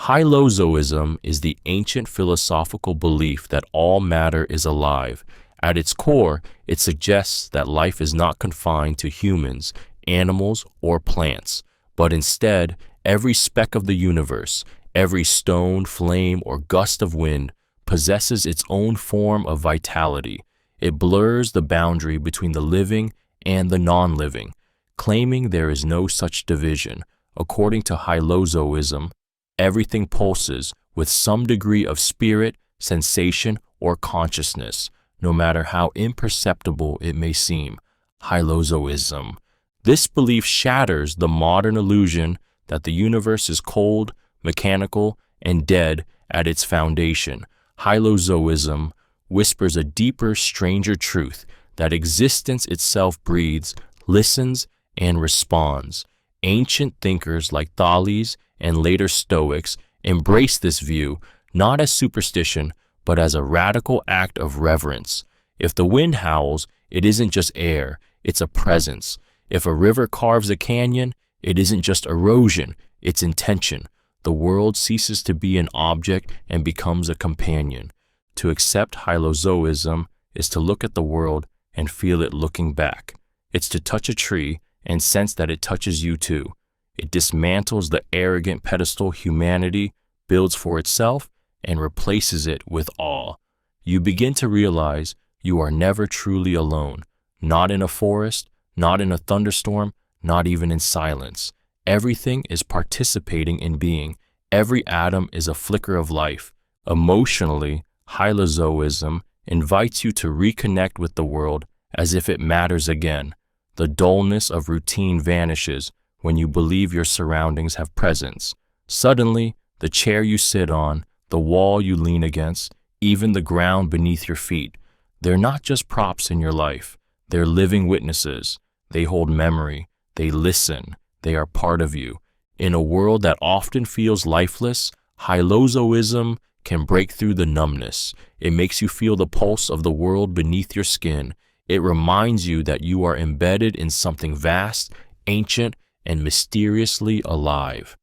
Hylozoism is the ancient philosophical belief that all matter is alive. At its core, it suggests that life is not confined to humans, animals, or plants, but instead, every speck of the universe, every stone, flame, or gust of wind possesses its own form of vitality. It blurs the boundary between the living and the non-living, claiming there is no such division. According to Hylozoism, everything pulses with some degree of spirit, sensation, or consciousness, no matter how imperceptible it may seem. Hylozoism. This belief shatters the modern illusion that the universe is cold, mechanical, and dead at its foundation. Hylozoism whispers a deeper, stranger truth that existence itself breathes, listens, and responds. Ancient thinkers like Thales and later Stoics embraced this view not as superstition, but as a radical act of reverence. If the wind howls, it isn't just air, it's a presence. If a river carves a canyon, it isn't just erosion, it's intention. The world ceases to be an object and becomes a companion. To accept Hylozoism is to look at the world and feel it looking back. It's to touch a tree and sense that it touches you too. It dismantles the arrogant pedestal humanity builds for itself and replaces it with awe. You begin to realize you are never truly alone, not in a forest, not in a thunderstorm, not even in silence. Everything is participating in being. Every atom is a flicker of life. Emotionally, Hylozoism invites you to reconnect with the world as if it matters again. The dullness of routine vanishes when you believe your surroundings have presence. Suddenly, the chair you sit on, the wall you lean against, even the ground beneath your feet, they're not just props in your life. They're living witnesses. They hold memory. They listen. They are part of you. In a world that often feels lifeless, Hylozoism can break through the numbness. It makes you feel the pulse of the world beneath your skin. It reminds you that you are embedded in something vast, ancient, and mysteriously alive.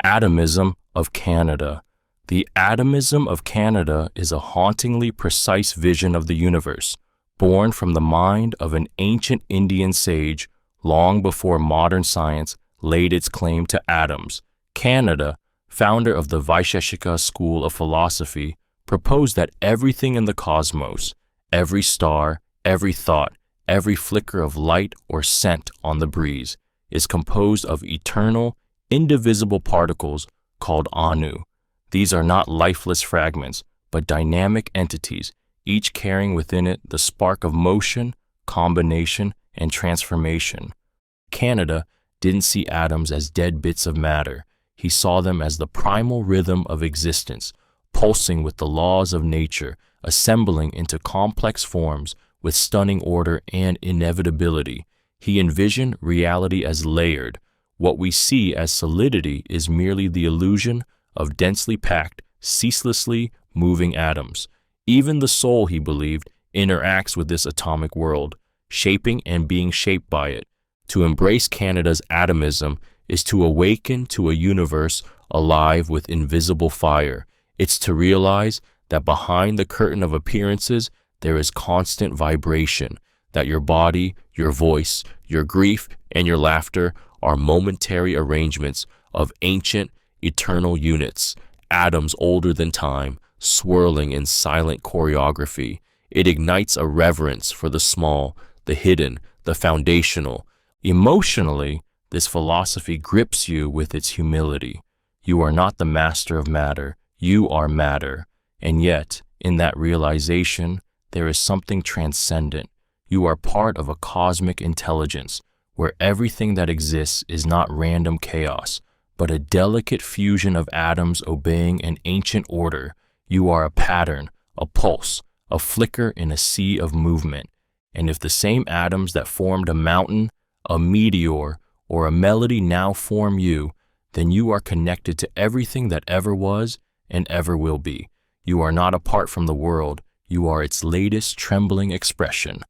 Atomism of Kanada. The Atomism of Kanada is a hauntingly precise vision of the universe, born from the mind of an ancient Indian sage long before modern science laid its claim to atoms. Kanada, founder of the Vaisheshika School of Philosophy, proposed that everything in the cosmos, every star, every thought, every flicker of light or scent on the breeze, is composed of eternal, indivisible particles called Anu. These are not lifeless fragments, but dynamic entities, each carrying within it the spark of motion, combination, and transformation. Kanada didn't see atoms as dead bits of matter. He saw them as the primal rhythm of existence, pulsing with the laws of nature, assembling into complex forms with stunning order and inevitability. He envisioned reality as layered. What we see as solidity is merely the illusion of densely packed, ceaselessly moving atoms. Even the soul, he believed, interacts with this atomic world, shaping and being shaped by it. To embrace Kanada's atomism is to awaken to a universe alive with invisible fire. It's to realize that behind the curtain of appearances, there is constant vibration, that your body, your voice, your grief, and your laughter are momentary arrangements of ancient, eternal units, atoms older than time, swirling in silent choreography. It ignites a reverence for the small, the hidden, the foundational. Emotionally, this philosophy grips you with its humility. You are not the master of matter, you are matter. And yet, in that realization, there is something transcendent. You are part of a cosmic intelligence, where everything that exists is not random chaos, but a delicate fusion of atoms obeying an ancient order. You are a pattern, a pulse, a flicker in a sea of movement. And if the same atoms that formed a mountain, a meteor, or a melody now form you, then you are connected to everything that ever was and ever will be. You are not apart from the world. You are its latest trembling expression.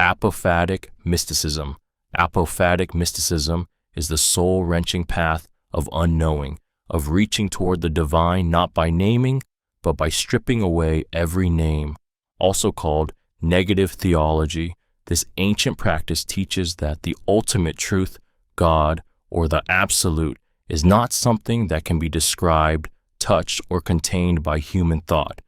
Apophatic Mysticism. Apophatic Mysticism is the soul-wrenching path of unknowing, of reaching toward the divine not by naming, but by stripping away every name. Also called negative theology, this ancient practice teaches that the ultimate truth, God, or the absolute, is not something that can be described, touched, or contained by human thought.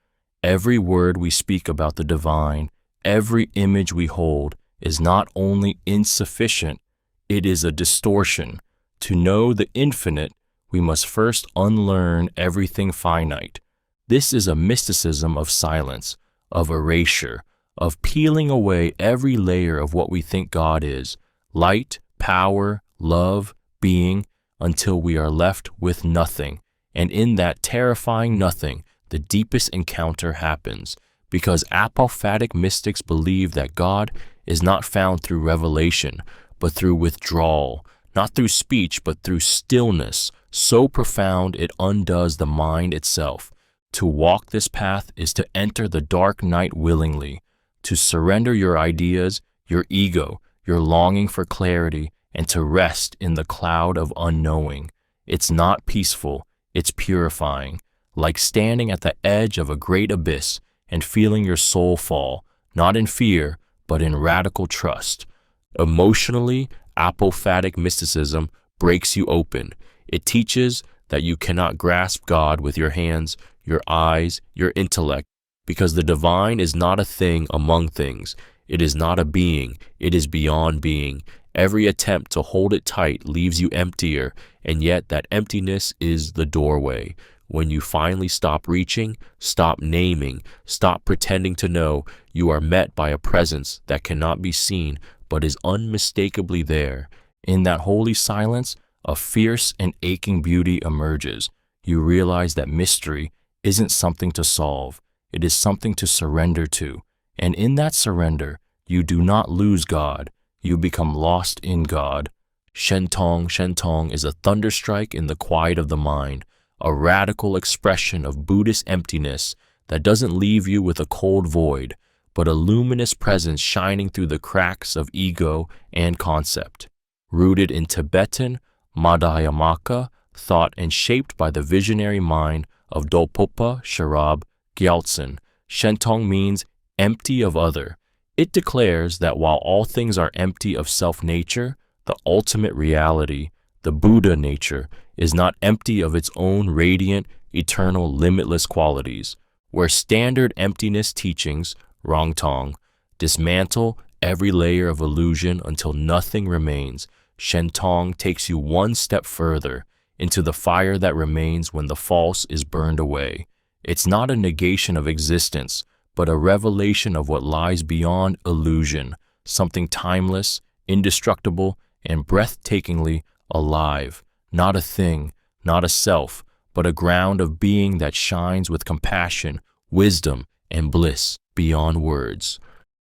Every word we speak about the divine, every image we hold, is not only insufficient, it is a distortion. To know the infinite, we must first unlearn everything finite. This is a mysticism of silence, of erasure, of peeling away every layer of what we think God is, light, power, love, being, until we are left with nothing. And in that terrifying nothing, the deepest encounter happens, because apophatic mystics believe that God is not found through revelation, but through withdrawal, not through speech, but through stillness, so profound it undoes the mind itself. To walk this path is to enter the dark night willingly, to surrender your ideas, your ego, your longing for clarity, and to rest in the cloud of unknowing. It's not peaceful, it's purifying, like standing at the edge of a great abyss and feeling your soul fall, not in fear, but in radical trust. Emotionally, apophatic mysticism breaks you open. It teaches that you cannot grasp God with your hands, your eyes, your intellect, because the divine is not a thing among things. It is not a being, it is beyond being. Every attempt to hold it tight leaves you emptier, and yet that emptiness is the doorway. When you finally stop reaching, stop naming, stop pretending to know, you are met by a presence that cannot be seen but is unmistakably there. In that holy silence, a fierce and aching beauty emerges. You realize that mystery isn't something to solve, it is something to surrender to. And in that surrender, you do not lose God, you become lost in God. Shentong is a thunderstrike in the quiet of the mind, a radical expression of Buddhist emptiness that doesn't leave you with a cold void, but a luminous presence shining through the cracks of ego and concept. Rooted in Tibetan, Madhyamaka thought and shaped by the visionary mind of Dolpopa Sherab Gyaltsen, Shentong means empty of other. It declares that while all things are empty of self-nature, the ultimate reality, the Buddha nature, is not empty of its own radiant, eternal, limitless qualities. Where standard emptiness teachings, Rongtong, dismantle every layer of illusion until nothing remains, Shentong takes you one step further into the fire that remains when the false is burned away. It's not a negation of existence, but a revelation of what lies beyond illusion, something timeless, indestructible, and breathtakingly alive, not a thing, not a self, but a ground of being that shines with compassion, wisdom, and bliss beyond words.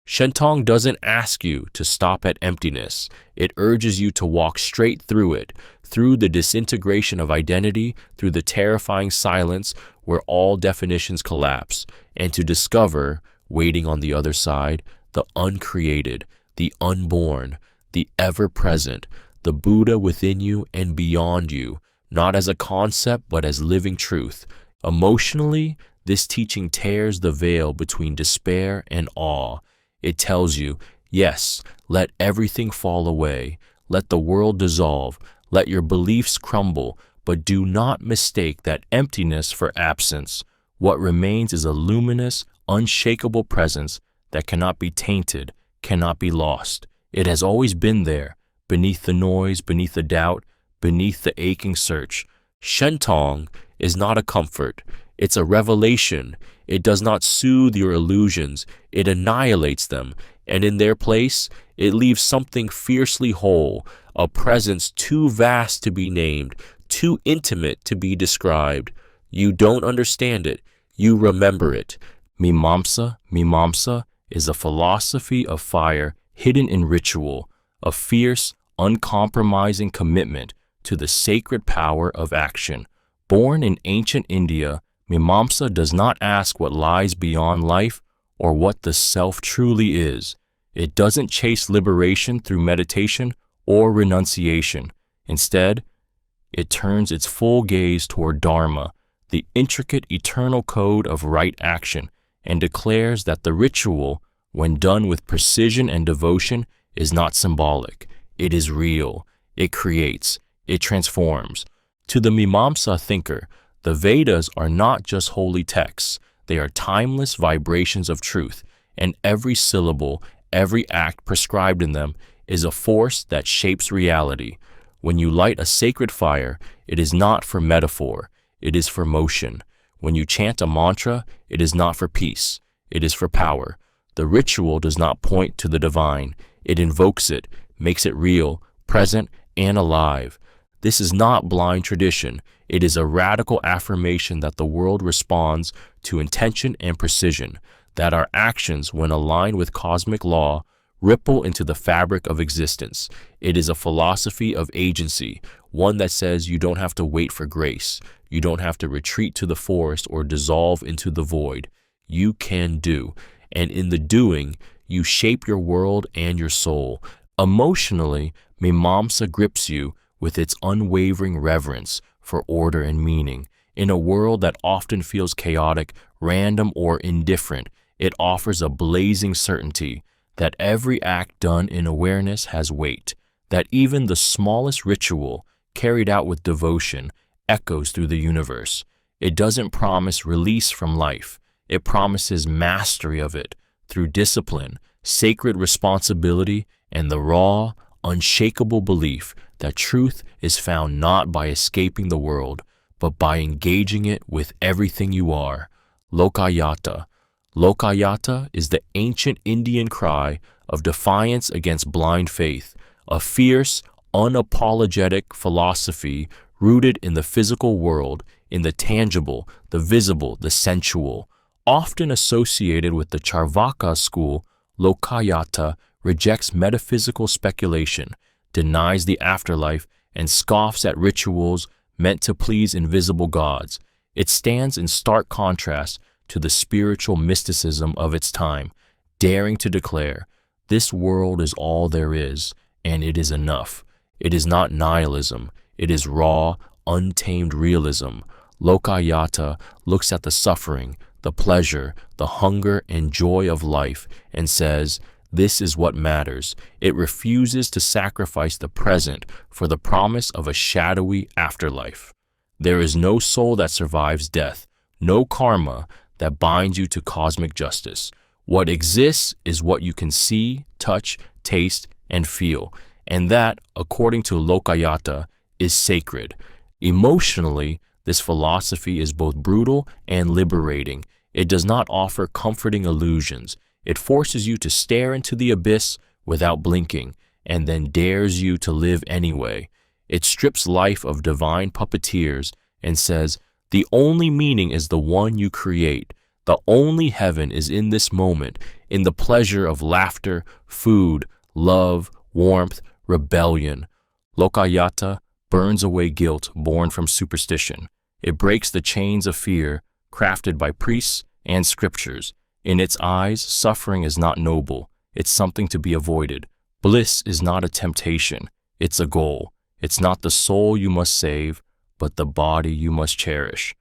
Shentong doesn't ask you to stop at emptiness. It urges you to walk straight through it, through the disintegration of identity, through the terrifying silence where all definitions collapse, and to discover, waiting on the other side, the uncreated, the unborn, the ever-present, the Buddha within you and beyond you, not as a concept but as living truth. Emotionally, this teaching tears the veil between despair and awe. It tells you, yes, let everything fall away, let the world dissolve, let your beliefs crumble, but do not mistake that emptiness for absence. What remains is a luminous, unshakable presence that cannot be tainted, cannot be lost. It has always been there, beneath the noise, beneath the doubt, beneath the aching search. Shentong is not a comfort, it's a revelation. It does not soothe your illusions, it annihilates them, and in their place, it leaves something fiercely whole, a presence too vast to be named, too intimate to be described. You don't understand it, you remember it. Mimamsa is a philosophy of fire hidden in ritual, a fierce, uncompromising commitment to the sacred power of action. Born in ancient India, Mimamsa does not ask what lies beyond life or what the self truly is. It doesn't chase liberation through meditation or renunciation. Instead, it turns its full gaze toward Dharma, the intricate eternal code of right action, and declares that the ritual, when done with precision and devotion, is not symbolic. It is real. It creates. It transforms. To the Mimamsa thinker, the Vedas are not just holy texts. They are timeless vibrations of truth, and every syllable, every act prescribed in them is a force that shapes reality. When you light a sacred fire, it is not for metaphor. It is for motion. When you chant a mantra, it is not for peace. It is for power. The ritual does not point to the divine. It invokes it, makes it real, present, and alive. This is not blind tradition. It is a radical affirmation that the world responds to intention and precision, that our actions, when aligned with cosmic law, ripple into the fabric of existence. It is a philosophy of agency, one that says you don't have to wait for grace. You don't have to retreat to the forest or dissolve into the void. You can do. And in the doing, you shape your world and your soul. Emotionally, Mimamsa grips you with its unwavering reverence for order and meaning. In a world that often feels chaotic, random, or indifferent, it offers a blazing certainty that every act done in awareness has weight, that even the smallest ritual, carried out with devotion, echoes through the universe. It doesn't promise release from life. It promises mastery of it through discipline, sacred responsibility, and the raw, unshakable belief that truth is found not by escaping the world, but by engaging it with everything you are. Lokayata. Lokayata is the ancient Indian cry of defiance against blind faith, a fierce, unapologetic philosophy rooted in the physical world, in the tangible, the visible, the sensual. Often associated with the Charvaka school, Lokayata rejects metaphysical speculation, denies the afterlife, and scoffs at rituals meant to please invisible gods. It stands in stark contrast to the spiritual mysticism of its time, daring to declare, this world is all there is, and it is enough. It is not nihilism. It is raw, untamed realism. Lokayata looks at the suffering, the pleasure, the hunger and joy of life, and says, this is what matters. It refuses to sacrifice the present for the promise of a shadowy afterlife. There is no soul that survives death, no karma that binds you to cosmic justice. What exists is what you can see, touch, taste, and feel, and that, according to Lokayata, is sacred. Emotionally, this philosophy is both brutal and liberating. It does not offer comforting illusions. It forces you to stare into the abyss without blinking, and then dares you to live anyway. It strips life of divine puppeteers and says, the only meaning is the one you create. The only heaven is in this moment, in the pleasure of laughter, food, love, warmth, rebellion. Lokayata burns away guilt born from superstition. It breaks the chains of fear crafted by priests and scriptures. In its eyes, suffering is not noble. It's something to be avoided. Bliss is not a temptation. It's a goal. It's not the soul you must save, but the body you must cherish.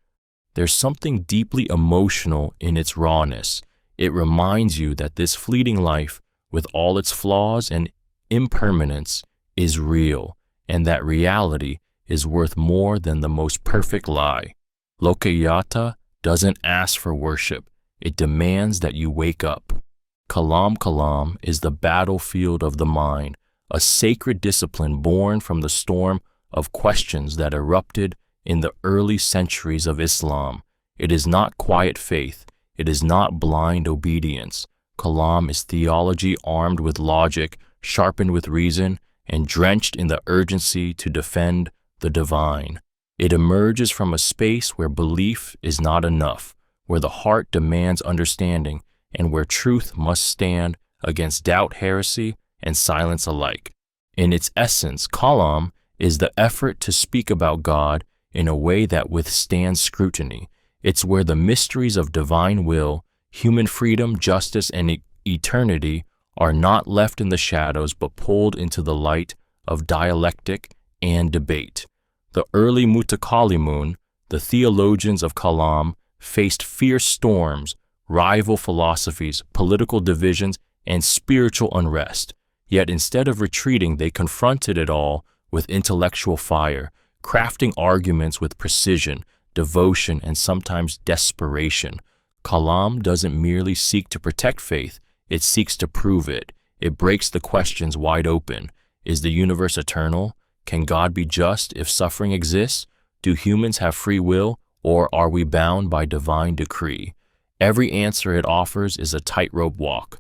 There's something deeply emotional in its rawness. It reminds you that this fleeting life, with all its flaws and impermanence, is real, and that reality is worth more than the most perfect lie. Lokayata doesn't ask for worship. It demands that you wake up. Kalam is the battlefield of the mind, a sacred discipline born from the storm of questions that erupted in the early centuries of Islam. It is not quiet faith. It is not blind obedience. Kalam is theology armed with logic, sharpened with reason, and drenched in the urgency to defend the divine. It emerges from a space where belief is not enough, where the heart demands understanding, and where truth must stand against doubt, heresy, and silence alike. In its essence, Kalam is the effort to speak about God in a way that withstands scrutiny. It's where the mysteries of divine will, human freedom, justice, and eternity are not left in the shadows but pulled into the light of dialectic and debate. The early Mutakalimun, the theologians of Kalam, faced fierce storms, rival philosophies, political divisions, and spiritual unrest. Yet instead of retreating, they confronted it all with intellectual fire, crafting arguments with precision, devotion, and sometimes desperation. Kalam doesn't merely seek to protect faith, it seeks to prove it. It breaks the questions wide open. Is the universe eternal? Can God be just if suffering exists? Do humans have free will, or are we bound by divine decree? Every answer it offers is a tightrope walk,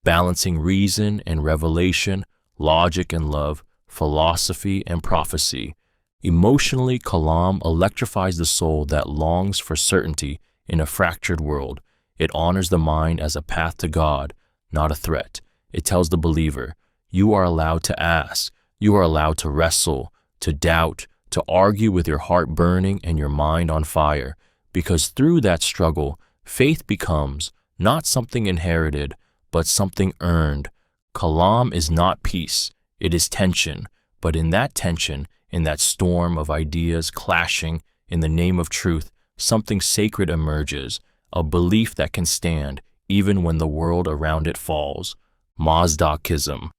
balancing reason and revelation, logic and love, philosophy and prophecy. Emotionally, Kalam electrifies the soul that longs for certainty in a fractured world. It honors the mind as a path to God, not a threat. It tells the believer, you are allowed to ask, you are allowed to wrestle, to doubt, to argue with your heart burning and your mind on fire, because through that struggle, faith becomes not something inherited, but something earned. Kalam is not peace, it is tension, but in that tension, in that storm of ideas clashing in the name of truth, something sacred emerges, a belief that can stand even when the world around it falls. Mazdaism.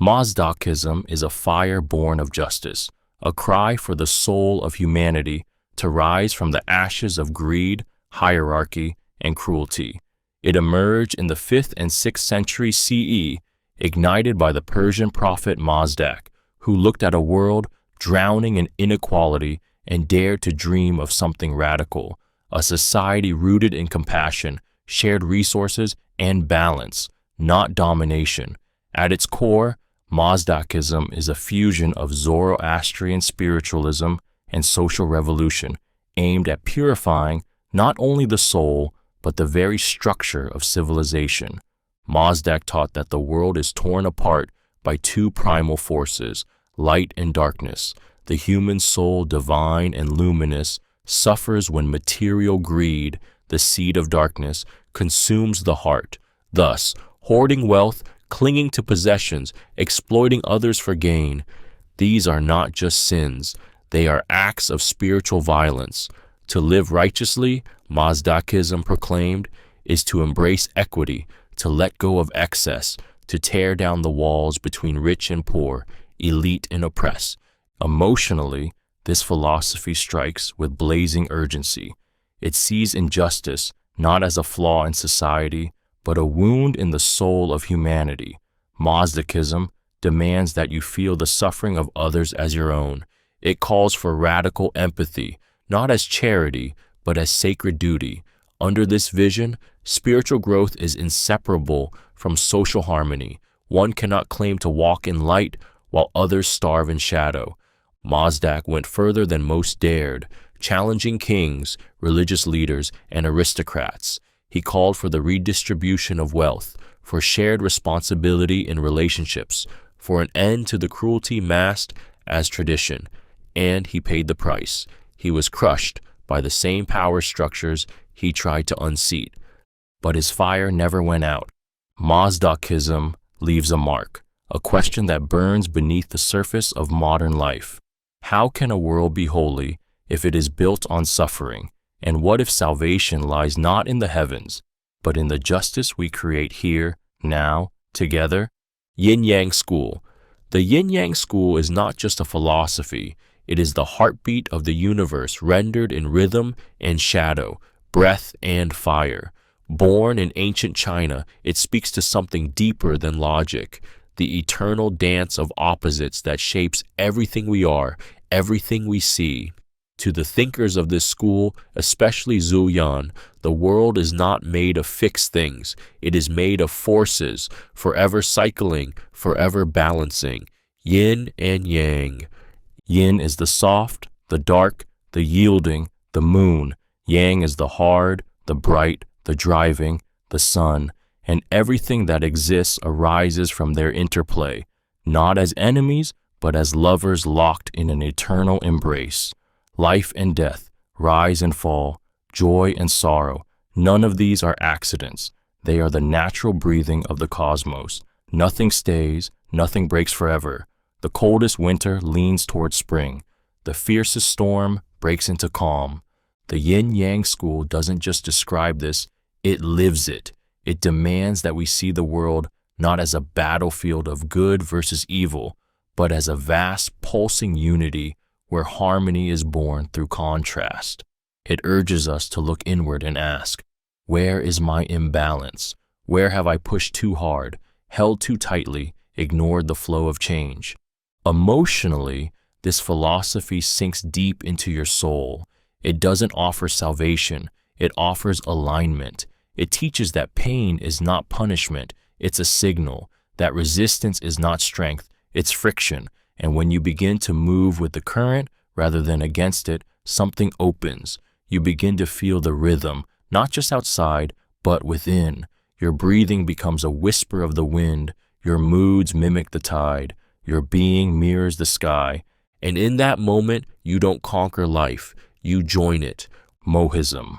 Mazdaism is a fire born of justice, a cry for the soul of humanity to rise from the ashes of greed, hierarchy, and cruelty. It emerged in the 5th and 6th century CE, ignited by the Persian prophet Mazdak, who looked at a world drowning in inequality and dared to dream of something radical, a society rooted in compassion, shared resources, and balance, not domination. At its core, Mazdaism is a fusion of Zoroastrian spiritualism and social revolution, aimed at purifying not only the soul, but the very structure of civilization. Mazdak taught that the world is torn apart by two primal forces, light and darkness. The human soul, divine and luminous, suffers when material greed, the seed of darkness, consumes the heart. Thus, hoarding wealth, clinging to possessions, exploiting others for gain. These are not just sins, they are acts of spiritual violence. To live righteously, Mazdaism proclaimed, is to embrace equity, to let go of excess, to tear down the walls between rich and poor, elite and oppressed. Emotionally, this philosophy strikes with blazing urgency. It sees injustice not as a flaw in society, but a wound in the soul of humanity. Mazdaism demands that you feel the suffering of others as your own. It calls for radical empathy, not as charity, but as sacred duty. Under this vision, spiritual growth is inseparable from social harmony. One cannot claim to walk in light while others starve in shadow. Mazdak went further than most dared, challenging kings, religious leaders, and aristocrats. He called for the redistribution of wealth, for shared responsibility in relationships, for an end to the cruelty masked as tradition. And he paid the price. He was crushed by the same power structures he tried to unseat. But his fire never went out. Mazdaism leaves a mark, a question that burns beneath the surface of modern life. How can a world be holy if it is built on suffering? And what if salvation lies not in the heavens, but in the justice we create here, now, together? Yinyang School. The Yinyang School is not just a philosophy, it is the heartbeat of the universe rendered in rhythm and shadow, breath and fire. Born in ancient China, it speaks to something deeper than logic, the eternal dance of opposites that shapes everything we are, everything we see. To the thinkers of this school, especially Zhu Yan, the world is not made of fixed things. It is made of forces, forever cycling, forever balancing. Yin and Yang. Yin is the soft, the dark, the yielding, the moon. Yang is the hard, the bright, the driving, the sun. And everything that exists arises from their interplay, not as enemies, but as lovers locked in an eternal embrace. Life and death, rise and fall, joy and sorrow, none of these are accidents. They are the natural breathing of the cosmos. Nothing stays, nothing breaks forever. The coldest winter leans toward spring. The fiercest storm breaks into calm. The Yinyang School doesn't just describe this, it lives it. It demands that we see the world not as a battlefield of good versus evil, but as a vast, pulsing unity where harmony is born through contrast. It urges us to look inward and ask, where is my imbalance? Where have I pushed too hard, held too tightly, ignored the flow of change? Emotionally, this philosophy sinks deep into your soul. It doesn't offer salvation, it offers alignment. It teaches that pain is not punishment, it's a signal, that resistance is not strength, it's friction, and when you begin to move with the current rather than against it, something opens. You begin to feel the rhythm, not just outside, but within. Your breathing becomes a whisper of the wind, your moods mimic the tide, your being mirrors the sky, and in that moment, you don't conquer life, you join it. Mohism.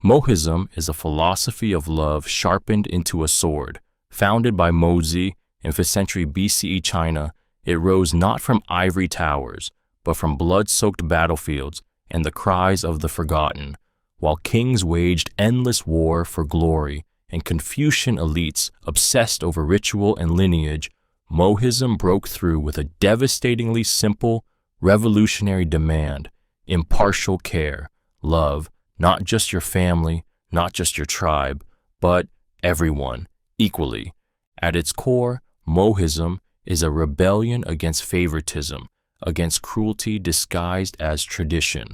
Mohism is a philosophy of love sharpened into a sword. Founded by Mozi in 5th century BCE China, it rose not from ivory towers, but from blood-soaked battlefields and the cries of the forgotten. While kings waged endless war for glory and Confucian elites obsessed over ritual and lineage, Mohism broke through with a devastatingly simple, revolutionary demand: impartial care, love, not just your family, not just your tribe, but everyone, equally. At its core, Mohism is a rebellion against favoritism, against cruelty disguised as tradition.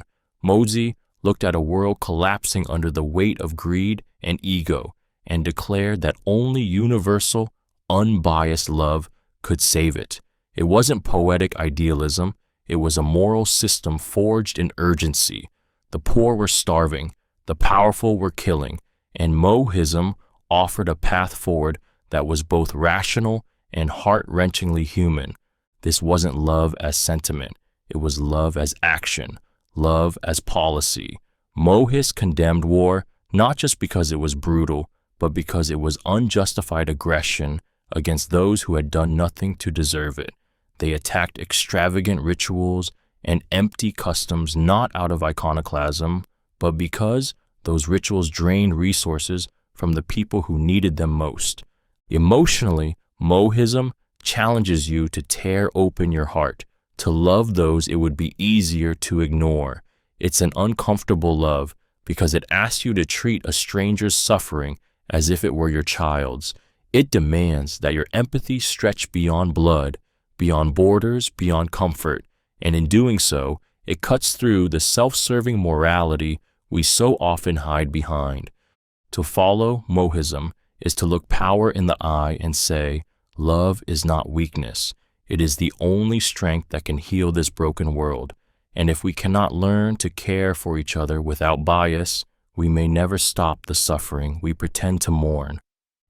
Mozi looked at a world collapsing under the weight of greed and ego and declared that only universal, unbiased love could save it. It wasn't poetic idealism, it was a moral system forged in urgency. The poor were starving, the powerful were killing, and Mohism offered a path forward that was both rational and heart-wrenchingly human. This wasn't love as sentiment, it was love as action, love as policy. Mohis condemned war not just because it was brutal, but because it was unjustified aggression against those who had done nothing to deserve it. They attacked extravagant rituals and empty customs not out of iconoclasm, but because those rituals drained resources from the people who needed them most. Emotionally, Mohism challenges you to tear open your heart, to love those it would be easier to ignore. It's an uncomfortable love because it asks you to treat a stranger's suffering as if it were your child's. It demands that your empathy stretch beyond blood, beyond borders, beyond comfort, and in doing so, it cuts through the self-serving morality we so often hide behind. To follow Mohism is to look power in the eye and say, love is not weakness. It is the only strength that can heal this broken world. And if we cannot learn to care for each other without bias, we may never stop the suffering we pretend to mourn.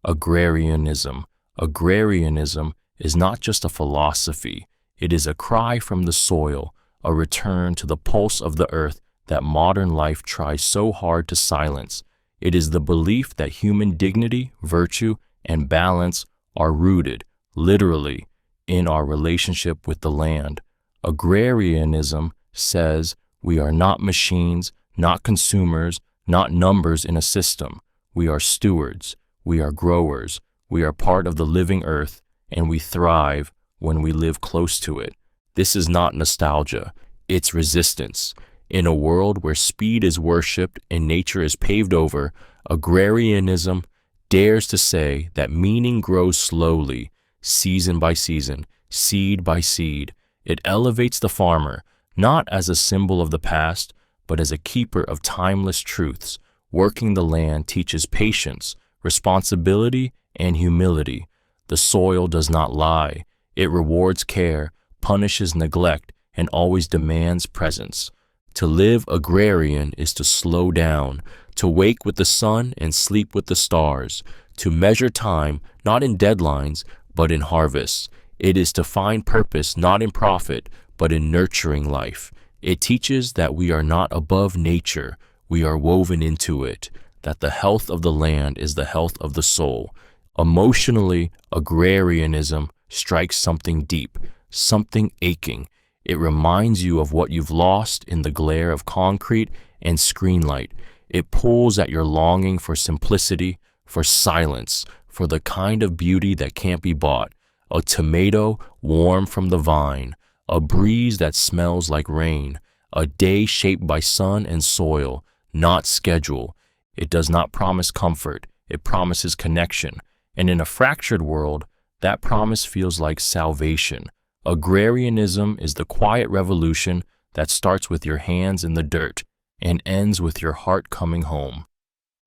Agrarianism. Agrarianism is not just a philosophy. It is a cry from the soil, a return to the pulse of the earth that modern life tries so hard to silence. It is the belief that human dignity, virtue, and balance are rooted, literally, in our relationship with the land. Agrarianism says we are not machines, not consumers, not numbers in a system. We are stewards, we are growers, we are part of the living earth, and we thrive when we live close to it. This is not nostalgia, it's resistance. In a world where speed is worshipped and nature is paved over, agrarianism dares to say that meaning grows slowly, season by season, seed by seed. It elevates the farmer, not as a symbol of the past, but as a keeper of timeless truths. Working the land teaches patience, responsibility, and humility. The soil does not lie. It rewards care, punishes neglect, and always demands presence. To live agrarian is to slow down, to wake with the sun and sleep with the stars, to measure time not in deadlines, but in harvests. It is to find purpose not in profit, but in nurturing life. It teaches that we are not above nature, we are woven into it, that the health of the land is the health of the soul. Emotionally, agrarianism strikes something deep, something aching. It reminds you of what you've lost in the glare of concrete and screen light. It pulls at your longing for simplicity, for silence, for the kind of beauty that can't be bought. A tomato warm from the vine, a breeze that smells like rain, a day shaped by sun and soil, not schedule. It does not promise comfort, it promises connection. And in a fractured world, that promise feels like salvation. Agrarianism is the quiet revolution that starts with your hands in the dirt and ends with your heart coming home.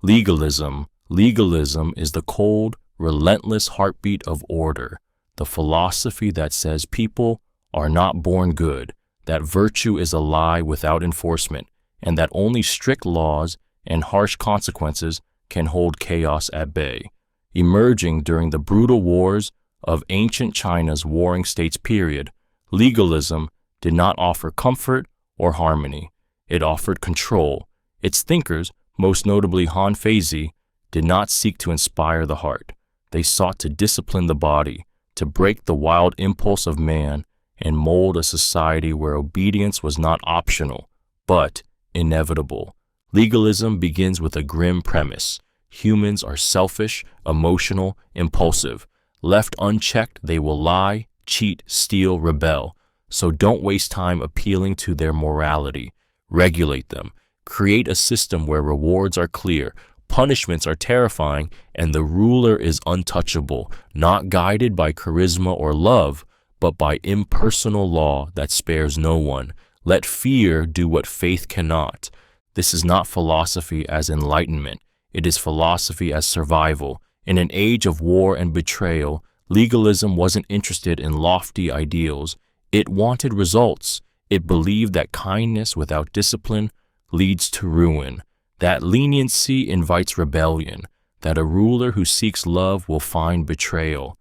Legalism is the cold, relentless heartbeat of order, the philosophy that says people are not born good, that virtue is a lie without enforcement, and that only strict laws and harsh consequences can hold chaos at bay. Emerging during the brutal wars of ancient China's warring states period, legalism did not offer comfort or harmony. It offered control. Its thinkers, most notably Han Feizi, did not seek to inspire the heart. They sought to discipline the body, to break the wild impulse of man and mold a society where obedience was not optional, but inevitable. Legalism begins with a grim premise. Humans are selfish, emotional, impulsive. Left unchecked, they will lie, cheat, steal, rebel. So don't waste time appealing to their morality. Regulate them. Create a system where rewards are clear, punishments are terrifying, and the ruler is untouchable, not guided by charisma or love, but by impersonal law that spares no one. Let fear do what faith cannot. This is not philosophy as enlightenment. It is philosophy as survival. In an age of war and betrayal, legalism wasn't interested in lofty ideals. It wanted results. It believed that kindness without discipline leads to ruin, that leniency invites rebellion, that a ruler who seeks love will find betrayal.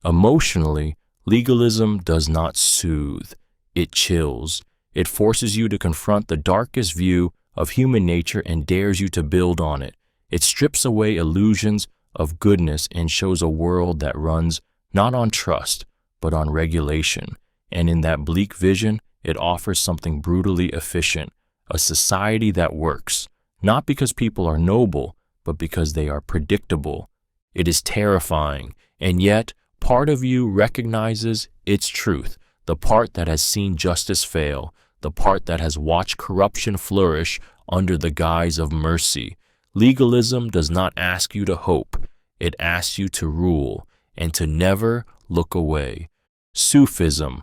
Emotionally, legalism does not soothe. It chills. It forces you to confront the darkest view of human nature and dares you to build on it. It strips away illusions of goodness and shows a world that runs not on trust, but on regulation. And in that bleak vision, it offers something brutally efficient, a society that works, not because people are noble, but because they are predictable. It is terrifying, and yet part of you recognizes its truth, the part that has seen justice fail, the part that has watched corruption flourish under the guise of mercy. Legalism does not ask you to hope, it asks you to rule and to never look away. Sufism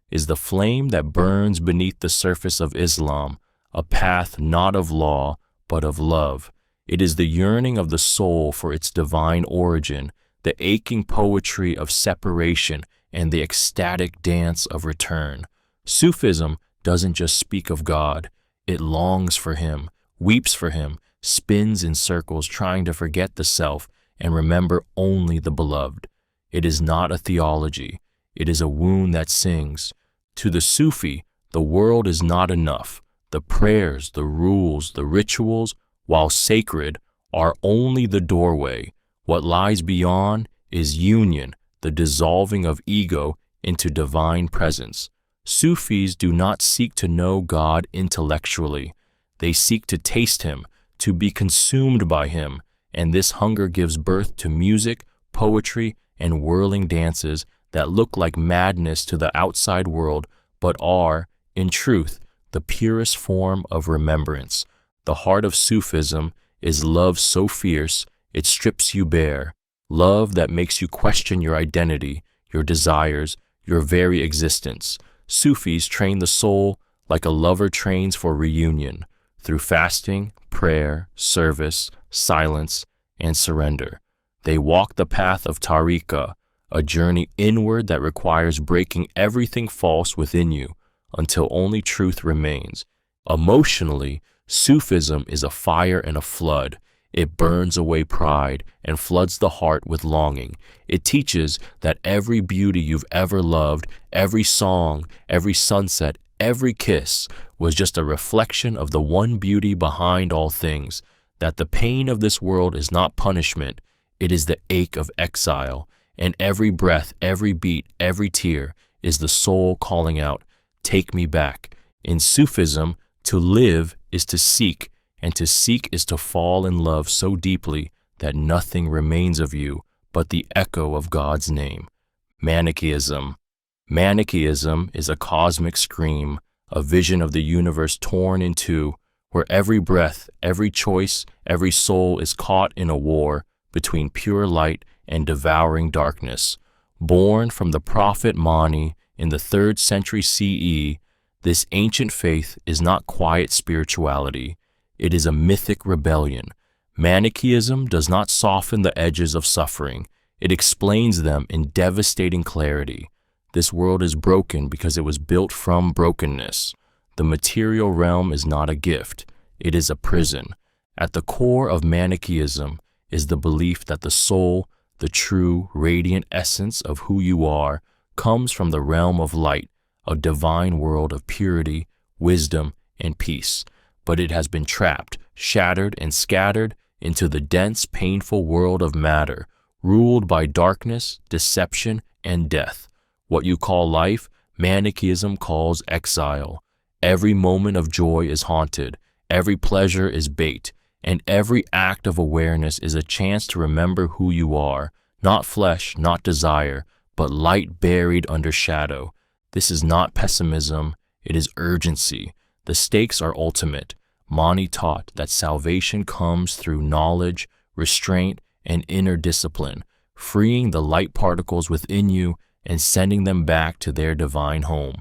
is the flame that burns beneath the surface of Islam, a path not of law, but of love. It is the yearning of the soul for its divine origin, the aching poetry of separation, and the ecstatic dance of return. Sufism doesn't just speak of God, it longs for Him, weeps for Him, spins in circles trying to forget the self and remember only the beloved. It is not a theology, it is a wound that sings. To the Sufi, the world is not enough. The prayers, the rules, the rituals, while sacred, are only the doorway. What lies beyond is union, the dissolving of ego into divine presence. Sufis do not seek to know God intellectually. They seek to taste Him, to be consumed by Him, and this hunger gives birth to music, poetry, and whirling dances that look like madness to the outside world, but are, in truth, the purest form of remembrance. The heart of Sufism is love so fierce it strips you bare, love that makes you question your identity, your desires, your very existence. Sufis train the soul like a lover trains for reunion, through fasting, prayer, service, silence, and surrender. They walk the path of tariqa, a journey inward that requires breaking everything false within you until only truth remains. Emotionally, Sufism is a fire and a flood. It burns away pride and floods the heart with longing. It teaches that every beauty you've ever loved, every song, every sunset, every kiss was just a reflection of the one beauty behind all things, that the pain of this world is not punishment, it is the ache of exile, and every breath, every beat, every tear is the soul calling out, "Take me back." In Sufism, to live is to seek, and to seek is to fall in love so deeply that nothing remains of you but the echo of God's name. Manichaeism. Manichaeism is a cosmic scream, a vision of the universe torn in two, where every breath, every choice, every soul is caught in a war between pure light and devouring darkness. Born from the prophet Mani in the 3rd century CE, this ancient faith is not quiet spirituality. It is a mythic rebellion. Manichaeism does not soften the edges of suffering. It explains them in devastating clarity. This world is broken because it was built from brokenness. The material realm is not a gift. It is a prison. At the core of Manichaeism is the belief that the soul, the true, radiant essence of who you are, comes from the realm of light, a divine world of purity, wisdom, and peace. But it has been trapped, shattered, and scattered into the dense, painful world of matter, ruled by darkness, deception, and death. What you call life, Manichaeism calls exile. Every moment of joy is haunted, every pleasure is bait, and every act of awareness is a chance to remember who you are, not flesh, not desire, but light buried under shadow. This is not pessimism, it is urgency. The stakes are ultimate. Mani taught that salvation comes through knowledge, restraint, and inner discipline, freeing the light particles within you and sending them back to their divine home.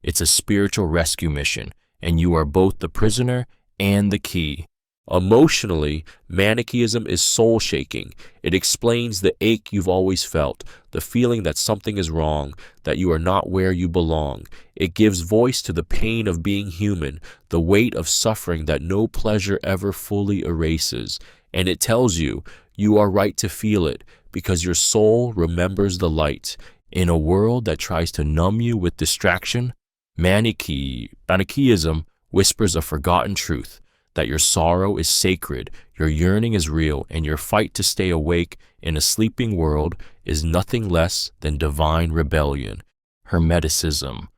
It's a spiritual rescue mission, and you are both the prisoner and the key. Emotionally, Manichaeism is soul-shaking. It explains the ache you've always felt, the feeling that something is wrong, that you are not where you belong. It gives voice to the pain of being human, the weight of suffering that no pleasure ever fully erases. And it tells you, you are right to feel it, because your soul remembers the light. In a world that tries to numb you with distraction, Manichaeism whispers a forgotten truth, that your sorrow is sacred, your yearning is real, and your fight to stay awake in a sleeping world is nothing less than divine rebellion. Hermeticism.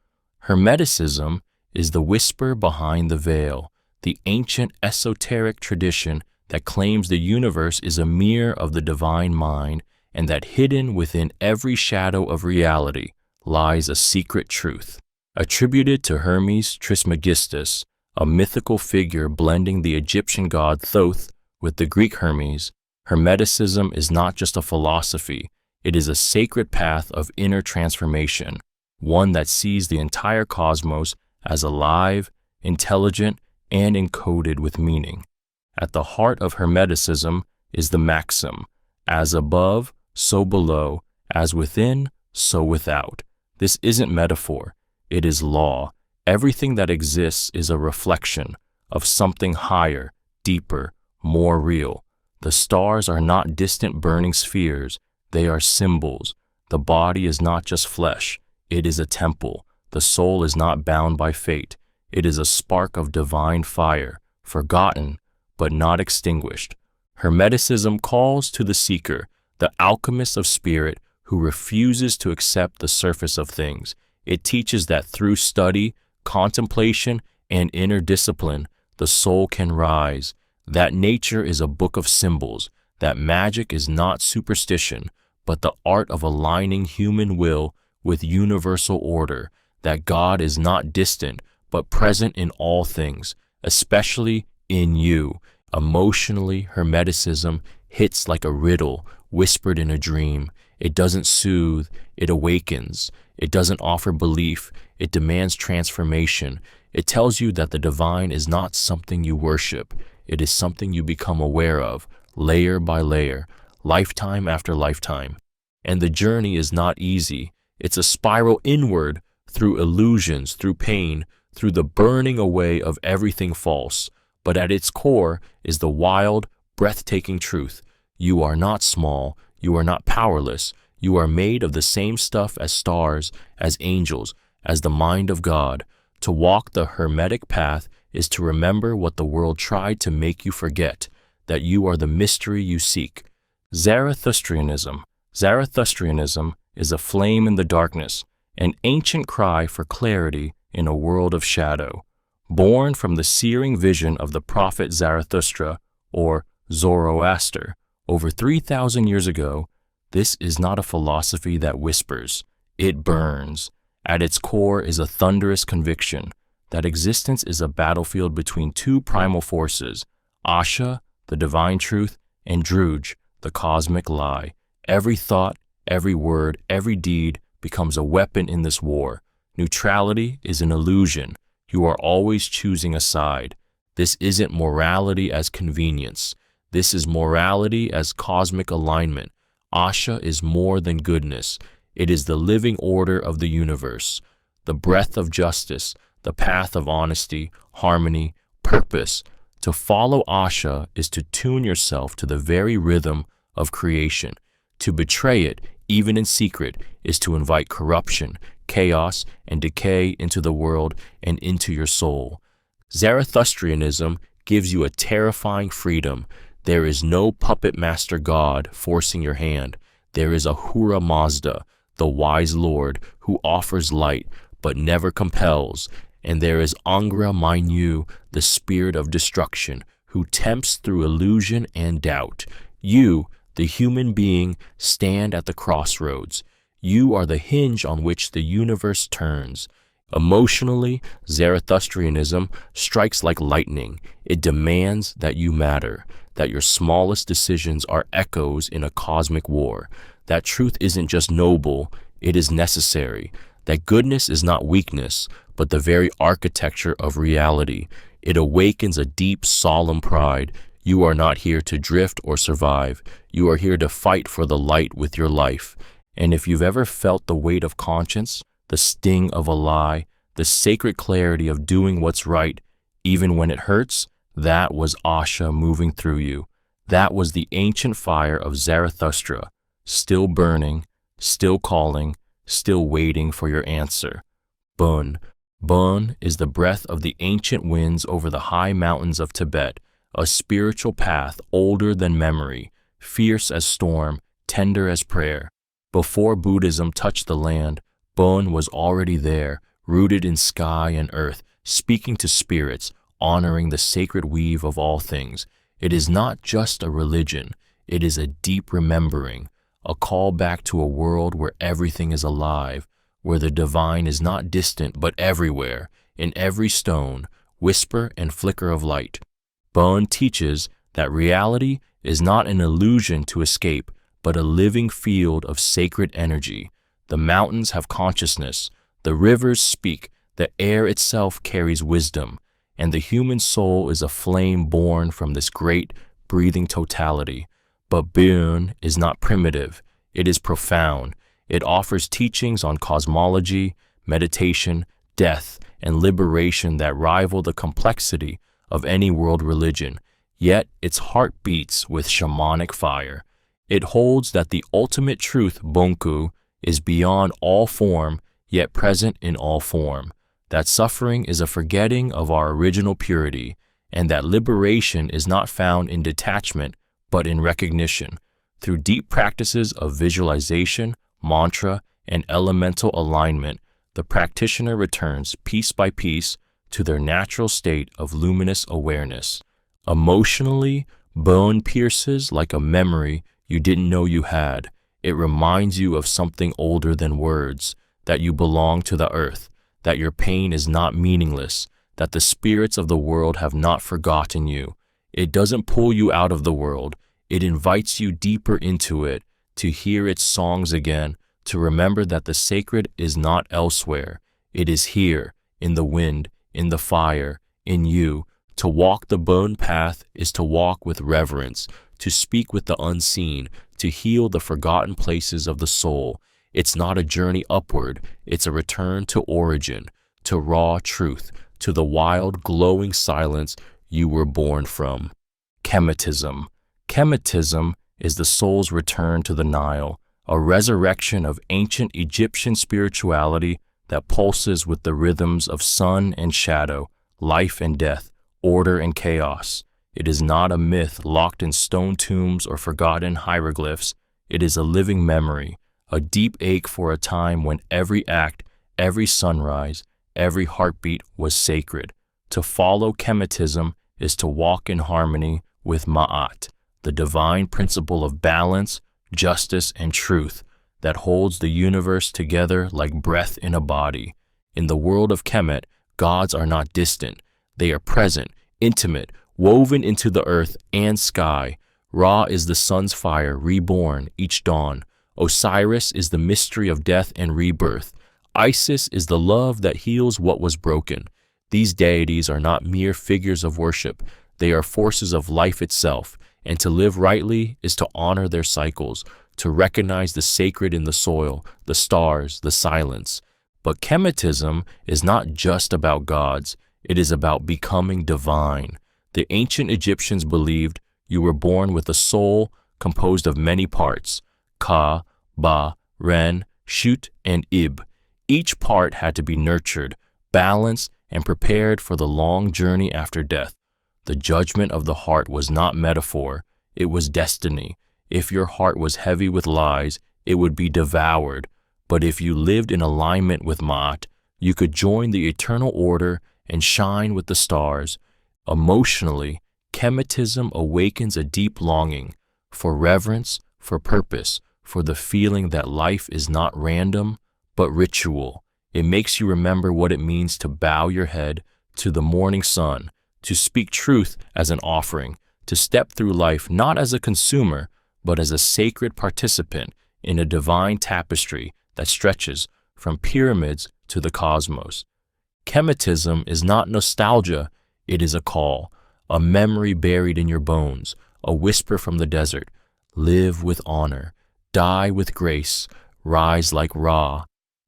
Hermeticism is the whisper behind the veil, the ancient esoteric tradition that claims the universe is a mirror of the divine mind, and that hidden within every shadow of reality lies a secret truth. Attributed to Hermes Trismegistus, a mythical figure blending the Egyptian god Thoth with the Greek Hermes, Hermeticism is not just a philosophy, it is a sacred path of inner transformation, one that sees the entire cosmos as alive, intelligent, and encoded with meaning. At the heart of Hermeticism is the maxim, as above, so below, as within, so without. This isn't metaphor, it is law. Everything that exists is a reflection of something higher, deeper, more real. The stars are not distant burning spheres, they are symbols. The body is not just flesh, it is a temple. The soul is not bound by fate, it is a spark of divine fire, forgotten but not extinguished. Hermeticism calls to the seeker, the alchemist of spirit who refuses to accept the surface of things. It teaches that through study, contemplation, and inner discipline, the soul can rise, that nature is a book of symbols, that magic is not superstition, but the art of aligning human will with universal order, that God is not distant, but present in all things, especially in you. Emotionally, Hermeticism hits like a riddle whispered in a dream. It doesn't soothe, it awakens. It doesn't offer belief, it demands transformation. It tells you that the divine is not something you worship, it is something you become aware of, layer by layer, lifetime after lifetime. And the journey is not easy. It's a spiral inward, through illusions, through pain, through the burning away of everything false. But at its core is the wild, breathtaking truth. You are not small, you are not powerless. You are made of the same stuff as stars, as angels, as the mind of God. To walk the Hermetic path is to remember what the world tried to make you forget, that you are the mystery you seek. Zoroastrianism. Zoroastrianism is a flame in the darkness. an ancient cry for clarity in a world of shadow. Born from the searing vision of the prophet Zarathustra, or Zoroaster, over 3,000 years ago, this is not a philosophy that whispers. It burns. At its core is a thunderous conviction that existence is a battlefield between two primal forces, Asha, the divine truth, and Druze, the cosmic lie. Every thought, every word, every deed becomes a weapon in this war. Neutrality is an illusion. You are always choosing a side. This isn't morality as convenience. This is morality as cosmic alignment. Asha is more than goodness. It is the living order of the universe, the breath of justice, the path of honesty, harmony, purpose. To follow Asha is to tune yourself to the very rhythm of creation. To betray it, even in secret, is to invite corruption, chaos, and decay into the world and into your soul. Zarathustrianism gives you a terrifying freedom. There is no puppet master God forcing your hand. There is Ahura Mazda, the wise Lord, who offers light but never compels. And there is Angra Mainyu, the spirit of destruction, who tempts through illusion and doubt. You, the human being, stand at the crossroads. You are the hinge on which the universe turns. Emotionally, Zarathustrianism strikes like lightning. It demands that you matter, that your smallest decisions are echoes in a cosmic war, that truth isn't just noble, it is necessary, that goodness is not weakness, but the very architecture of reality. It awakens a deep, solemn pride. You are not here to drift or survive. You are here to fight for the light with your life. And if you've ever felt the weight of conscience, the sting of a lie, the sacred clarity of doing what's right, even when it hurts, that was Asha moving through you. That was the ancient fire of Zarathustra, still burning, still calling, still waiting for your answer. Bun. Bun is the breath of the ancient winds over the high mountains of Tibet, a spiritual path older than memory, fierce as storm, tender as prayer. Before Buddhism touched the land, Bun was already there, rooted in sky and earth, speaking to spirits, honoring the sacred weave of all things. It is not just a religion, it is a deep remembering, a call back to a world where everything is alive, where the divine is not distant but everywhere, in every stone, whisper and flicker of light. Bun teaches that reality is not an illusion to escape, but a living field of sacred energy. The mountains have consciousness, the rivers speak, the air itself carries wisdom, and the human soul is a flame born from this great, breathing totality. But Bun is not primitive, it is profound. It offers teachings on cosmology, meditation, death, and liberation that rival the complexity of any world religion, yet its heart beats with shamanic fire. It holds that the ultimate truth, Bonku, is beyond all form, yet present in all form, that suffering is a forgetting of our original purity, and that liberation is not found in detachment, but in recognition. Through deep practices of visualization, mantra, and elemental alignment, the practitioner returns piece by piece to their natural state of luminous awareness. Emotionally, Bun pierces like a memory you didn't know you had. It reminds you of something older than words, that you belong to the earth, that your pain is not meaningless, that the spirits of the world have not forgotten you. It doesn't pull you out of the world. It invites you deeper into it, to hear its songs again, to remember that the sacred is not elsewhere. It is here, in the wind, in the fire, in you. To walk the Bun path is to walk with reverence, to speak with the unseen, to heal the forgotten places of the soul. It's not a journey upward, it's a return to origin, to raw truth, to the wild, glowing silence you were born from. Hermeticism. Hermeticism is the soul's return to the Nile, a resurrection of ancient Egyptian spirituality that pulses with the rhythms of sun and shadow, life and death, order and chaos. It is not a myth locked in stone tombs or forgotten hieroglyphs. It is a living memory, a deep ache for a time when every act every sunrise, every heartbeat was sacred. To follow Kemetism is to walk in harmony with Ma'at, the divine principle of balance, justice, and truth that holds the universe together like breath in a body. In the world of Kemet, gods are not distant. They are present, intimate, woven into the earth and sky. Ra is the sun's fire, reborn each dawn. Osiris is the mystery of death and rebirth. Isis is the love that heals what was broken. These deities are not mere figures of worship. They are forces of life itself, and to live rightly is to honor their cycles, to recognize the sacred in the soil, the stars, the silence. But Kemetism is not just about gods. It is about becoming divine. The ancient Egyptians believed you were born with a soul composed of many parts, Ka, Ba, Ren, Shut, and Ib. Each part had to be nurtured, balanced, and prepared for the long journey after death. The judgment of the heart was not metaphor, it was destiny. If your heart was heavy with lies, it would be devoured. But if you lived in alignment with Ma'at, you could join the eternal order and shine with the stars. Emotionally, Kemetism awakens a deep longing for reverence, for purpose, for the feeling that life is not random, but ritual. It makes you remember what it means to bow your head to the morning sun, to speak truth as an offering, to step through life not as a consumer, but as a sacred participant in a divine tapestry that stretches from pyramids to the cosmos. Kemetism is not nostalgia, it is a call, a memory buried in your bones, a whisper from the desert. Live with honor, die with grace, rise like Ra.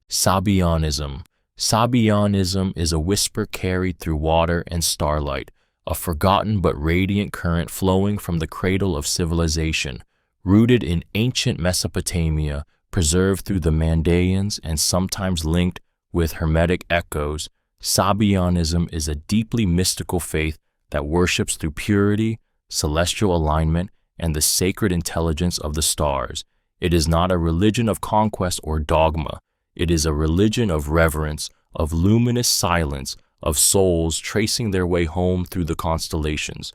Sabianism. Sabianism is a whisper carried through water and starlight, a forgotten but radiant current flowing from the cradle of civilization, rooted in ancient Mesopotamia, preserved through the Mandaeans and sometimes linked with Hermetic echoes. Sabianism is a deeply mystical faith that worships through purity, celestial alignment, and the sacred intelligence of the stars. It is not a religion of conquest or dogma. It is a religion of reverence, of luminous silence, of souls tracing their way home through the constellations.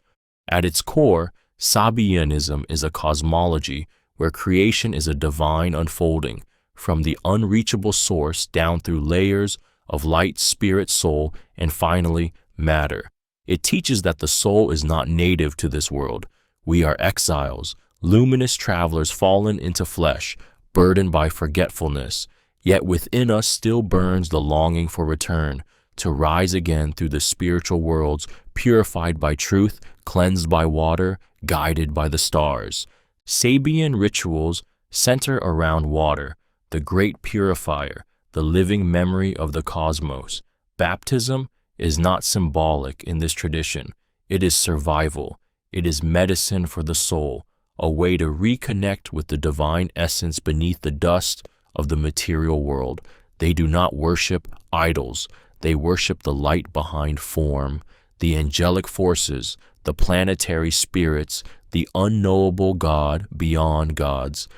At its core, Sabianism is a cosmology where creation is a divine unfolding, from the unreachable source down through layers of light, spirit, soul, and finally, matter. It teaches that the soul is not native to this world. We are exiles, luminous travelers fallen into flesh, burdened by forgetfulness. Yet within us still burns the longing for return, to rise again through the spiritual worlds, purified by truth, cleansed by water, guided by the stars. Sabian rituals center around water, the great purifier, the living memory of the cosmos. Baptism is not symbolic in this tradition. It is survival. It is medicine for the soul, a way to reconnect with the divine essence beneath the dust of the material world. They do not worship idols. They worship the light behind form, the angelic forces, the planetary spirits, the unknowable God beyond gods.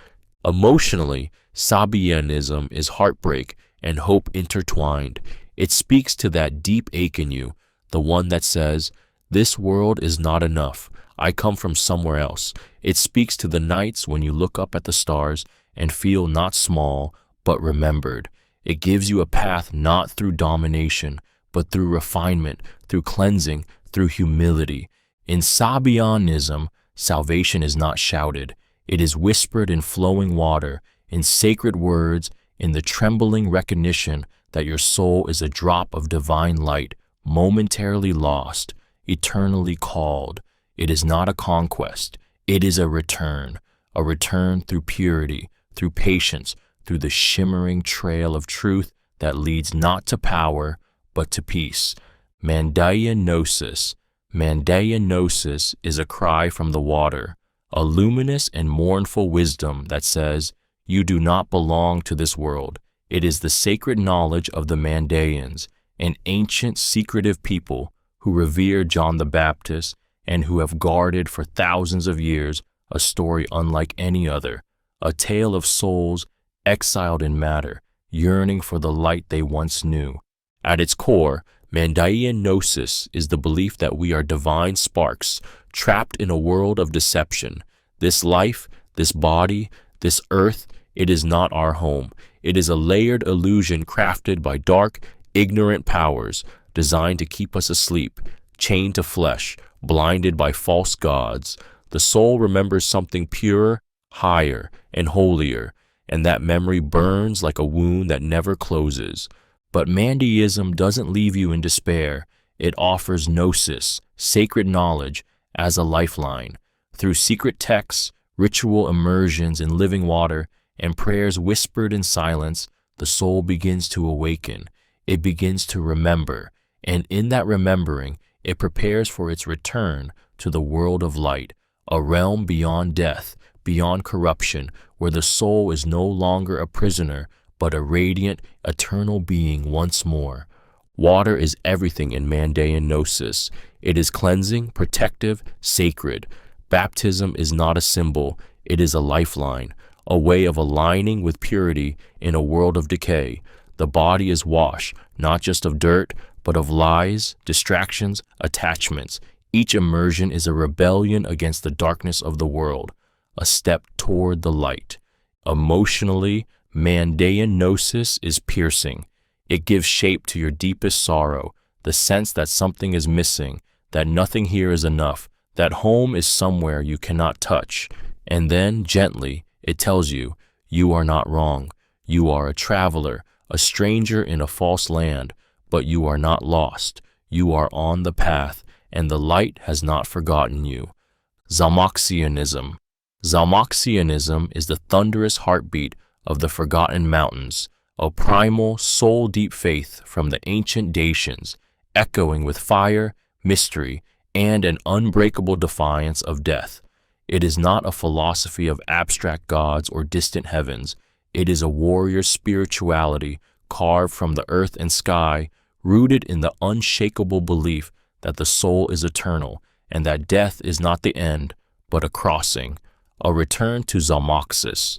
Emotionally, Sabianism is heartbreak and hope intertwined. It speaks to that deep ache in you, the one that says, "This world is not enough. I come from somewhere else." It speaks to the nights when you look up at the stars and feel not small, but remembered. It gives you a path not through domination, but through refinement, through cleansing, through humility. In Sabianism, salvation is not shouted. It is whispered in flowing water, in sacred words, in the trembling recognition that your soul is a drop of divine light, momentarily lost, eternally called. It is not a conquest. It is a return through purity, through patience, through the shimmering trail of truth that leads not to power, but to peace. Mandaean Gnosis. Mandaean Gnosis is a cry from the water, a luminous and mournful wisdom that says, you do not belong to this world. It is the sacred knowledge of the Mandaeans, an ancient secretive people who revere John the Baptist and who have guarded for thousands of years a story unlike any other, a tale of souls exiled in matter, yearning for the light they once knew. At its core, Mandaean Gnosis is the belief that we are divine sparks trapped in a world of deception. This life, this body, this earth, it is not our home. It is a layered illusion crafted by dark, ignorant powers designed to keep us asleep, chained to flesh, blinded by false gods. The soul remembers something purer, higher, and holier, and that memory burns like a wound that never closes. But Mandaeism doesn't leave you in despair. It offers gnosis, sacred knowledge, as a lifeline. Through secret texts, ritual immersions in living water, and prayers whispered in silence, the soul begins to awaken. It begins to remember, and in that remembering, it prepares for its return to the world of light, a realm beyond death, beyond corruption, where the soul is no longer a prisoner, but a radiant, eternal being once more. Water is everything in Mandaean Gnosis. It is cleansing, protective, sacred. Baptism is not a symbol, it is a lifeline, a way of aligning with purity in a world of decay. The body is washed, not just of dirt, but of lies, distractions, attachments. Each immersion is a rebellion against the darkness of the world, a step toward the light. Emotionally, Mandaean Gnosis is piercing. It gives shape to your deepest sorrow, the sense that something is missing, that nothing here is enough, that home is somewhere you cannot touch. And then, gently, it tells you, you are not wrong. You are a traveler, a stranger in a false land, but you are not lost. You are on the path, and the light has not forgotten you. Samkhya-Yoga. Samkhya-Yoga is the thunderous heartbeat of the forgotten mountains, a primal, soul-deep faith from the ancient Dacians, echoing with fire, mystery, and an unbreakable defiance of death. It is not a philosophy of abstract gods or distant heavens. It is a warrior spirituality carved from the earth and sky, rooted in the unshakable belief that the soul is eternal and that death is not the end, but a crossing, a return to Zalmoxis.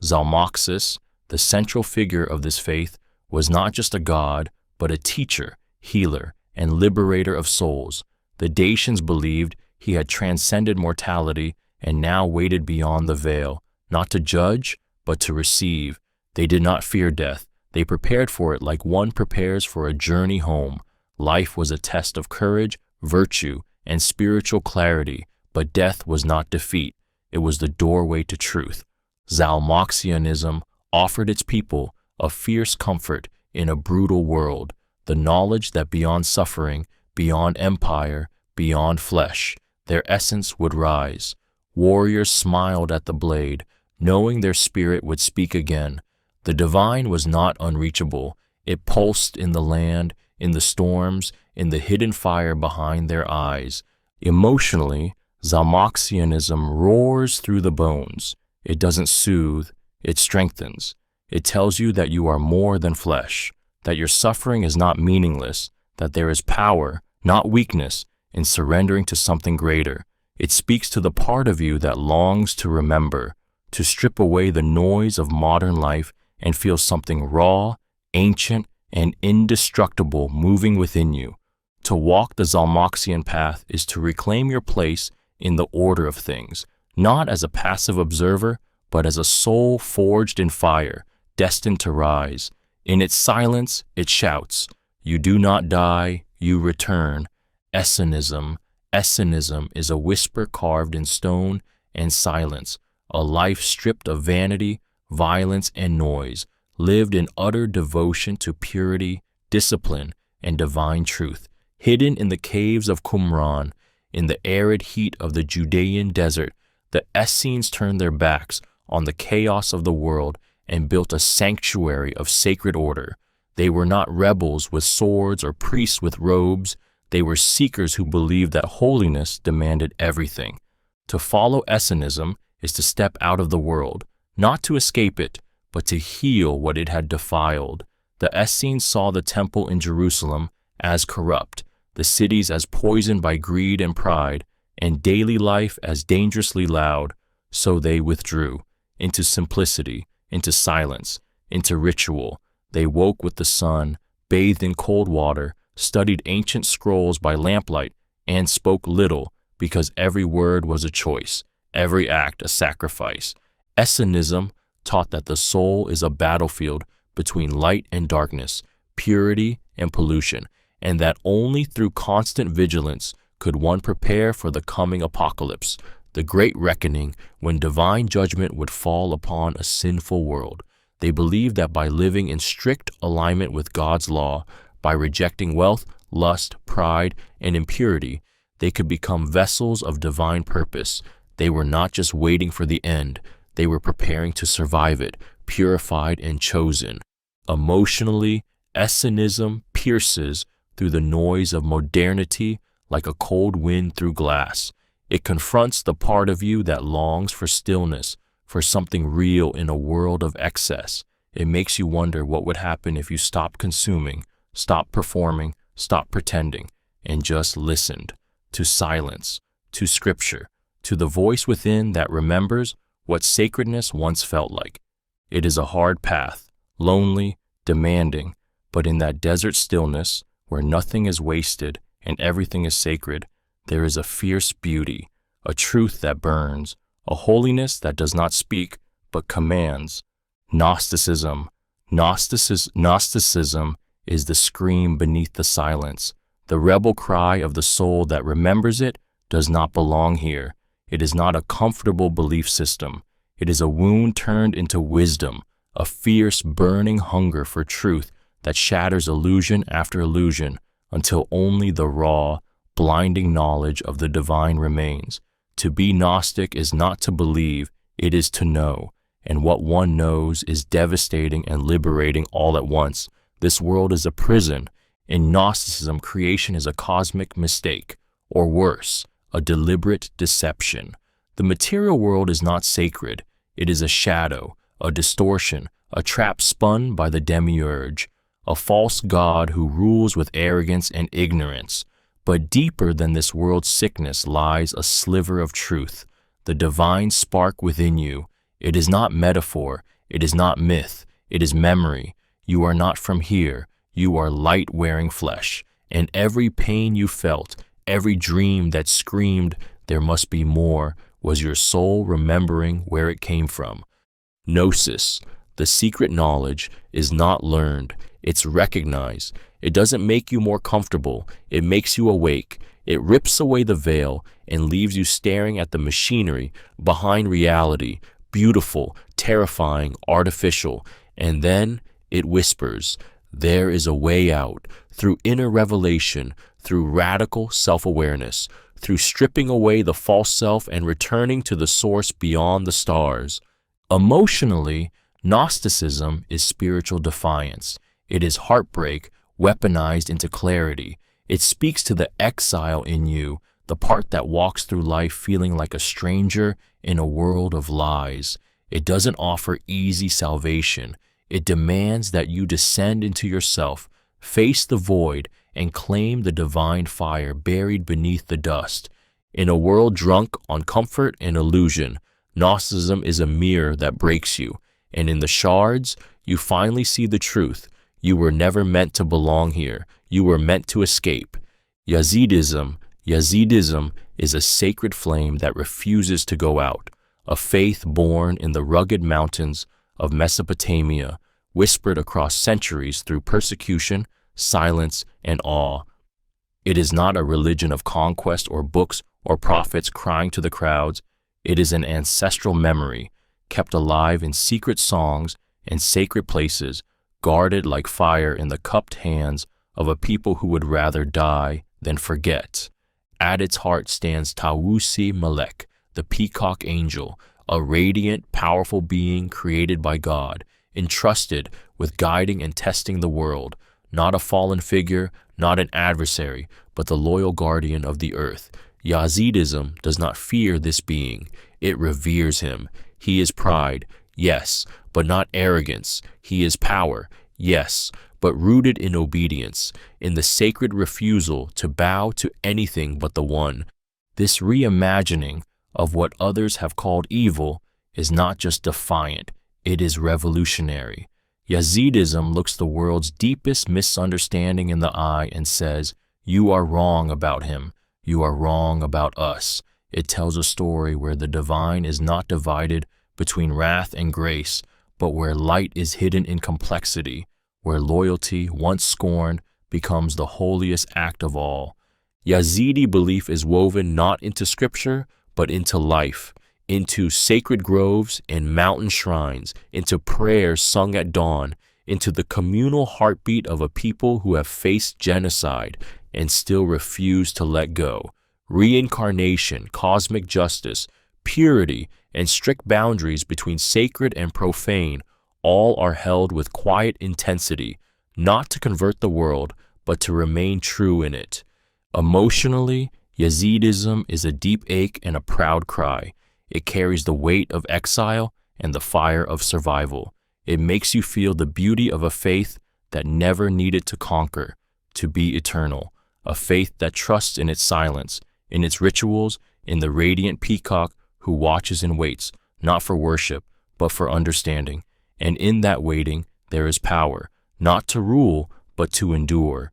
Zalmoxis, the central figure of this faith, was not just a god, but a teacher, healer, and liberator of souls. The Dacians believed he had transcended mortality and now waited beyond the veil, not to judge, but to receive. They did not fear death. They prepared for it like one prepares for a journey home. Life was a test of courage, virtue, and spiritual clarity, but death was not defeat. It was the doorway to truth. Zalmoxianism offered its people a fierce comfort in a brutal world, the knowledge that beyond suffering, beyond empire, beyond flesh, their essence would rise. Warriors smiled at the blade, knowing their spirit would speak again. The divine was not unreachable. It pulsed in the land, in the storms, in the hidden fire behind their eyes. Emotionally, Zalmoxianism roars through the bones. It doesn't soothe, it strengthens. It tells you that you are more than flesh, that your suffering is not meaningless, that there is power, not weakness, in surrendering to something greater. It speaks to the part of you that longs to remember, to strip away the noise of modern life and feel something raw, ancient, and indestructible moving within you. To walk the Zalmoxian path is to reclaim your place in the order of things, not as a passive observer, but as a soul forged in fire, destined to rise. In its silence, it shouts, "You do not die, you return." Essenism is a whisper carved in stone and silence, a life stripped of vanity, violence, and noise, lived in utter devotion to purity, discipline, and divine truth. Hidden in the caves of Qumran, in the arid heat of the Judean desert, the Essenes turned their backs on the chaos of the world and built a sanctuary of sacred order. They were not rebels with swords or priests with robes. They were seekers who believed that holiness demanded everything. To follow Essenism is to step out of the world, not to escape it, but to heal what it had defiled. The Essenes saw the temple in Jerusalem as corrupt, the cities as poisoned by greed and pride, and daily life as dangerously loud, so they withdrew into simplicity, into silence, into ritual. They woke with the sun, bathed in cold water, studied ancient scrolls by lamplight, and spoke little because every word was a choice, every act a sacrifice. Essenism taught that the soul is a battlefield between light and darkness, purity and pollution, and that only through constant vigilance could one prepare for the coming apocalypse, the great reckoning when divine judgment would fall upon a sinful world. They believed that by living in strict alignment with God's law, by rejecting wealth, lust, pride, and impurity, they could become vessels of divine purpose. They were not just waiting for the end, they were preparing to survive it, purified and chosen. Emotionally, Essenism pierces through the noise of modernity like a cold wind through glass. It confronts the part of you that longs for stillness, for something real in a world of excess. It makes you wonder what would happen if you stopped consuming, stopped performing, stopped pretending, and just listened to silence, to scripture, to the voice within that remembers what sacredness once felt like. It is a hard path, lonely, demanding, but in that desert stillness where nothing is wasted and everything is sacred, there is a fierce beauty, a truth that burns, a holiness that does not speak but commands. Gnosticism. Gnosticism is the scream beneath the silence, the rebel cry of the soul that remembers it does not belong here. It is not a comfortable belief system. It is a wound turned into wisdom, a fierce, burning hunger for truth that shatters illusion after illusion until only the raw, blinding knowledge of the divine remains. To be Gnostic is not to believe, it is to know, and what one knows is devastating and liberating all at once. This world is a prison. In Gnosticism, creation is a cosmic mistake, or worse, a deliberate deception. The material world is not sacred. It is a shadow, a distortion, a trap spun by the demiurge, a false god who rules with arrogance and ignorance. But deeper than this world's sickness lies a sliver of truth, the divine spark within you. It is not metaphor, it is not myth, it is memory. You are not from here, you are light-wearing flesh, and every pain you felt, every dream that screamed, "There must be more," was your soul remembering where it came from. Gnosis, the secret knowledge, is not learned, it's recognized. It doesn't make you more comfortable, it makes you awake. It rips away the veil and leaves you staring at the machinery behind reality, beautiful, terrifying, artificial, and then it whispers, there is a way out, through inner revelation, through radical self-awareness, through stripping away the false self and returning to the source beyond the stars. Emotionally, Gnosticism is spiritual defiance. It is heartbreak weaponized into clarity. It speaks to the exile in you, the part that walks through life feeling like a stranger in a world of lies. It doesn't offer easy salvation. It demands that you descend into yourself, face the void, and claim the divine fire buried beneath the dust. In a world drunk on comfort and illusion, Gnosticism is a mirror that breaks you, and in the shards, you finally see the truth. You were never meant to belong here. You were meant to escape. Yazidism is a sacred flame that refuses to go out, a faith born in the rugged mountains of Mesopotamia, whispered across centuries through persecution, silence, and awe. It is not a religion of conquest or books or prophets crying to the crowds. It is an ancestral memory, kept alive in secret songs and sacred places, guarded like fire in the cupped hands of a people who would rather die than forget. At its heart stands Tawusi Melek, the peacock angel, a radiant, powerful being created by God, entrusted with guiding and testing the world, not a fallen figure, not an adversary, but the loyal guardian of the earth. Yazidism does not fear this being. It reveres him. He is pride, yes, but not arrogance. He is power, yes, but rooted in obedience, in the sacred refusal to bow to anything but the One. This reimagining of what others have called evil is not just defiant, it is revolutionary. Yazidism looks the world's deepest misunderstanding in the eye and says, "You are wrong about him. You are wrong about us." It tells a story where the divine is not divided between wrath and grace, but where light is hidden in complexity, where loyalty, once scorned, becomes the holiest act of all. Yazidi belief is woven not into scripture, but into life, into sacred groves and mountain shrines, into prayers sung at dawn, into the communal heartbeat of a people who have faced genocide and still refuse to let go. Reincarnation, cosmic justice, purity, and strict boundaries between sacred and profane all are held with quiet intensity, not to convert the world, but to remain true in it. Emotionally, Yazidism is a deep ache and a proud cry. It carries the weight of exile and the fire of survival. It makes you feel the beauty of a faith that never needed to conquer, to be eternal, a faith that trusts in its silence, in its rituals, in the radiant peacock who watches and waits, not for worship, but for understanding. And in that waiting, there is power, not to rule, but to endure.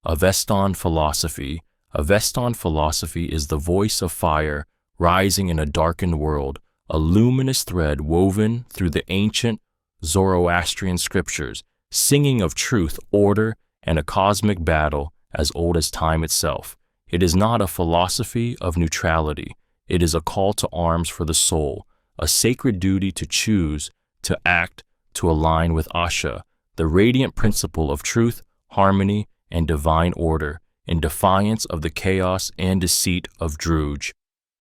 Avestan Philosophy. Avestan Philosophy is the voice of fire rising in a darkened world, a luminous thread woven through the ancient Zoroastrian scriptures, singing of truth, order, and a cosmic battle as old as time itself. It is not a philosophy of neutrality. It is a call to arms for the soul, a sacred duty to choose, to act, to align with Asha, the radiant principle of truth, harmony, and divine order, in defiance of the chaos and deceit of Druze.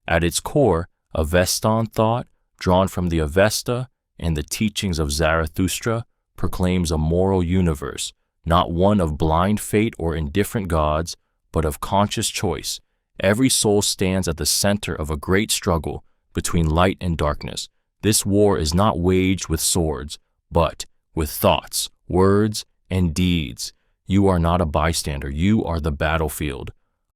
At its core, Avestan thought, drawn from the Avesta and the teachings of Zarathustra, proclaims a moral universe, not one of blind fate or indifferent gods, but of conscious choice. Every soul stands at the center of a great struggle between light and darkness. This war is not waged with swords, but with thoughts, words, and deeds. You are not a bystander, you are the battlefield.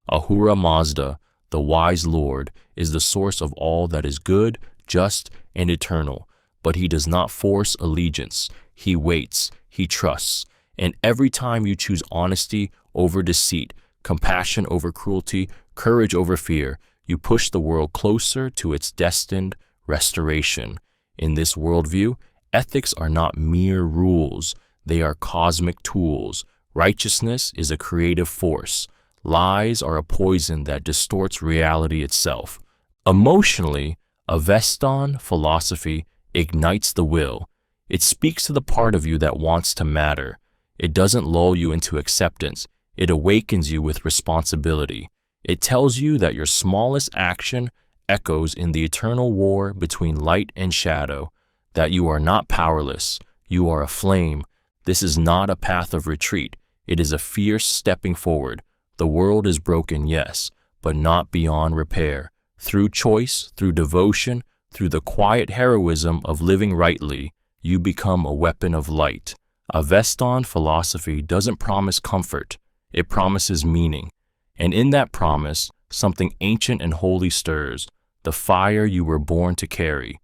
Ahura Mazda, the wise Lord, is the source of all that is good, just, and eternal. But he does not force allegiance. He waits, he trusts. And every time you choose honesty over deceit, compassion over cruelty, courage over fear, you push the world closer to its destined restoration. In this worldview, ethics are not mere rules, they are cosmic tools. Righteousness is a creative force. Lies are a poison that distorts reality itself. Emotionally, Avestan philosophy ignites the will. It speaks to the part of you that wants to matter. It doesn't lull you into acceptance. It awakens you with responsibility. It tells you that your smallest action echoes in the eternal war between light and shadow, that you are not powerless, you are a flame. This is not a path of retreat. It is a fierce stepping forward. The world is broken, yes, but not beyond repair. Through choice, through devotion, through the quiet heroism of living rightly, you become a weapon of light. Avestan philosophy doesn't promise comfort. It promises meaning. And in that promise, something ancient and holy stirs, the fire you were born to carry.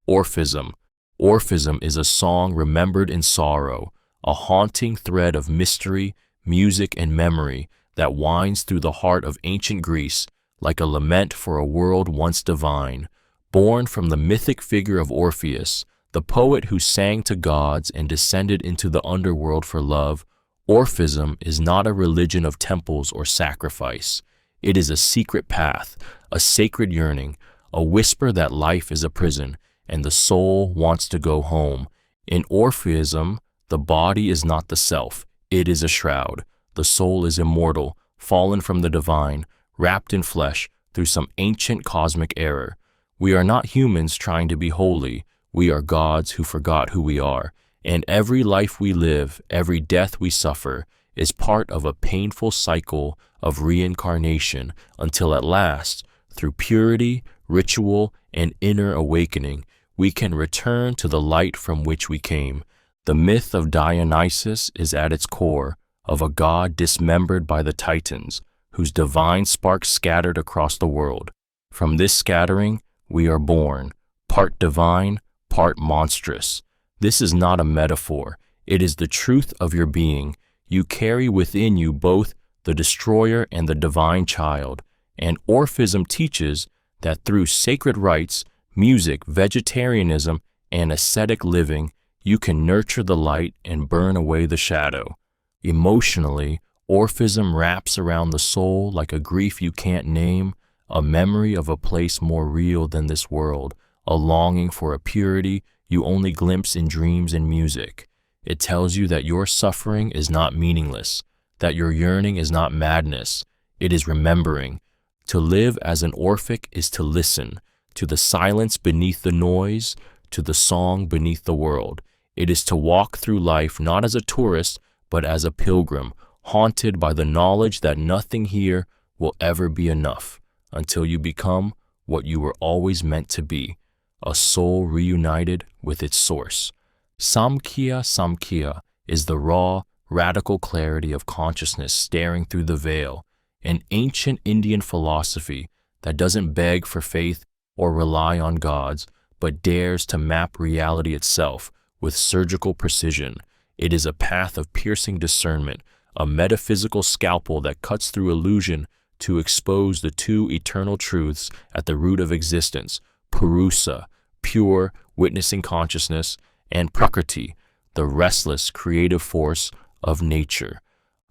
Orphism. Orphism is a song remembered in sorrow, a haunting thread of mystery, music, and memory that winds through the heart of ancient Greece like a lament for a world once divine. Born from the mythic figure of Orpheus, the poet who sang to gods and descended into the underworld for love, Orphism is not a religion of temples or sacrifice. It is a secret path, a sacred yearning, a whisper that life is a prison and the soul wants to go home. In Orphism, the body is not the self, it is a shroud. The soul is immortal, fallen from the divine, wrapped in flesh through some ancient cosmic error. We are not humans trying to be holy, we are gods who forgot who we are. And every life we live, every death we suffer, is part of a painful cycle of reincarnation until at last, through purity, ritual, and inner awakening, we can return to the light from which we came. The myth of Dionysus is at its core, of a god dismembered by the Titans, whose divine sparks scattered across the world. From this scattering, we are born, part divine, part monstrous. This is not a metaphor, It is the truth of your being. You carry within you both the destroyer and the divine child, and Orphism teaches that through sacred rites, music, vegetarianism, and ascetic living, you can nurture the light and burn away the shadow. Emotionally, Orphism wraps around the soul like a grief you can't name, a memory of a place more real than this world, a longing for a purity you only glimpse in dreams and music. It tells you that your suffering is not meaningless, that your yearning is not madness. It is remembering. To live as an Orphic is to listen, to the silence beneath the noise, to the song beneath the world. It is to walk through life not as a tourist, but as a pilgrim, haunted by the knowledge that nothing here will ever be enough, until you become what you were always meant to be, a soul reunited with its source. Samkhya is the raw, radical clarity of consciousness staring through the veil, an ancient Indian philosophy that doesn't beg for faith or rely on gods, but dares to map reality itself with surgical precision. It is a path of piercing discernment, a metaphysical scalpel that cuts through illusion to expose the two eternal truths at the root of existence, Purusa, pure, witnessing consciousness, and Prakriti, the restless, creative force of nature.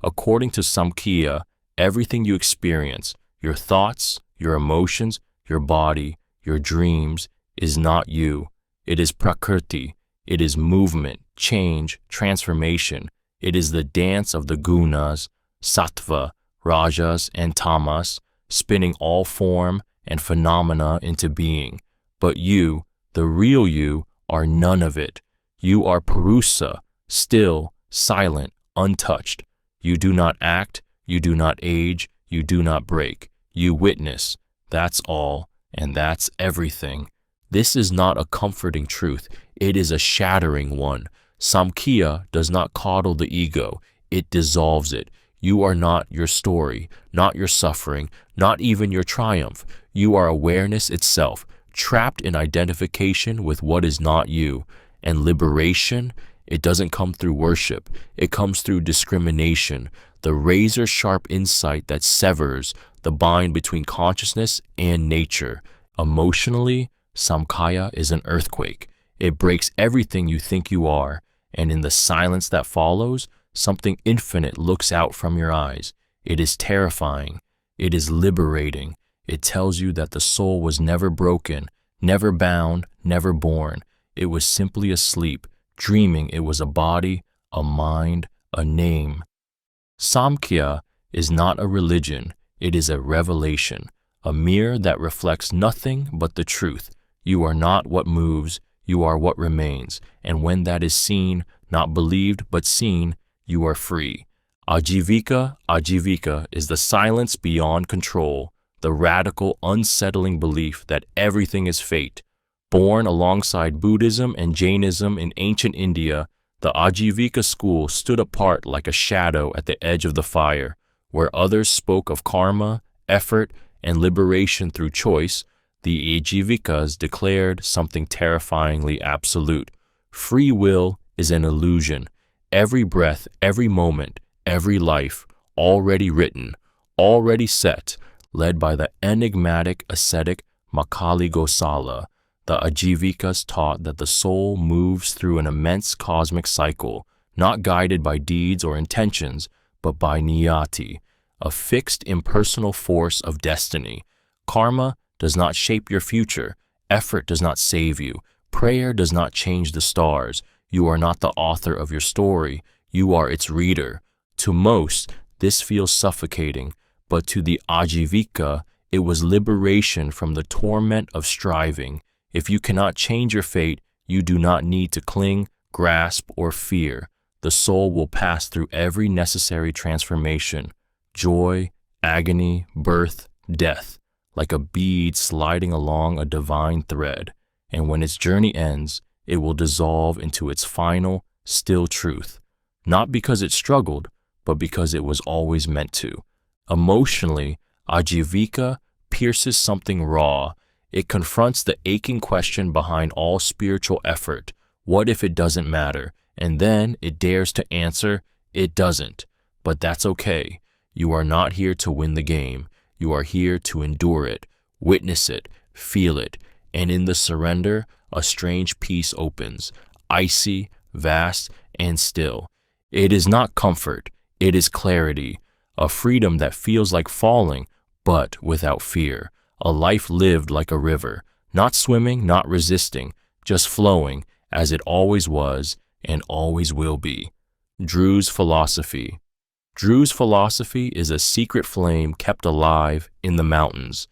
According to Samkhya, everything you experience, your thoughts, your emotions, your body, your dreams, is not you. It is Prakriti. It is movement, change, transformation. It is the dance of the gunas, sattva, rajas, and tamas, spinning all form and phenomena into being. But you, the real you, are none of it. You are Purusa, still, silent, untouched. You do not act, you do not age, you do not break. You witness. That's all, and that's everything. This is not a comforting truth. It is a shattering one. Samkhya does not coddle the ego. It dissolves it. You are not your story, not your suffering, not even your triumph. You are awareness itself, trapped in identification with what is not you. And liberation, it doesn't come through worship. It comes through discrimination, the razor-sharp insight that severs the bind between consciousness and nature. Emotionally, Samkhya is an earthquake. It breaks everything you think you are, and in the silence that follows, something infinite looks out from your eyes. It is terrifying. It is liberating. It tells you that the soul was never broken, never bound, never born. It was simply asleep, dreaming it was a body, a mind, a name. Samkhya is not a religion. It is a revelation, a mirror that reflects nothing but the truth. You are not what moves, you are what remains. And when that is seen, not believed but seen, you are free. Ajivika is the silence beyond control, the radical, unsettling belief that everything is fate. Born alongside Buddhism and Jainism in ancient India, the Ajivika school stood apart like a shadow at the edge of the fire. Where others spoke of karma, effort, and liberation through choice, the Ajivikas declared something terrifyingly absolute. Free will is an illusion. Every breath, every moment, every life, already written, already set, led by the enigmatic ascetic Makali Gosala. The Ajivikas taught that the soul moves through an immense cosmic cycle, not guided by deeds or intentions, but by niyati, a fixed impersonal force of destiny. Karma does not shape your future. Effort does not save you. Prayer does not change the stars. You are not the author of your story. You are its reader. To most, this feels suffocating, but to the Ajivika, it was liberation from the torment of striving. If you cannot change your fate, you do not need to cling, grasp, or fear. The soul will pass through every necessary transformation, joy, agony, birth, death, like a bead sliding along a divine thread. And when its journey ends, it will dissolve into its final, still truth, not because it struggled, but because it was always meant to. Emotionally, Ajivika pierces something raw. It confronts the aching question behind all spiritual effort. What if it doesn't matter? and then it dares to answer, it doesn't. But that's okay. You are not here to win the game. You are here to endure it, witness it, feel it, and in the surrender, a strange peace opens, icy, vast, and still. It is not comfort, it is clarity, a freedom that feels like falling, but without fear, a life lived like a river, not swimming, not resisting, just flowing as it always was and always will be. Druze Philosophy. Druze philosophy is a secret flame kept alive in the mountains,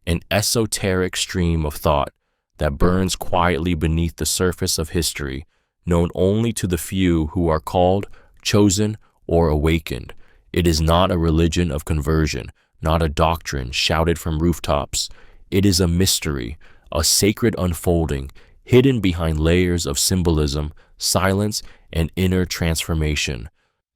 an esoteric stream of thought that burns quietly beneath the surface of history, known only to the few who are called, chosen, or awakened. It is not a religion of conversion, not a doctrine shouted from rooftops. It is a mystery, a sacred unfolding, hidden behind layers of symbolism, silence, and inner transformation.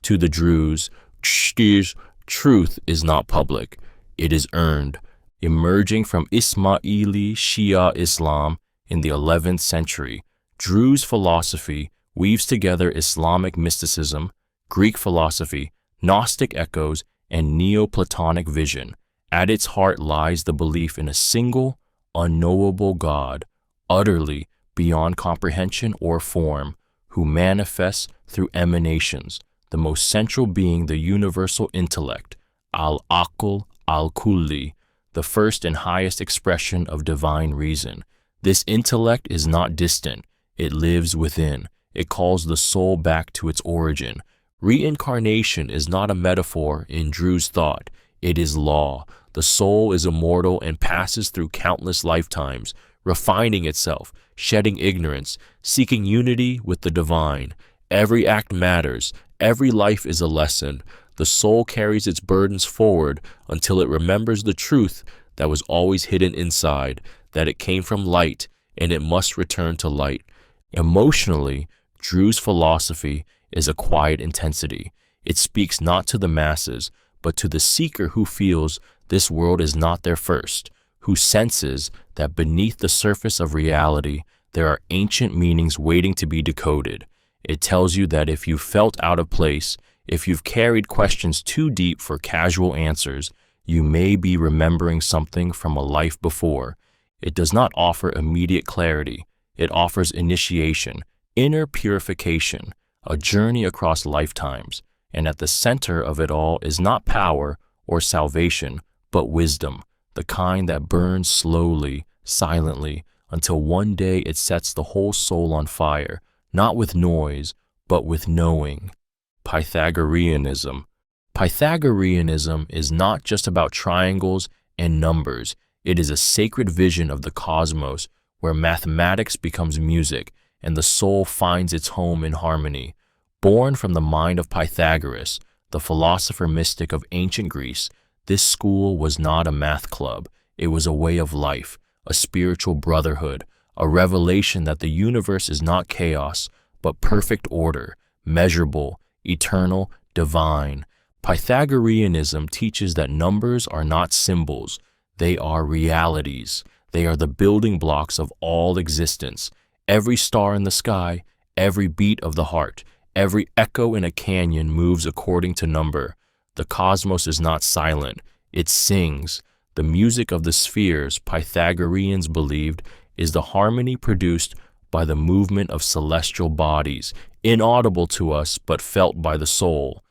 To the Druze, truth is not public, it is earned, emerging from Ismaili Shia Islam in the 11th century. Druze philosophy weaves together Islamic mysticism, Greek philosophy, Gnostic echoes, and Neoplatonic vision. At its heart lies the belief in a single, unknowable God, utterly beyond comprehension or form, who manifests through emanations, the most central being the universal intellect, al-Aql al-Kulli, the first and highest expression of divine reason. This intellect is not distant, it lives within. It calls the soul back to its origin. Reincarnation is not a metaphor in Druze thought, it is law. The soul is immortal and passes through countless lifetimes, refining itself, shedding ignorance, seeking unity with the divine. Every act matters, every life is a lesson. The soul carries its burdens forward until it remembers the truth that was always hidden inside, that it came from light and it must return to light. Emotionally, Druze philosophy is a quiet intensity. It speaks not to the masses, but to the seeker who feels this world is not their first, who senses that beneath the surface of reality there are ancient meanings waiting to be decoded. It tells you that if you felt out of place, if you've carried questions too deep for casual answers, you may be remembering something from a life before. It does not offer immediate clarity. It offers initiation, inner purification, a journey across lifetimes. And at the center of it all is not power or salvation, but wisdom, the kind that burns slowly, silently, until one day it sets the whole soul on fire, not with noise, but with knowing. Pythagoreanism. Pythagoreanism is not just about triangles and numbers. It is a sacred vision of the cosmos where mathematics becomes music and the soul finds its home in harmony. Born from the mind of Pythagoras, the philosopher-mystic of ancient Greece, this school was not a math club. It was a way of life, a spiritual brotherhood, a revelation that the universe is not chaos, but perfect order, measurable, eternal, divine. Pythagoreanism teaches that numbers are not symbols, they are realities. They are the building blocks of all existence. Every star in the sky, every beat of the heart, every echo in a canyon moves according to number. The cosmos is not silent, it sings. The music of the spheres, Pythagoreans believed, is the harmony produced by the movement of celestial bodies, inaudible to us but felt by the soul.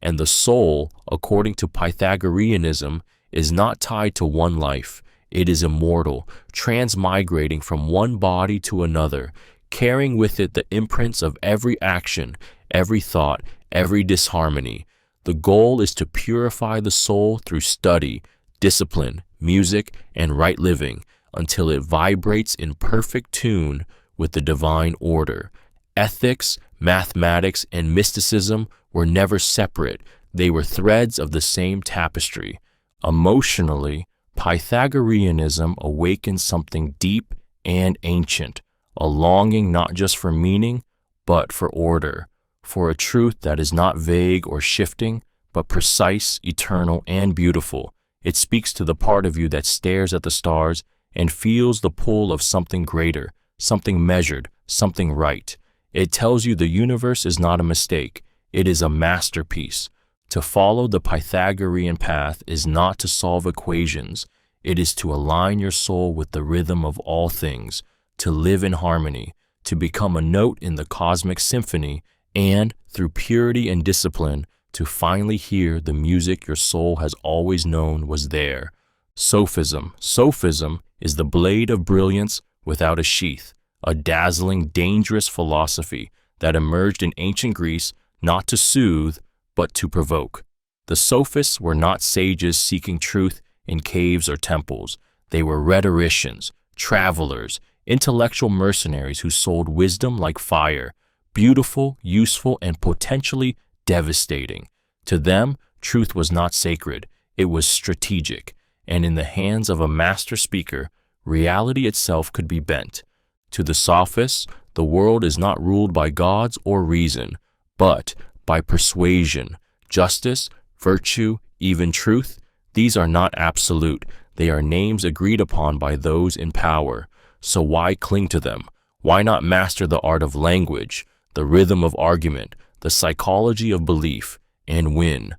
And the soul, according to Pythagoreanism, is not tied to one life. It is immortal, transmigrating from one body to another, carrying with it the imprints of every action, every thought, every disharmony. The goal is to purify the soul through study, discipline, music, and right living, until it vibrates in perfect tune with the divine order. Ethics, mathematics, and mysticism were never separate. They were threads of the same tapestry. Emotionally, Pythagoreanism awakens something deep and ancient, a longing not just for meaning, but for order, for a truth that is not vague or shifting, but precise, eternal, and beautiful. It speaks to the part of you that stares at the stars and feels the pull of something greater, something measured, something right. It tells you the universe is not a mistake. It is a masterpiece. To follow the Pythagorean path is not to solve equations. It is to align your soul with the rhythm of all things, to live in harmony, to become a note in the cosmic symphony, and, through purity and discipline, to finally hear the music your soul has always known was there. Sophism. Sophism is the blade of brilliance without a sheath, a dazzling, dangerous philosophy that emerged in ancient Greece not to soothe, but to provoke. The sophists were not sages seeking truth in caves or temples. They were rhetoricians, travelers, intellectual mercenaries who sold wisdom like fire, beautiful, useful, and potentially devastating. To them, truth was not sacred, it was strategic, and in the hands of a master speaker, reality itself could be bent. To the sophists, the world is not ruled by gods or reason, but by persuasion, justice, virtue, even truth. These are not absolute, they are names agreed upon by those in power. So why cling to them? Why not master the art of language, the rhythm of argument, the psychology of belief, and win?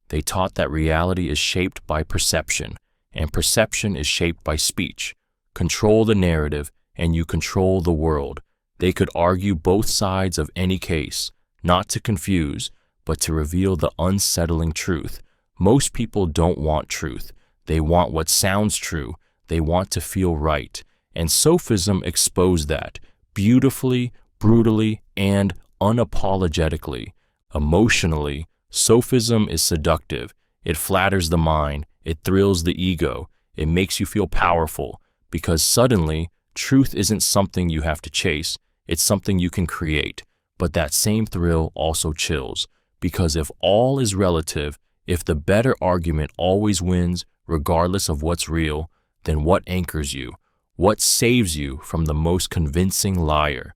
They taught that reality is shaped by perception, and perception is shaped by speech. Control the narrative, and you control the world. They could argue both sides of any case, not to confuse, but to reveal the unsettling truth. Most people don't want truth. They want what sounds true. They want to feel right. And Sophism exposed that, beautifully, brutally, and unapologetically. Emotionally, Sophism is seductive. It flatters the mind. It thrills the ego. It makes you feel powerful, because suddenly, truth isn't something you have to chase. It's something you can create. But that same thrill also chills, because if all is relative, if the better argument always wins, regardless of what's real, then what anchors you? What saves you from the most convincing liar?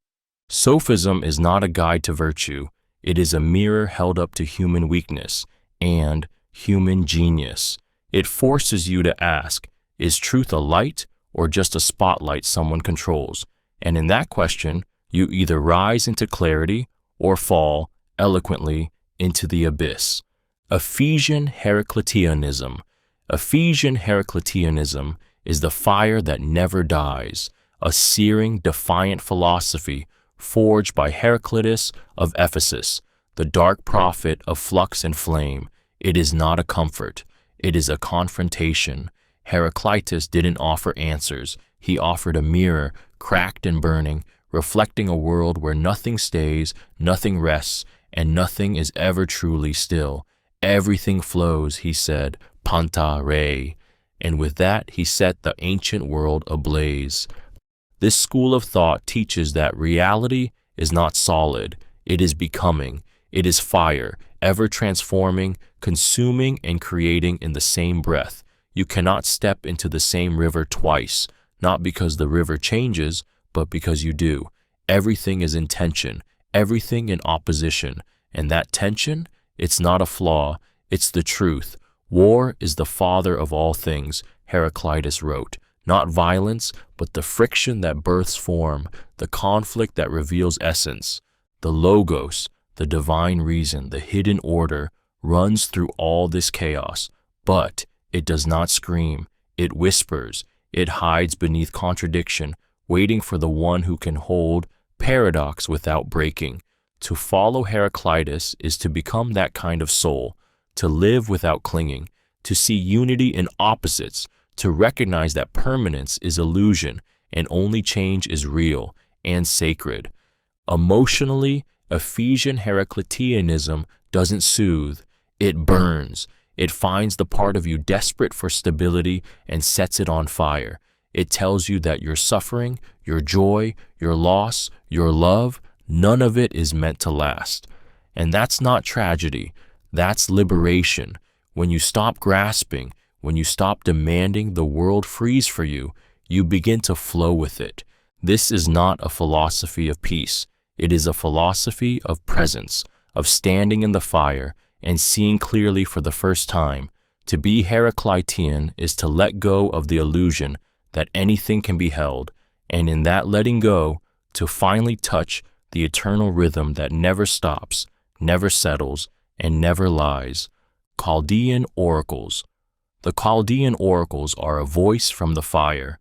Sophism is not a guide to virtue. It is a mirror held up to human weakness and human genius. It forces you to ask, is truth a light or just a spotlight someone controls? And in that question, you either rise into clarity or fall eloquently into the abyss. Ephesian Heracliteanism. Ephesian Heracliteanism is the fire that never dies, a searing, defiant philosophy forged by Heraclitus of Ephesus, the dark prophet of flux and flame. It is not a comfort, it is a confrontation. Heraclitus didn't offer answers, he offered a mirror, cracked and burning, reflecting a world where nothing stays, nothing rests, and nothing is ever truly still. Everything flows, he said, panta rei. And with that, he set the ancient world ablaze. This school of thought teaches that reality is not solid, it is becoming. It is fire, ever transforming, consuming, and creating in the same breath. You cannot step into the same river twice, not because the river changes, but because you do. Everything is in tension, everything in opposition, and that tension, it's not a flaw, it's the truth. War is the father of all things, Heraclitus wrote. Not violence, but the friction that births form, the conflict that reveals essence. The logos, the divine reason, the hidden order, runs through all this chaos, but it does not scream, it whispers, it hides beneath contradiction, waiting for the one who can hold paradox without breaking. To follow Heraclitus is to become that kind of soul, to live without clinging, to see unity in opposites, to recognize that permanence is illusion and only change is real and sacred. Emotionally, Ephesian Heracliteanism doesn't soothe, it burns. It finds the part of you desperate for stability and sets it on fire. It tells you that your suffering, your joy, your loss, your love, none of it is meant to last. And that's not tragedy, that's liberation. When you stop grasping, when you stop demanding the world freeze for you, you begin to flow with it. This is not a philosophy of peace. It is a philosophy of presence, of standing in the fire and seeing clearly for the first time. To be Heraclitean is to let go of the illusion that anything can be held, and in that letting go, to finally touch the eternal rhythm that never stops, never settles, and never lies. Chaldean Oracles. The Chaldean Oracles are a voice from the fire,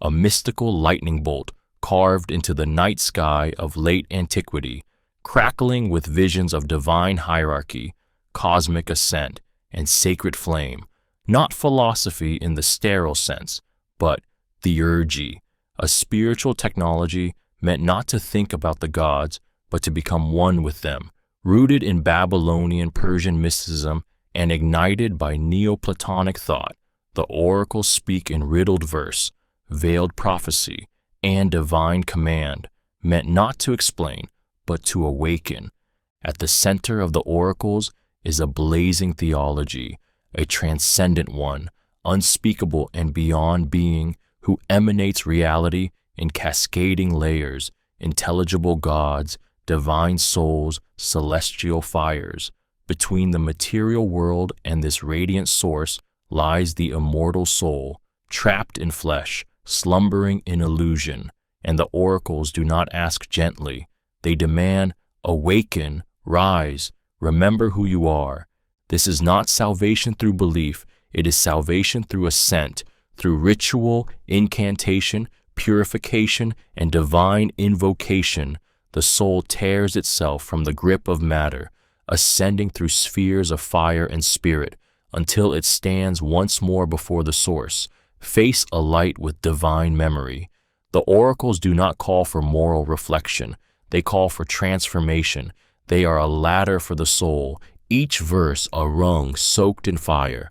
a mystical lightning bolt carved into the night sky of late antiquity, crackling with visions of divine hierarchy, cosmic ascent, and sacred flame. Not philosophy in the sterile sense, but Theurgy, a spiritual technology meant not to think about the gods, but to become one with them, rooted in Babylonian Persian mysticism and ignited by Neoplatonic thought. The oracles speak in riddled verse, veiled prophecy, and divine command, meant not to explain, but to awaken. At the center of the oracles is a blazing theology, a transcendent one, unspeakable and beyond being, who emanates reality in cascading layers, intelligible gods, divine souls, celestial fires. Between the material world and this radiant source lies the immortal soul, trapped in flesh, slumbering in illusion. And the oracles do not ask gently. They demand, awaken, rise, remember who you are. This is not salvation through belief. It is salvation through ascent, through ritual, incantation, purification, and divine invocation. The soul tears itself from the grip of matter, ascending through spheres of fire and spirit, until it stands once more before the source, face alight with divine memory. The oracles do not call for moral reflection. They call for transformation. They are a ladder for the soul, each verse a rung soaked in fire.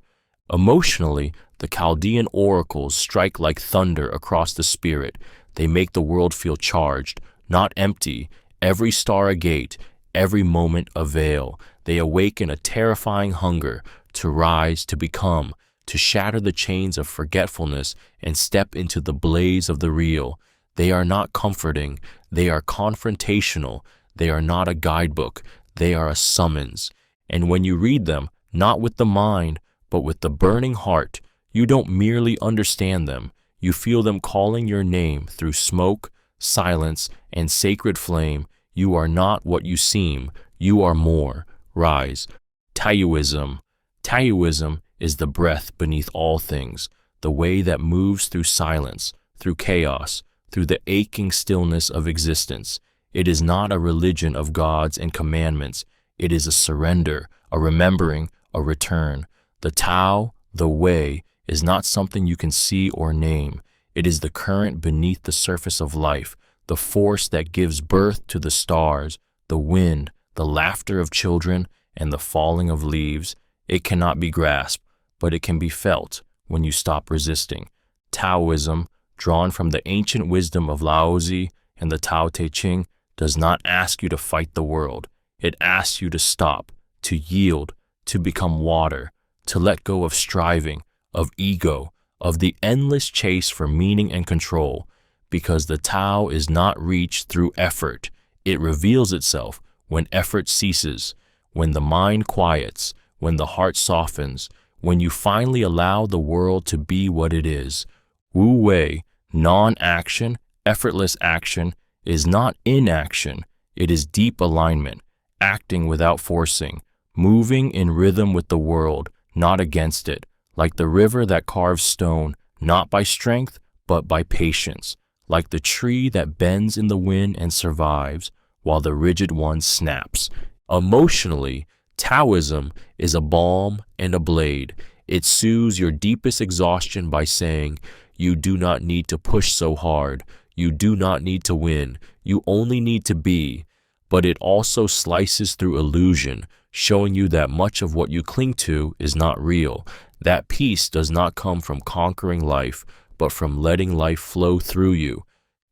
Emotionally, the Chaldean oracles strike like thunder across the spirit. They make the world feel charged, not empty, every star a gate, every moment a veil. They awaken a terrifying hunger to rise, to become, to shatter the chains of forgetfulness and step into the blaze of the real. They are not comforting, they are confrontational. They are not a guidebook, they are a summons. And when you read them, not with the mind, but with the burning heart, you don't merely understand them, you feel them calling your name through smoke, silence, and sacred flame. You are not what you seem, you are more. Rise. Taoism. Taoism is the breath beneath all things, the way that moves through silence, through chaos, through the aching stillness of existence. It is not a religion of gods and commandments. It is a surrender, a remembering, a return. The Tao, the way, is not something you can see or name. It is the current beneath the surface of life, the force that gives birth to the stars, the wind, the laughter of children, and the falling of leaves. It cannot be grasped, but it can be felt when you stop resisting. Taoism, drawn from the ancient wisdom of Laozi and the Tao Te Ching, does not ask you to fight the world. It asks you to stop, to yield, to become water, to let go of striving, of ego, of the endless chase for meaning and control, because the Tao is not reached through effort. It reveals itself when effort ceases, when the mind quiets, when the heart softens, when you finally allow the world to be what it is. Wu Wei, non-action, effortless action, is not inaction. It is deep alignment, acting without forcing, moving in rhythm with the world, not against it, like the river that carves stone, not by strength, but by patience, like the tree that bends in the wind and survives, while the rigid one snaps. Emotionally, Taoism is a balm and a blade. It soothes your deepest exhaustion by saying, you do not need to push so hard. You do not need to win. You only need to be. But it also slices through illusion, showing you that much of what you cling to is not real. That peace does not come from conquering life, but from letting life flow through you.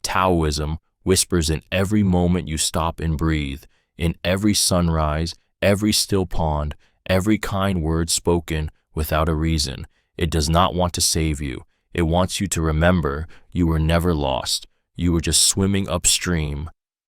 Taoism whispers in every moment you stop and breathe, in every sunrise, every still pond, every kind word spoken without a reason. It does not want to save you. It wants you to remember you were never lost. You were just swimming upstream.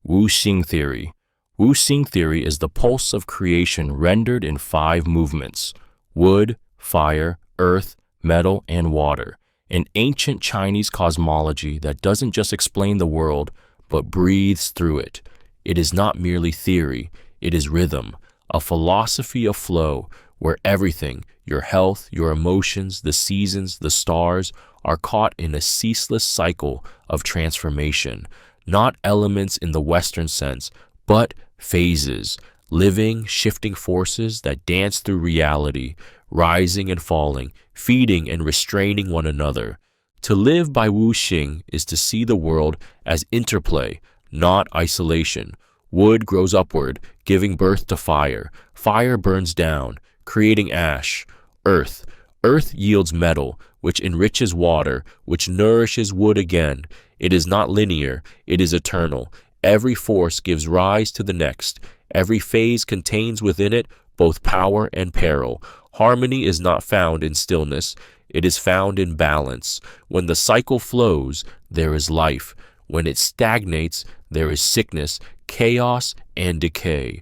Xing Theory. Xing Theory is the pulse of creation rendered in 5 movements: wood, fire, earth, metal, and water. An ancient Chinese cosmology that doesn't just explain the world, but breathes through it. It is not merely theory, it is rhythm, a philosophy of flow where everything, your health, your emotions, the seasons, the stars, are caught in a ceaseless cycle of transformation, not elements in the Western sense, but phases, living, shifting forces that dance through reality, rising and falling, feeding and restraining one another. To live by Wuxing is to see the world as interplay, not isolation. Wood grows upward, giving birth to fire. Fire burns down, creating ash. Earth. Earth yields metal, which enriches water, which nourishes wood again. It is not linear, it is eternal. Every force gives rise to the next. Every phase contains within it both power and peril. Harmony is not found in stillness, it is found in balance. When the cycle flows, there is life. When it stagnates, there is sickness, chaos, and decay.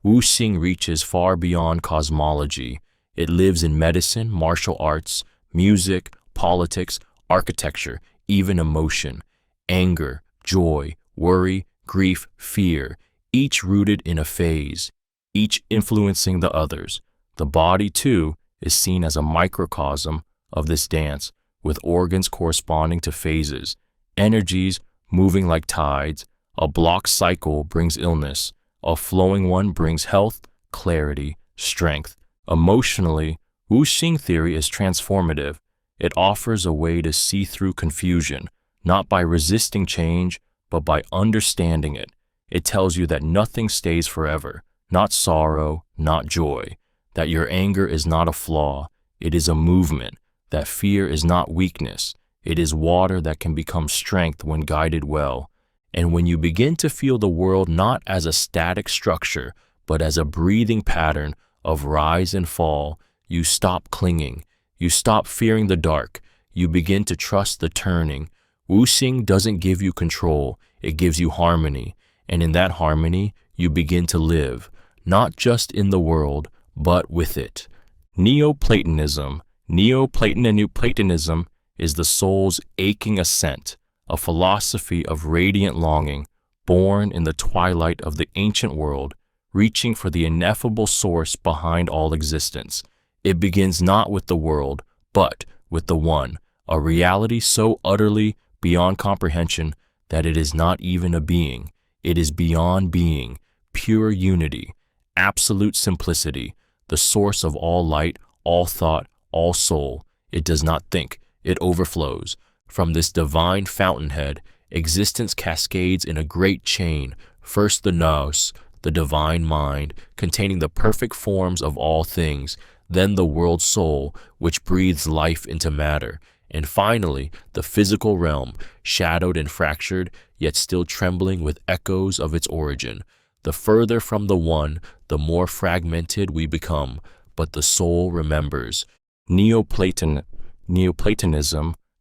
Wuxing reaches far beyond cosmology. It lives in medicine, martial arts, music, politics, architecture, even emotion, anger, joy, worry, grief, fear, each rooted in a phase, each influencing the others. The body, too, is seen as a microcosm of this dance, with organs corresponding to phases, energies moving like tides. A blocked cycle brings illness, a flowing one brings health, clarity, strength. Emotionally, Xing Theory is transformative. It offers a way to see through confusion, not by resisting change, but by understanding it. It tells you that nothing stays forever, not sorrow, not joy, that your anger is not a flaw, it is a movement, that fear is not weakness, it is water that can become strength when guided well. And when you begin to feel the world not as a static structure, but as a breathing pattern of rise and fall, you stop clinging, you stop fearing the dark, you begin to trust the turning. Wuxing doesn't give you control, it gives you harmony, and in that harmony, you begin to live, not just in the world, but with it. Neoplatonism. Neoplatonism is the soul's aching ascent, a philosophy of radiant longing, born in the twilight of the ancient world, reaching for the ineffable source behind all existence. It begins not with the world, but with the One, a reality so utterly beyond comprehension that it is not even a being. It is beyond being, pure unity, absolute simplicity, the source of all light, all thought, all soul. It does not think, it overflows. From this divine fountainhead, existence cascades in a great chain, first the nous, the divine mind, containing the perfect forms of all things, then the world soul, which breathes life into matter, and finally the physical realm, shadowed and fractured, yet still trembling with echoes of its origin. The further from the One, the more fragmented we become, but the soul remembers. Neoplatonism,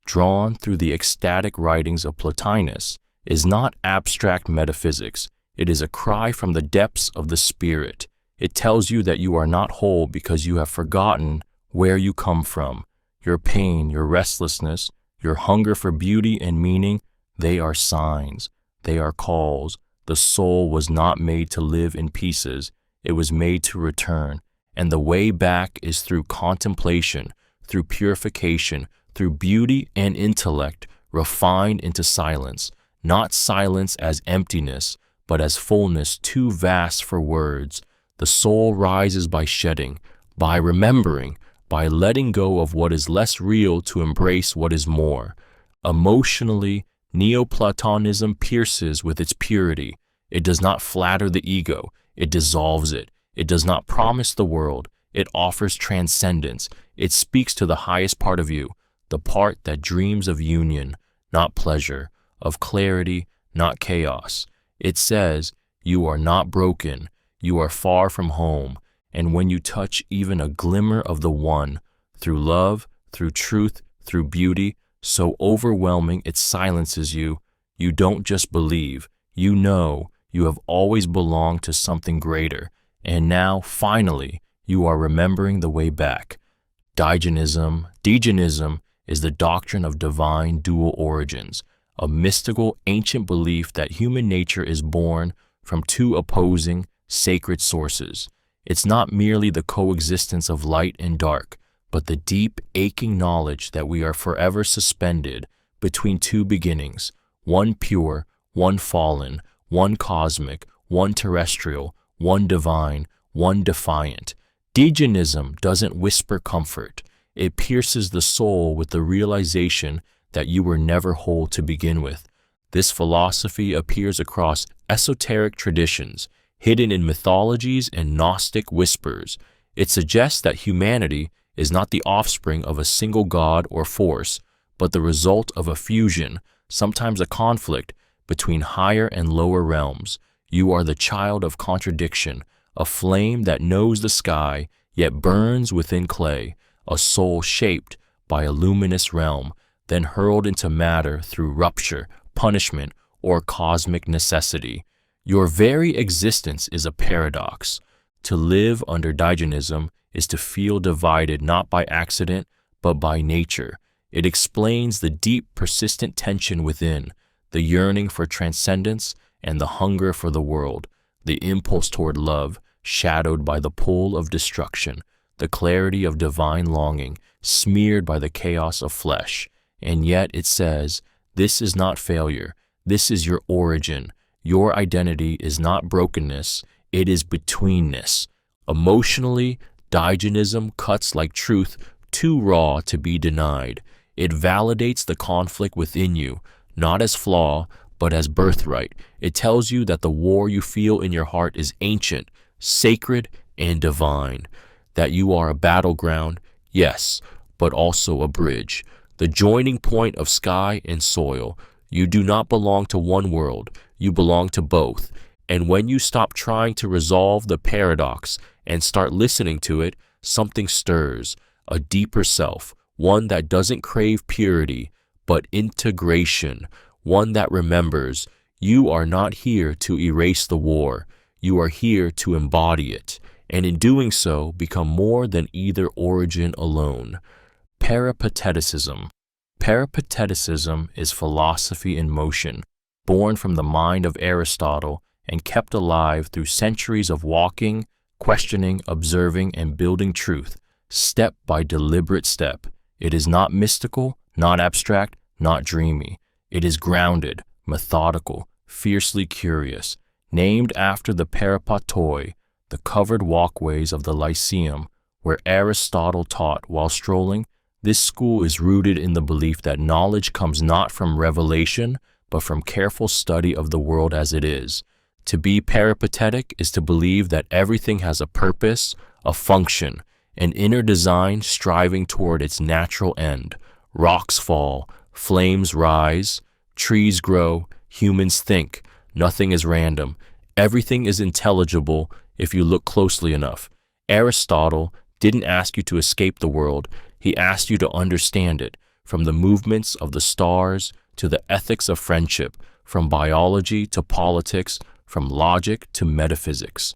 drawn through the ecstatic writings of Plotinus, is not abstract metaphysics. It is a cry from the depths of the spirit. It tells you that you are not whole because you have forgotten where you come from. Your pain, your restlessness, your hunger for beauty and meaning, they are signs. They are calls. The soul was not made to live in pieces. It was made to return. And the way back is through contemplation, through purification, through beauty and intellect, refined into silence. Not silence as emptiness, but as fullness too vast for words. The soul rises by shedding, by remembering, by letting go of what is less real to embrace what is more. Emotionally, Neoplatonism pierces with its purity. It does not flatter the ego, it dissolves it. It does not promise the world, it offers transcendence. It speaks to the highest part of you, the part that dreams of union, not pleasure, of clarity, not chaos. It says, you are not broken, you are far from home, and when you touch even a glimmer of the One, through love, through truth, through beauty, so overwhelming it silences you, you don't just believe, you know you have always belonged to something greater, and now, finally, you are remembering the way back. Digenism is the doctrine of divine dual origins, a mystical ancient belief that human nature is born from two opposing, sacred sources. It's not merely the coexistence of light and dark, but the deep, aching knowledge that we are forever suspended between two beginnings, one pure, one fallen, one cosmic, one terrestrial, one divine, one defiant. Degenism doesn't whisper comfort. It pierces the soul with the realization that you were never whole to begin with. This philosophy appears across esoteric traditions, hidden in mythologies and Gnostic whispers. It suggests that humanity is not the offspring of a single god or force, but the result of a fusion, sometimes a conflict, between higher and lower realms. You are the child of contradiction, a flame that knows the sky, yet burns within clay, a soul shaped by a luminous realm, then hurled into matter through rupture, punishment, or cosmic necessity. Your very existence is a paradox. To live under Degenism is to feel divided not by accident, but by nature. It explains the deep, persistent tension within, the yearning for transcendence and the hunger for the world, the impulse toward love, shadowed by the pull of destruction, the clarity of divine longing, smeared by the chaos of flesh. And yet it says, this is not failure, this is your origin. Your identity is not brokenness, it is betweenness. Emotionally, Degenism cuts like truth, too raw to be denied. It validates the conflict within you, not as flaw, but as birthright. It tells you that the war you feel in your heart is ancient, sacred, and divine. That you are a battleground, yes, but also a bridge. The joining point of sky and soil. You do not belong to one world, you belong to both. And when you stop trying to resolve the paradox and start listening to it, something stirs, a deeper self, one that doesn't crave purity, but integration, one that remembers, you are not here to erase the war, you are here to embody it, and in doing so, become more than either origin alone. Peripateticism. Peripateticism is philosophy in motion, born from the mind of Aristotle and kept alive through centuries of walking, questioning, observing, and building truth, step by deliberate step. It is not mystical, not abstract, not dreamy. It is grounded, methodical, fiercely curious, named after the peripatoi, the covered walkways of the Lyceum, where Aristotle taught while strolling. This school is rooted in the belief that knowledge comes not from revelation, but from careful study of the world as it is. To be peripatetic is to believe that everything has a purpose, a function, an inner design striving toward its natural end. Rocks fall, flames rise, trees grow, humans think. Nothing is random. Everything is intelligible if you look closely enough. Aristotle didn't ask you to escape the world. He asked you to understand it, from the movements of the stars to the ethics of friendship, from biology to politics, from logic to metaphysics.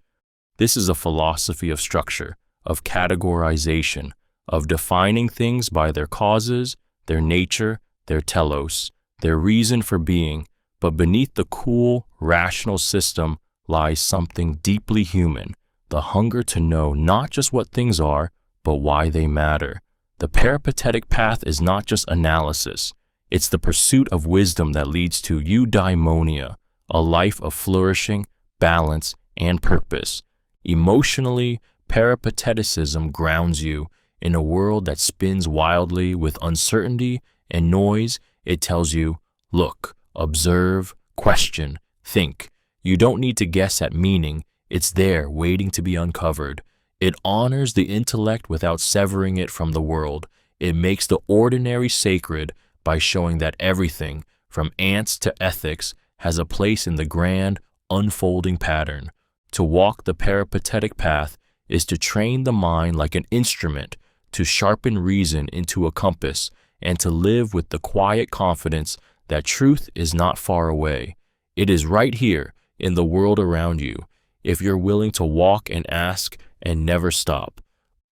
This is a philosophy of structure, of categorization, of defining things by their causes, their nature, their telos, their reason for being, but beneath the cool, rational system lies something deeply human, the hunger to know not just what things are, but why they matter. The peripatetic path is not just analysis, it's the pursuit of wisdom that leads to eudaimonia, a life of flourishing, balance, and purpose. Emotionally, peripateticism grounds you in a world that spins wildly with uncertainty and noise. It tells you, look, observe, question, think. You don't need to guess at meaning, it's there waiting to be uncovered. It honors the intellect without severing it from the world. It makes the ordinary sacred by showing that everything, from ants to ethics, has a place in the grand, unfolding pattern. To walk the peripatetic path is to train the mind like an instrument, to sharpen reason into a compass, and to live with the quiet confidence that truth is not far away. It is right here in the world around you, if you're willing to walk and ask and never stop.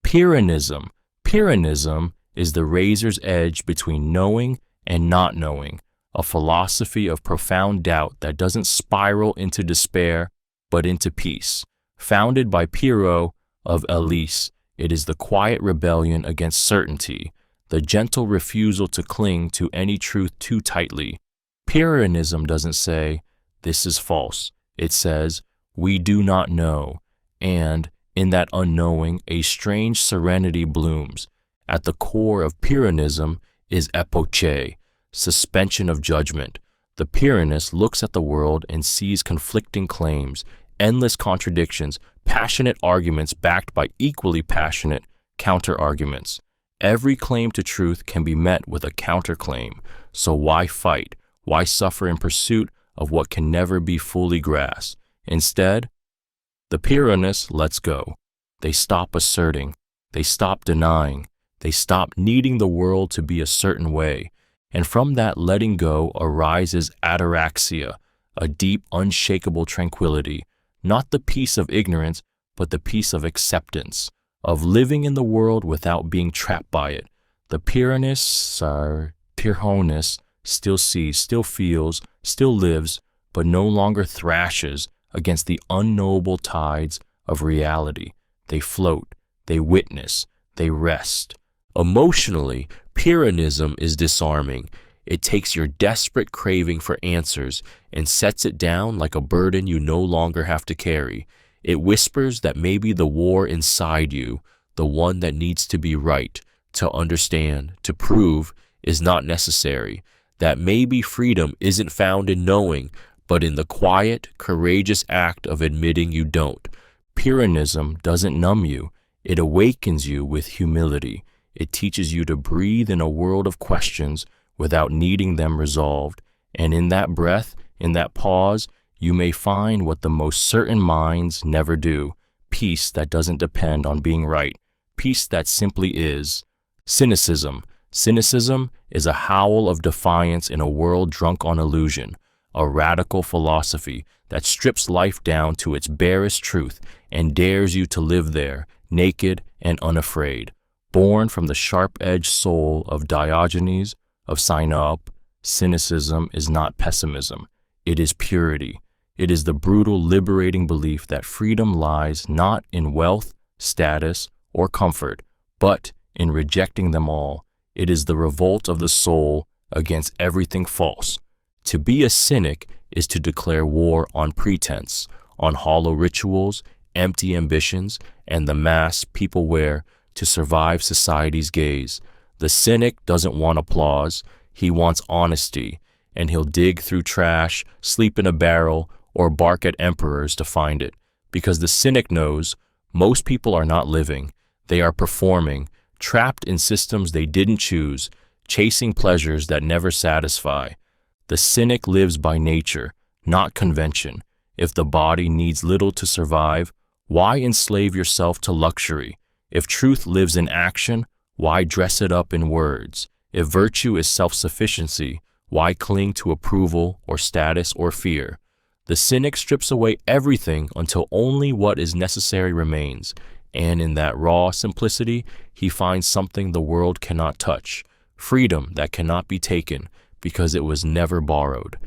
Pyrrhonism. Pyrrhonism is the razor's edge between knowing and not knowing, a philosophy of profound doubt that doesn't spiral into despair, but into peace. Founded by Pyrrho of Elis, it is the quiet rebellion against certainty, the gentle refusal to cling to any truth too tightly. Pyrrhonism doesn't say, "This is false." It says, "We do not know," and in that unknowing, a strange serenity blooms. At the core of Pyrrhonism is epoche, suspension of judgment. The Pyrrhonist looks at the world and sees conflicting claims, endless contradictions, passionate arguments backed by equally passionate counter-arguments. Every claim to truth can be met with a counterclaim, so why fight? Why suffer in pursuit of what can never be fully grasped? Instead, the Pyrrhonists lets go. They stop asserting. They stop denying. They stop needing the world to be a certain way. And from that letting go arises ataraxia, a deep, unshakable tranquility, not the peace of ignorance, but the peace of acceptance, of living in the world without being trapped by it. The Pyrrhonists still sees, still feels, still lives, but no longer thrashes against the unknowable tides of reality. They float, they witness, they rest. Emotionally, Pyrrhonism is disarming. It takes your desperate craving for answers and sets it down like a burden you no longer have to carry. It whispers that maybe the war inside you, the one that needs to be right, to understand, to prove, is not necessary. That maybe freedom isn't found in knowing, but in the quiet, courageous act of admitting you don't. Pyrrhonism doesn't numb you. It awakens you with humility. It teaches you to breathe in a world of questions without needing them resolved. And in that breath, in that pause, you may find what the most certain minds never do, peace that doesn't depend on being right, peace that simply is. Cynicism. Cynicism is a howl of defiance in a world drunk on illusion, a radical philosophy that strips life down to its barest truth and dares you to live there, naked and unafraid. Born from the sharp-edged soul of Diogenes, of Sinope, cynicism is not pessimism. It is purity. It is the brutal, liberating belief that freedom lies not in wealth, status, or comfort, but in rejecting them all. It is the revolt of the soul against everything false. To be a cynic is to declare war on pretense, on hollow rituals, empty ambitions, and the mask people wear to survive society's gaze. The cynic doesn't want applause, he wants honesty, and he'll dig through trash, sleep in a barrel, or bark at emperors to find it. Because the cynic knows most people are not living, they are performing, trapped in systems they didn't choose, chasing pleasures that never satisfy. The cynic lives by nature, not convention. If the body needs little to survive, why enslave yourself to luxury? If truth lives in action, why dress it up in words? If virtue is self-sufficiency, why cling to approval or status or fear? The cynic strips away everything until only what is necessary remains, and in that raw simplicity, he finds something the world cannot touch, freedom that cannot be taken because it was never borrowed.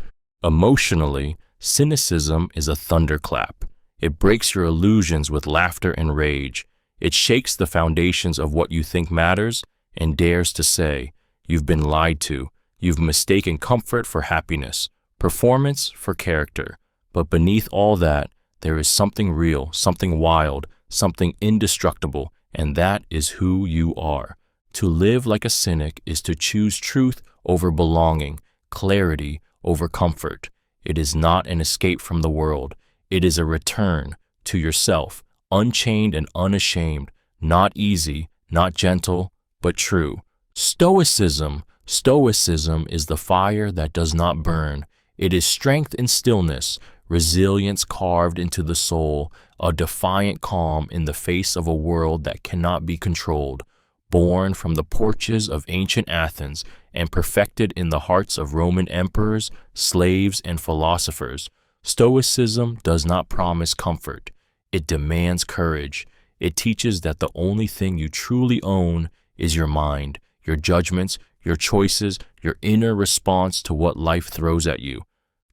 Emotionally, cynicism is a thunderclap. It breaks your illusions with laughter and rage. It shakes the foundations of what you think matters and dares to say, you've been lied to, you've mistaken comfort for happiness, performance for character. But beneath all that, there is something real, something wild, something indestructible, and that is who you are. To live like a cynic is to choose truth over belonging, clarity over comfort. It is not an escape from the world. It is a return to yourself, unchained and unashamed, not easy, not gentle, but true. Stoicism is the fire that does not burn. It is strength in stillness, resilience carved into the soul, a defiant calm in the face of a world that cannot be controlled, born from the porches of ancient Athens and perfected in the hearts of Roman emperors, slaves, and philosophers. Stoicism does not promise comfort. It demands courage. It teaches that the only thing you truly own is your mind, your judgments, your choices, your inner response to what life throws at you.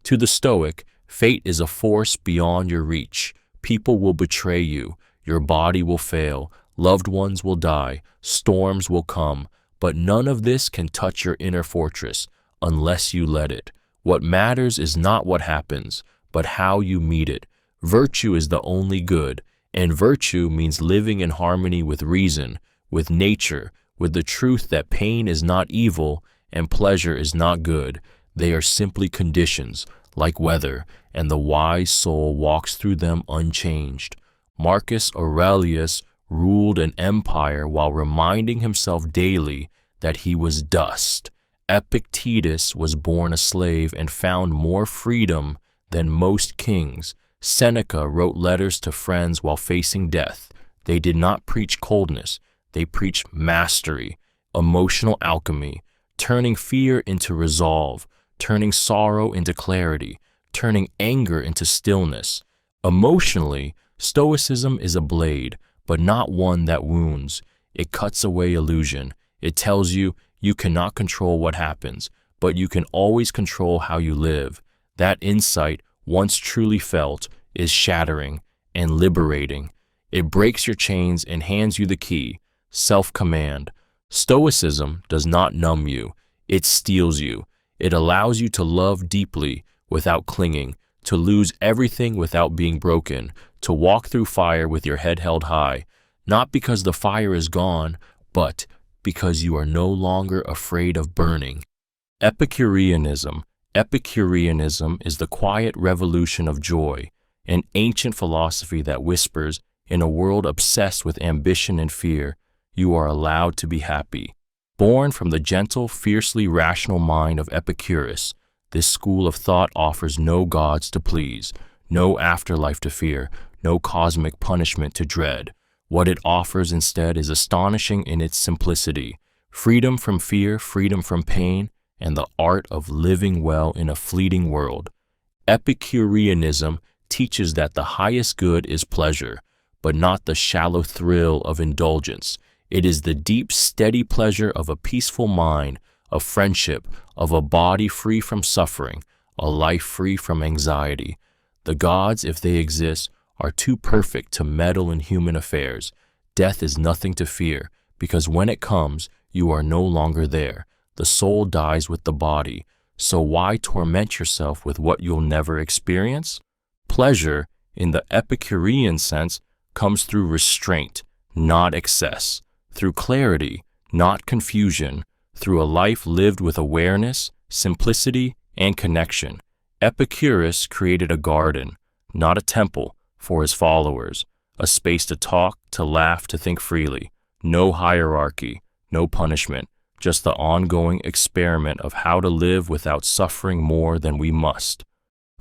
To the Stoic, Fate is a force beyond your reach. People will betray you. Your body will fail. Loved ones will die. Storms will come. But none of this can touch your inner fortress unless you let it. What matters is not what happens, but how you meet it. Virtue is the only good, and virtue means living in harmony with reason, with nature, with the truth that pain is not evil and pleasure is not good. They are simply conditions, like weather, and the wise soul walks through them unchanged. Marcus Aurelius ruled an empire while reminding himself daily that he was dust. Epictetus was born a slave and found more freedom than most kings. Seneca wrote letters to friends while facing death. They did not preach coldness. They preached mastery, emotional alchemy, turning fear into resolve, turning sorrow into clarity, turning anger into stillness. Emotionally, Stoicism is a blade, but not one that wounds. It cuts away illusion. It tells you you cannot control what happens, but you can always control how you live. That insight, once truly felt, is shattering and liberating. It breaks your chains and hands you the key, self-command. Stoicism does not numb you. It steels you. It allows you to love deeply without clinging, to lose everything without being broken, to walk through fire with your head held high, not because the fire is gone, but because you are no longer afraid of burning. Epicureanism. Epicureanism is the quiet revolution of joy, an ancient philosophy that whispers, in a world obsessed with ambition and fear, you are allowed to be happy. Born from the gentle, fiercely rational mind of Epicurus, this school of thought offers no gods to please, no afterlife to fear, no cosmic punishment to dread. What it offers instead is astonishing in its simplicity: freedom from fear, freedom from pain, and the art of living well in a fleeting world. Epicureanism teaches that the highest good is pleasure, but not the shallow thrill of indulgence. It is the deep, steady pleasure of a peaceful mind, of friendship, of a body free from suffering, a life free from anxiety. The gods, if they exist, are too perfect to meddle in human affairs. Death is nothing to fear, because when it comes, you are no longer there. The soul dies with the body, so why torment yourself with what you'll never experience? Pleasure, in the Epicurean sense, comes through restraint, not excess, through clarity, not confusion, through a life lived with awareness, simplicity, and connection. Epicurus created a garden, not a temple, for his followers, a space to talk, to laugh, to think freely. No hierarchy, no punishment, just the ongoing experiment of how to live without suffering more than we must.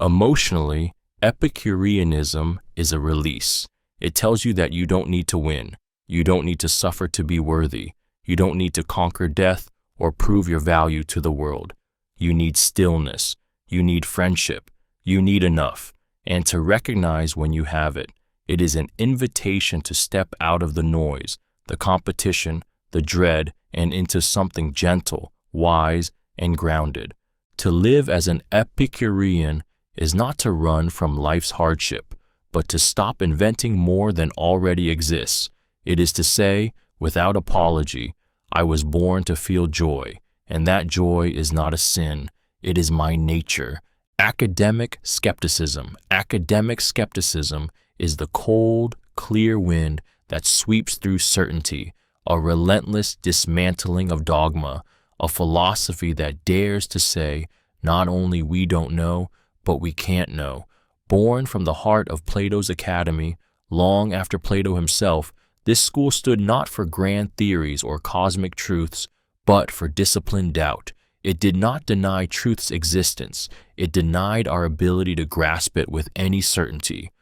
Emotionally, Epicureanism is a release. It tells you that you don't need to win. You don't need to suffer to be worthy. You don't need to conquer death or prove your value to the world. You need stillness. You need friendship. You need enough. And to recognize when you have it. It is an invitation to step out of the noise, the competition, the dread, and into something gentle, wise, and grounded. To live as an Epicurean is not to run from life's hardship, but to stop inventing more than already exists. It is to say, without apology, I was born to feel joy, and that joy is not a sin. It is my nature. Academic skepticism. Academic skepticism is the cold, clear wind that sweeps through certainty, a relentless dismantling of dogma, a philosophy that dares to say, not only we don't know, but we can't know. Born from the heart of Plato's academy, long after Plato himself, this school stood not for grand theories or cosmic truths, but for disciplined doubt. It did not deny truth's existence. It denied our ability to grasp it with any certainty.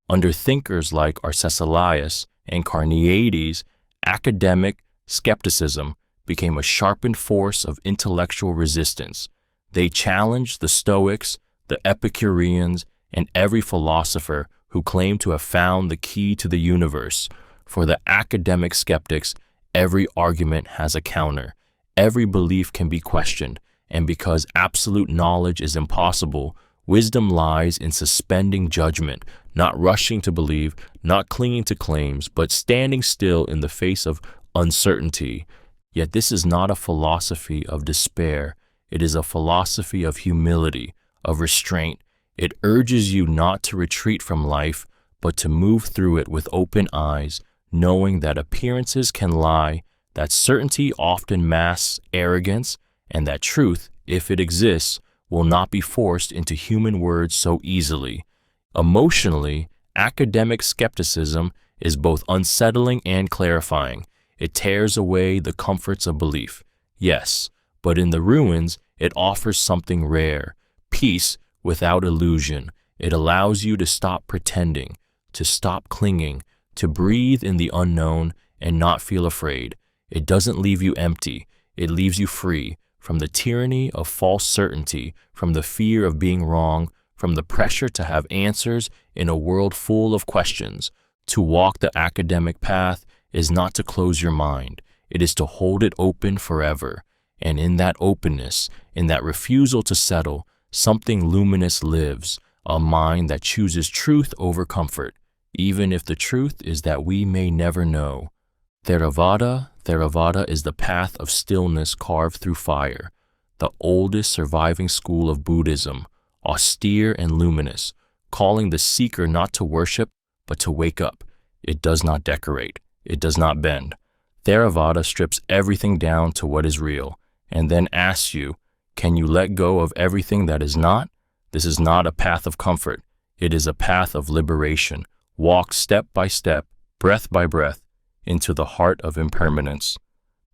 Under thinkers like Arcesilaus and Carneades, academic skepticism became a sharpened force of intellectual resistance. They challenged the Stoics, the Epicureans, and every philosopher who claimed to have found the key to the universe. For the academic skeptics, every argument has a counter. Every belief can be questioned, and because absolute knowledge is impossible, Wisdom lies in suspending judgment, not rushing to believe, not clinging to claims, but standing still in the face of uncertainty. Yet this is not a philosophy of despair. It is a philosophy of humility, of restraint. It urges you not to retreat from life, but to move through it with open eyes, knowing that appearances can lie, that certainty often masks arrogance, and that truth, if it exists, will not be forced into human words so easily. Emotionally, academic skepticism is both unsettling and clarifying. It tears away the comforts of belief, yes, but in the ruins, it offers something rare, peace without illusion. It allows you to stop pretending, to stop clinging, to breathe in the unknown and not feel afraid. It doesn't leave you empty. It leaves you free from the tyranny of false certainty, from the fear of being wrong, from the pressure to have answers in a world full of questions. To walk the academic path is not to close your mind. It is to hold it open forever. And in that openness, in that refusal to settle, something luminous lives, a mind that chooses truth over comfort, even if the truth is that we may never know. Theravada is the path of stillness carved through fire, the oldest surviving school of Buddhism, austere and luminous, calling the seeker not to worship, but to wake up. It does not decorate. It does not bend. Theravada strips everything down to what is real, and then asks you, can you let go of everything that is not? This is not a path of comfort. It is a path of liberation. Walk step by step, breath by breath, into the heart of impermanence.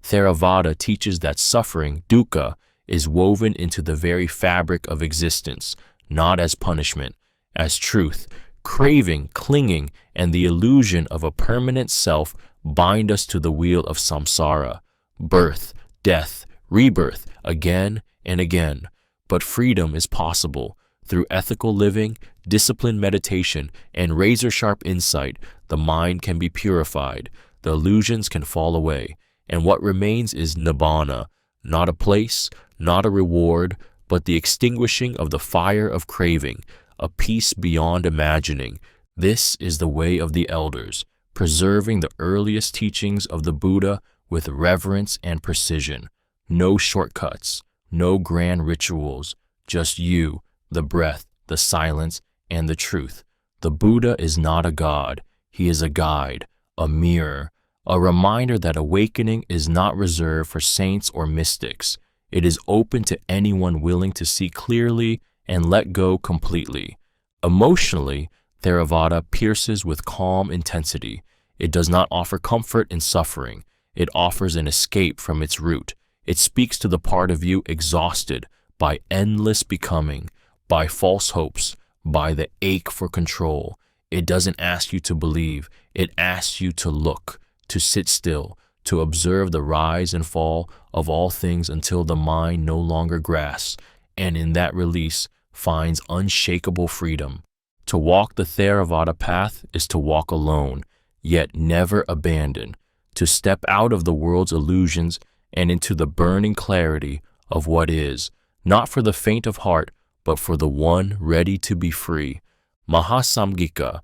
Theravada teaches that suffering, dukkha, is woven into the very fabric of existence, not as punishment, as truth. Craving, clinging, and the illusion of a permanent self bind us to the wheel of samsara, birth, death, rebirth, again and again. But freedom is possible. Through ethical living, disciplined meditation, and razor-sharp insight, the mind can be purified, the illusions can fall away, and what remains is nibbana, not a place, not a reward, but the extinguishing of the fire of craving, a peace beyond imagining. This is the way of the elders, preserving the earliest teachings of the Buddha with reverence and precision. No shortcuts, no grand rituals, just you, the breath, the silence, and the truth. The Buddha is not a god. He is a guide, a mirror, a reminder that awakening is not reserved for saints or mystics. It is open to anyone willing to see clearly and let go completely. Emotionally, Theravada pierces with calm intensity. It does not offer comfort in suffering. It offers an escape from its root. It speaks to the part of you exhausted by endless becoming, by false hopes, by the ache for control. It doesn't ask you to believe. It asks you to look, to sit still, to observe the rise and fall of all things until the mind no longer grasps, and in that release finds unshakable freedom. To walk the Theravada path is to walk alone, yet never abandon, to step out of the world's illusions and into the burning clarity of what is, not for the faint of heart, but for the one ready to be free. Mahasamgika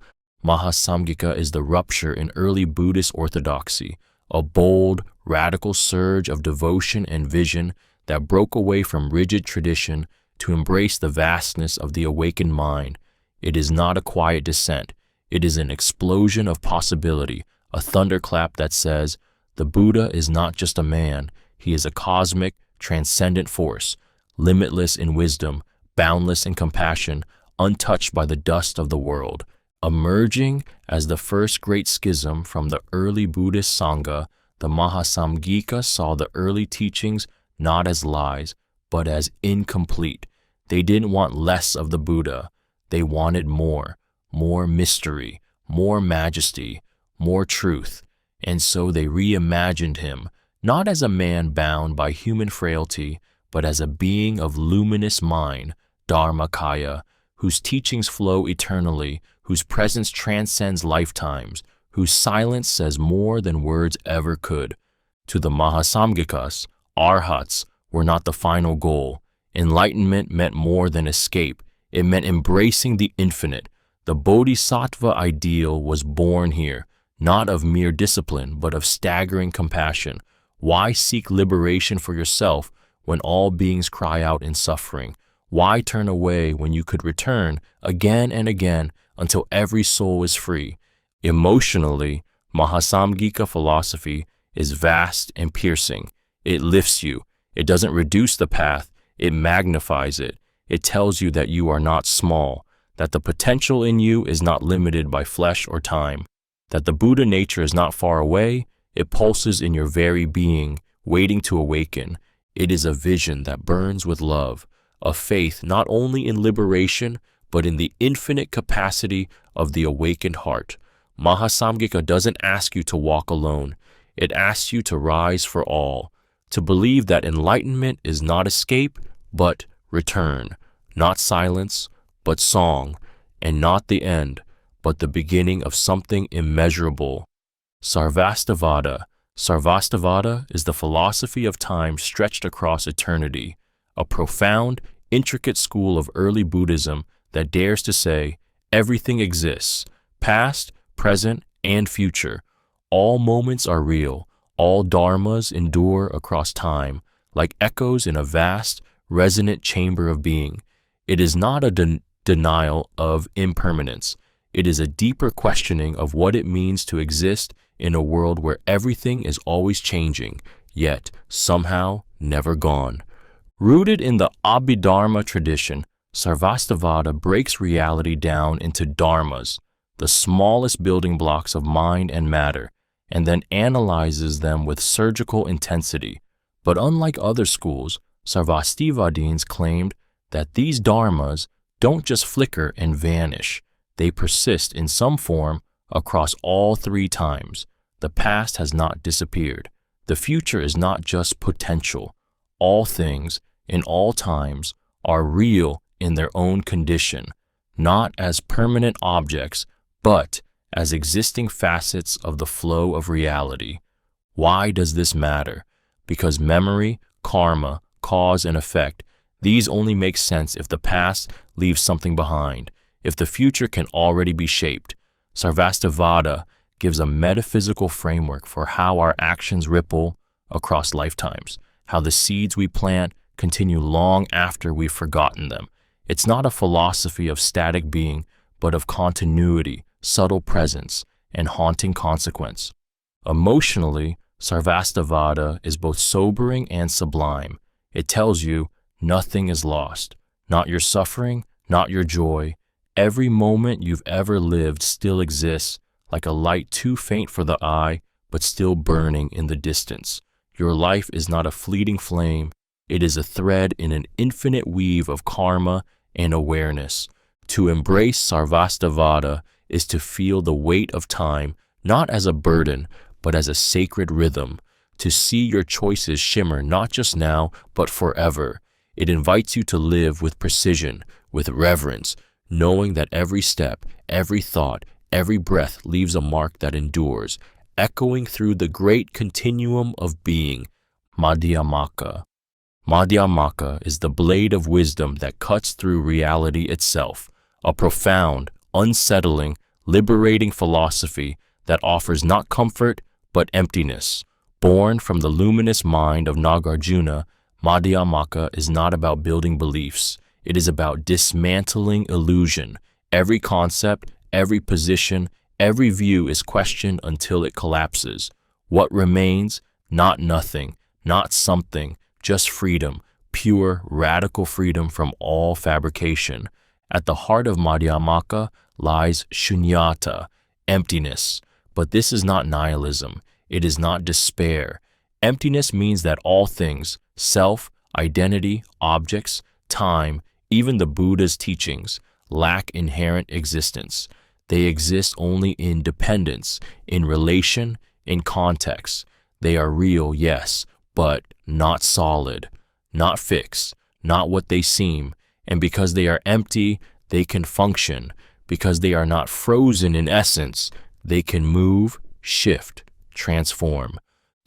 is the rupture in early Buddhist orthodoxy, a bold, radical surge of devotion and vision that broke away from rigid tradition to embrace the vastness of the awakened mind. It is not a quiet descent. It is an explosion of possibility, a thunderclap that says, the Buddha is not just a man. He is a cosmic, transcendent force, limitless in wisdom, boundless in compassion, untouched by the dust of the world. Emerging as the first great schism from the early Buddhist Sangha, the Mahasamgika saw the early teachings not as lies, but as incomplete. They didn't want less of the Buddha. They wanted more mystery, more majesty, more truth. And so they reimagined him, not as a man bound by human frailty, but as a being of luminous mind, Dharmakaya, whose teachings flow eternally, whose presence transcends lifetimes, whose silence says more than words ever could. To the Mahasamgikas, arhats were not the final goal. Enlightenment meant more than escape. It meant embracing the infinite. The bodhisattva ideal was born here, not of mere discipline, but of staggering compassion. Why seek liberation for yourself when all beings cry out in suffering? Why turn away when you could return again and again until every soul is free? Emotionally, Mahasamgika philosophy is vast and piercing. It lifts you. It doesn't reduce the path, it magnifies it. It tells you that you are not small, that the potential in you is not limited by flesh or time, that the Buddha nature is not far away, it pulses in your very being, waiting to awaken. It is a vision that burns with love, a faith not only in liberation, but in the infinite capacity of the awakened heart. Mahasamgika doesn't ask you to walk alone. It asks you to rise for all, to believe that enlightenment is not escape, but return, not silence, but song, and not the end, but the beginning of something immeasurable. Sarvastivada. Sarvastivada is the philosophy of time stretched across eternity, a profound, intricate school of early Buddhism that dares to say everything exists, past, present, and future. All moments are real, all dharmas endure across time, like echoes in a vast, resonant chamber of being. It is not a denial of impermanence. It is a deeper questioning of what it means to exist in a world where everything is always changing, yet somehow never gone. Rooted in the Abhidharma tradition, Sarvastivada breaks reality down into dharmas, the smallest building blocks of mind and matter, and then analyzes them with surgical intensity. But unlike other schools, Sarvastivadins claimed that these dharmas don't just flicker and vanish. They persist in some form across all three times. The past has not disappeared. The future is not just potential. All things, in all times, are real in their own condition, not as permanent objects, but as existing facets of the flow of reality. Why does this matter? Because memory, karma, cause and effect, these only make sense if the past leaves something behind, if the future can already be shaped. Sarvastivada gives a metaphysical framework for how our actions ripple across lifetimes, how the seeds we plant continue long after we've forgotten them. It's not a philosophy of static being, but of continuity, subtle presence, and haunting consequence. Emotionally, Sarvastivada is both sobering and sublime. It tells you nothing is lost, not your suffering, not your joy. Every moment you've ever lived still exists, like a light too faint for the eye, but still burning in the distance. Your life is not a fleeting flame. It is a thread in an infinite weave of karma and awareness. To embrace Sarvastivada is to feel the weight of time, not as a burden, but as a sacred rhythm. To see your choices shimmer not just now, but forever. It invites you to live with precision, with reverence, knowing that every step, every thought, every breath leaves a mark that endures, echoing through the great continuum of being. Madhyamaka. Madhyamaka is the blade of wisdom that cuts through reality itself, a profound, unsettling, liberating philosophy that offers not comfort but emptiness. Born from the luminous mind of Nagarjuna, Madhyamaka is not about building beliefs. It is about dismantling illusion. Every concept, every position, every view is questioned until it collapses. What remains? Not nothing, not something, just freedom, pure, radical freedom from all fabrication. At the heart of Madhyamaka lies shunyata, emptiness. But this is not nihilism. It is not despair. Emptiness means that all things, self, identity, objects, time, even the Buddha's teachings, lack inherent existence. They exist only in dependence, in relation, in context. They are real, yes, but not solid, not fixed, not what they seem. And because they are empty, they can function. Because they are not frozen in essence, they can move, shift, transform.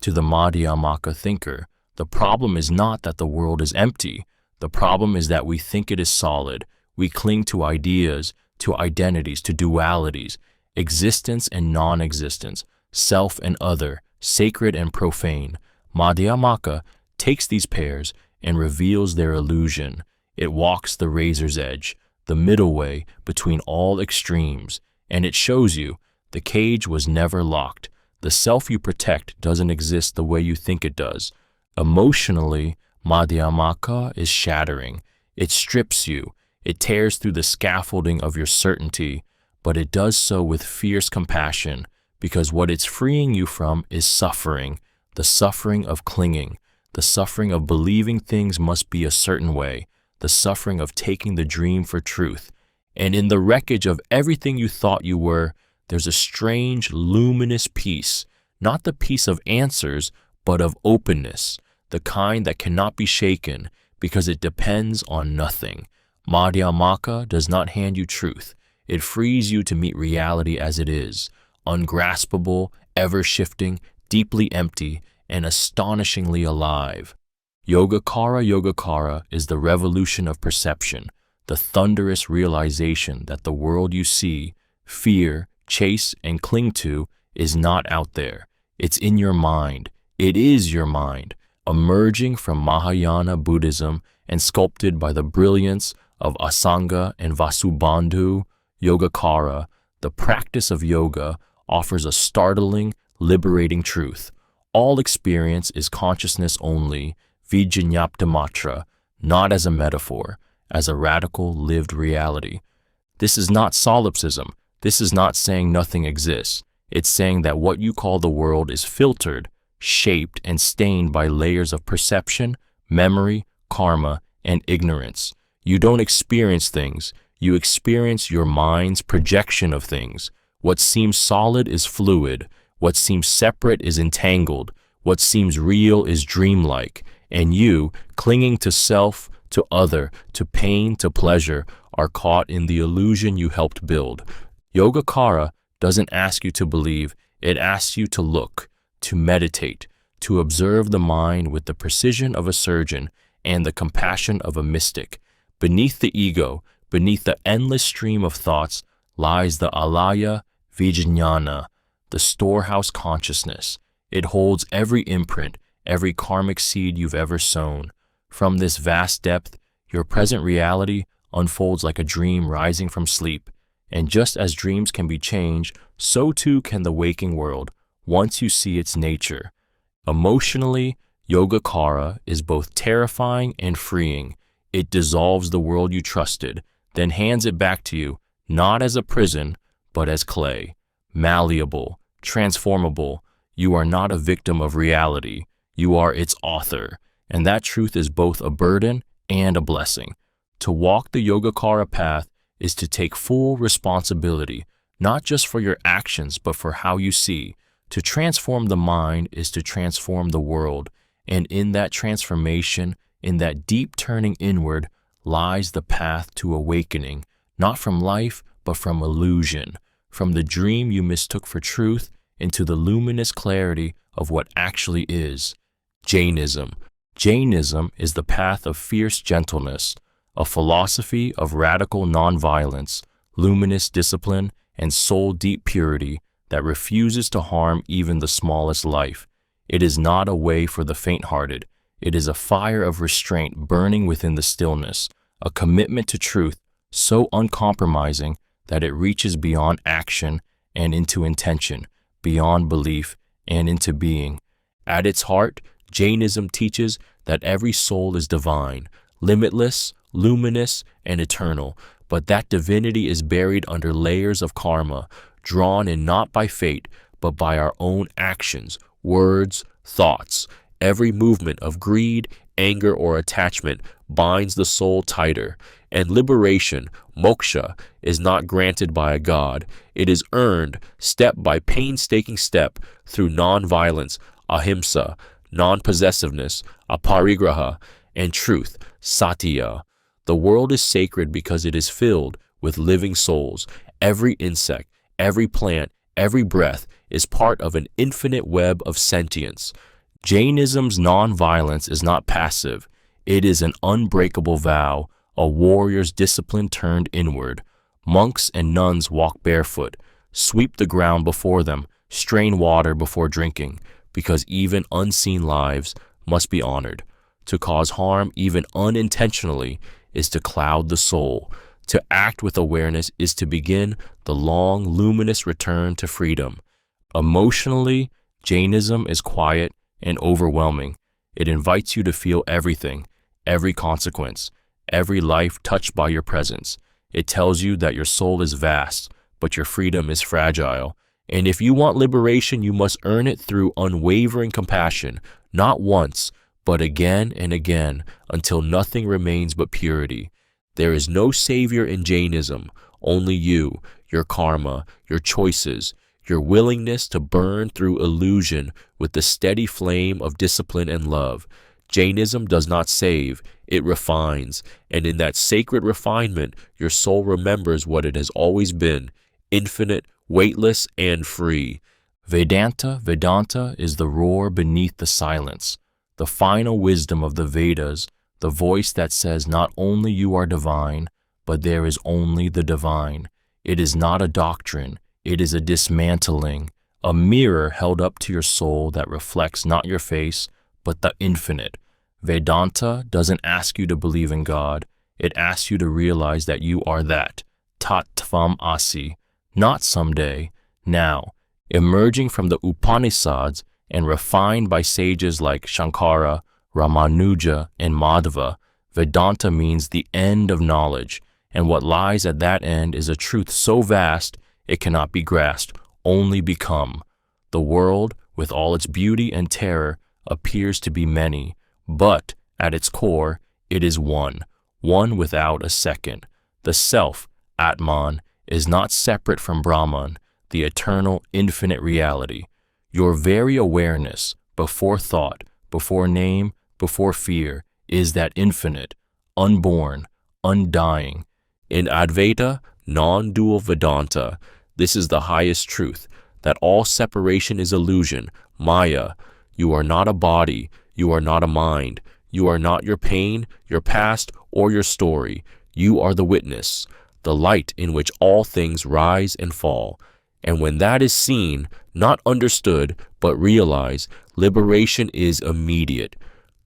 To the Madhyamaka thinker, the problem is not that the world is empty. The problem is that we think it is solid. We cling to ideas, to identities, to dualities, existence and non-existence, self and other, sacred and profane. Madhyamaka takes these pairs and reveals their illusion. It walks the razor's edge, the middle way between all extremes, and it shows you the cage was never locked. The self you protect doesn't exist the way you think it does. Emotionally, Madhyamaka is shattering. It strips you. It tears through the scaffolding of your certainty, but it does so with fierce compassion, because what it's freeing you from is suffering, the suffering of clinging, the suffering of believing things must be a certain way, the suffering of taking the dream for truth. And in the wreckage of everything you thought you were, there's a strange, luminous peace, not the peace of answers, but of openness, the kind that cannot be shaken because it depends on nothing. Madhyamaka does not hand you truth. It frees you to meet reality as it is, ungraspable, ever-shifting, deeply empty, and astonishingly alive. Yogacara is the revolution of perception, the thunderous realization that the world you see, fear, chase, and cling to is not out there. It's in your mind. It is your mind, emerging from Mahayana Buddhism and sculpted by the brilliance of Asanga and Vasubandhu. Yogacara, the practice of yoga, offers a startling, liberating truth. All experience is consciousness only, vijñānaptimatra, not as a metaphor, as a radical lived reality. This is not solipsism. This is not saying nothing exists. It's saying that what you call the world is filtered, shaped, and stained by layers of perception, memory, karma, and ignorance. You don't experience things. You experience your mind's projection of things. What seems solid is fluid. What seems separate is entangled. What seems real is dreamlike. And you, clinging to self, to other, to pain, to pleasure, are caught in the illusion you helped build. Yogacara doesn't ask you to believe. It asks you to look, to meditate, to observe the mind with the precision of a surgeon and the compassion of a mystic. Beneath the ego, beneath the endless stream of thoughts, lies the alaya vijñāna, the storehouse consciousness. It holds every imprint, every karmic seed you've ever sown. From this vast depth, your present reality unfolds like a dream rising from sleep. And just as dreams can be changed, so too can the waking world, once you see its nature. Emotionally, Yogacara is both terrifying and freeing. It dissolves the world you trusted, then hands it back to you, not as a prison, but as clay. Malleable, transformable, you are not a victim of reality. You are its author, and that truth is both a burden and a blessing. To walk the Yogacara path is to take full responsibility, not just for your actions, but for how you see. To transform the mind is to transform the world, and in that transformation, in that deep turning inward, lies the path to awakening, not from life, but from illusion, from the dream you mistook for truth into the luminous clarity of what actually is. Jainism. Jainism is the path of fierce gentleness, a philosophy of radical nonviolence, luminous discipline, and soul-deep purity that refuses to harm even the smallest life. It is not a way for the faint-hearted. It is a fire of restraint burning within the stillness, a commitment to truth so uncompromising that it reaches beyond action and into intention, beyond belief and into being. At its heart, Jainism teaches that every soul is divine, limitless, luminous, and eternal, but that divinity is buried under layers of karma, drawn in not by fate, but by our own actions, words, thoughts. Every movement of greed, anger, or attachment binds the soul tighter, and liberation, moksha, is not granted by a god. It is earned step by painstaking step through non-violence, ahimsa, non-possessiveness, aparigraha, and truth, satya. The world is sacred because it is filled with living souls. Every insect, every plant, every breath is part of an infinite web of sentience. Jainism's non-violence is not passive. It is an unbreakable vow, a warrior's discipline turned inward. Monks and nuns walk barefoot, sweep the ground before them, strain water before drinking, because even unseen lives must be honored. To cause harm, even unintentionally, is to cloud the soul. To act with awareness is to begin the long, luminous return to freedom. Emotionally, Jainism is quiet and overwhelming. It invites you to feel everything, every consequence, every life touched by your presence. It tells you that your soul is vast, but your freedom is fragile. And if you want liberation, you must earn it through unwavering compassion, not once, but again and again, until nothing remains but purity. There is no savior in Jainism, only you, your karma, your choices, your willingness to burn through illusion with the steady flame of discipline and love. Jainism does not save, it refines, and in that sacred refinement, your soul remembers what it has always been, infinite, weightless, and free. Vedanta is the roar beneath the silence, the final wisdom of the Vedas, the voice that says not only you are divine, but there is only the divine. It is not a doctrine, it is a dismantling, a mirror held up to your soul that reflects not your face, but the infinite. Vedanta doesn't ask you to believe in God, it asks you to realize that you are that, tat tvam asi, not someday, now, emerging from the Upanishads and refined by sages like Shankara, Ramanuja, and Madhva. Vedanta means the end of knowledge, and what lies at that end is a truth so vast it cannot be grasped, only become. The world, with all its beauty and terror, appears to be many, but at its core, it is one without a second. The self, Atman, is not separate from Brahman, the eternal, infinite reality. Your very awareness, before thought, before name, before fear, is that infinite, unborn, undying. In Advaita, non-dual Vedanta, this is the highest truth, that all separation is illusion, Maya. You are not a body, you are not a mind, you are not your pain, your past, or your story. You are the witness, the light in which all things rise and fall. And when that is seen, not understood, but realized, liberation is immediate.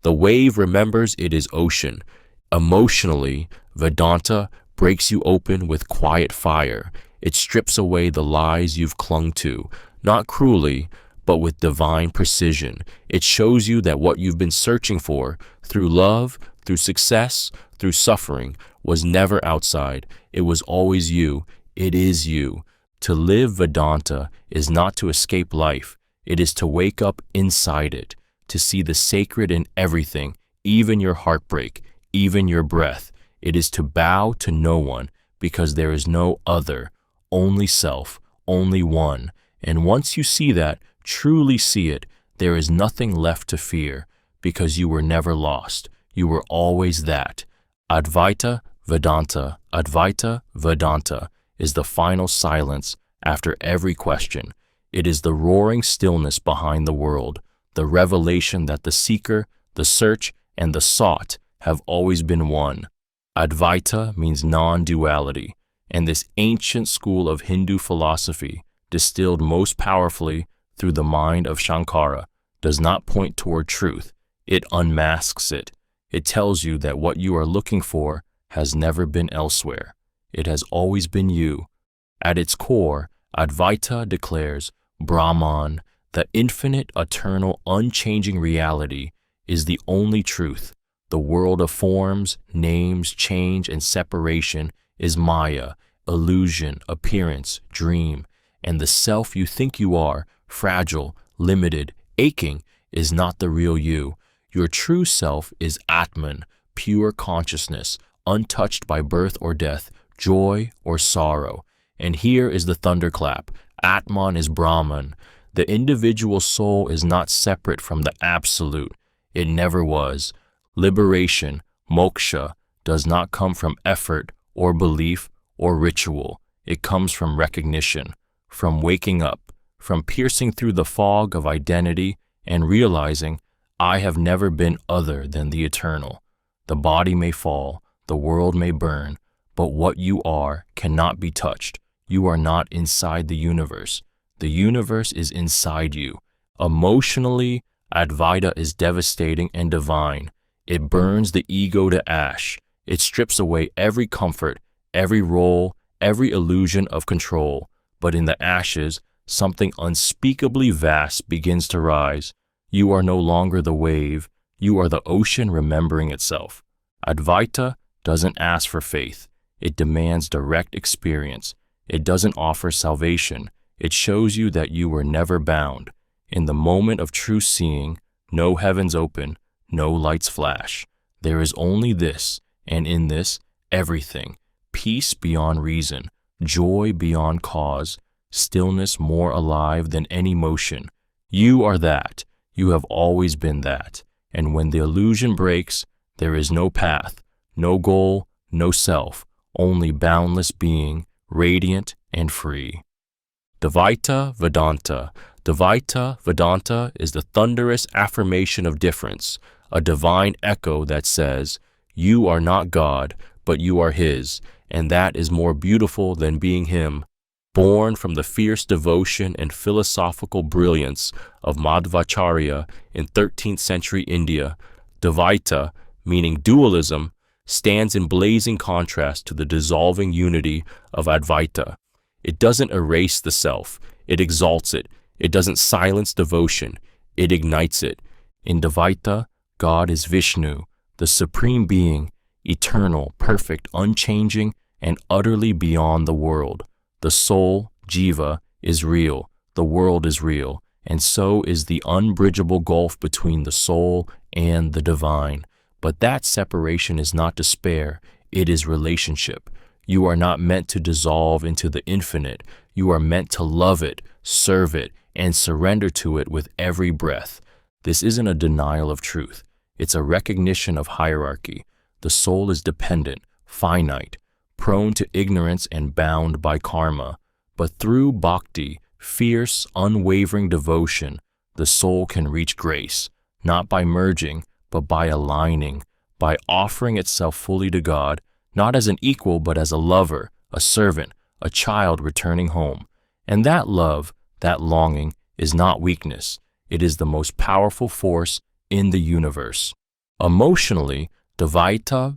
The wave remembers it is ocean. Emotionally, Vedanta breaks you open with quiet fire. It strips away the lies you've clung to, not cruelly, but with divine precision. It shows you that what you've been searching for, through love, through success, through suffering, was never outside. It was always you. It is you. To live Vedanta is not to escape life. It is to wake up inside it, to see the sacred in everything, even your heartbreak, even your breath. It is to bow to no one, because there is no other, only self, only one. And once you see that, truly see it, there is nothing left to fear, because you were never lost. You were always that. Advaita Vedanta, Advaita Vedanta is the final silence after every question. It is the roaring stillness behind the world, the revelation that the seeker, the search, and the sought have always been one. Advaita means non-duality, and this ancient school of Hindu philosophy, distilled most powerfully through the mind of Shankara, does not point toward truth. It unmasks it. It tells you that what you are looking for has never been elsewhere. It has always been you. At its core, Advaita declares Brahman, the infinite, eternal, unchanging reality, is the only truth. The world of forms, names, change, and separation is Maya, illusion, appearance, dream, and the self you think you are, fragile, limited, aching, is not the real you. Your true self is Atman, pure consciousness, untouched by birth or death, joy or sorrow. And here is the thunderclap. Atman is Brahman. The individual soul is not separate from the absolute. It never was. Liberation, moksha, does not come from effort or belief or ritual. It comes from recognition, from waking up, from piercing through the fog of identity and realizing, I have never been other than the eternal. The body may fall, the world may burn, but what you are cannot be touched. You are not inside the universe. The universe is inside you. Emotionally, Advaita is devastating and divine. It burns the ego to ash. It strips away every comfort, every role, every illusion of control. But in the ashes, something unspeakably vast begins to rise. You are no longer the wave. You are the ocean remembering itself. Advaita doesn't ask for faith. It demands direct experience. It doesn't offer salvation. It shows you that you were never bound. In the moment of true seeing, no heavens open, no lights flash. There is only this, and in this, everything. Peace beyond reason, joy beyond cause, stillness more alive than any motion. You are that. You have always been that. And when the illusion breaks, there is no path, no goal, no self, only boundless being, radiant and free. Dvaita Vedanta. Dvaita Vedanta is the thunderous affirmation of difference, a divine echo that says, you are not God, but you are His, and that is more beautiful than being Him. Born from the fierce devotion and philosophical brilliance of Madhvacharya in 13th century India, Dvaita, meaning dualism, stands in blazing contrast to the dissolving unity of Advaita. It doesn't erase the self, it exalts it. It doesn't silence devotion, it ignites it. In Dvaita, God is Vishnu, the supreme being, eternal, perfect, unchanging, and utterly beyond the world. The soul, Jiva, is real, the world is real, and so is the unbridgeable gulf between the soul and the divine. But that separation is not despair, it is relationship. You are not meant to dissolve into the infinite. You are meant to love it, serve it, and surrender to it with every breath. This isn't a denial of truth. It's a recognition of hierarchy. The soul is dependent, finite, prone to ignorance and bound by karma. But through bhakti, fierce, unwavering devotion, the soul can reach grace, not by merging, but by aligning, by offering itself fully to God, not as an equal, but as a lover, a servant, a child returning home. And that love, that longing, is not weakness. It is the most powerful force in the universe. Emotionally, Dvaita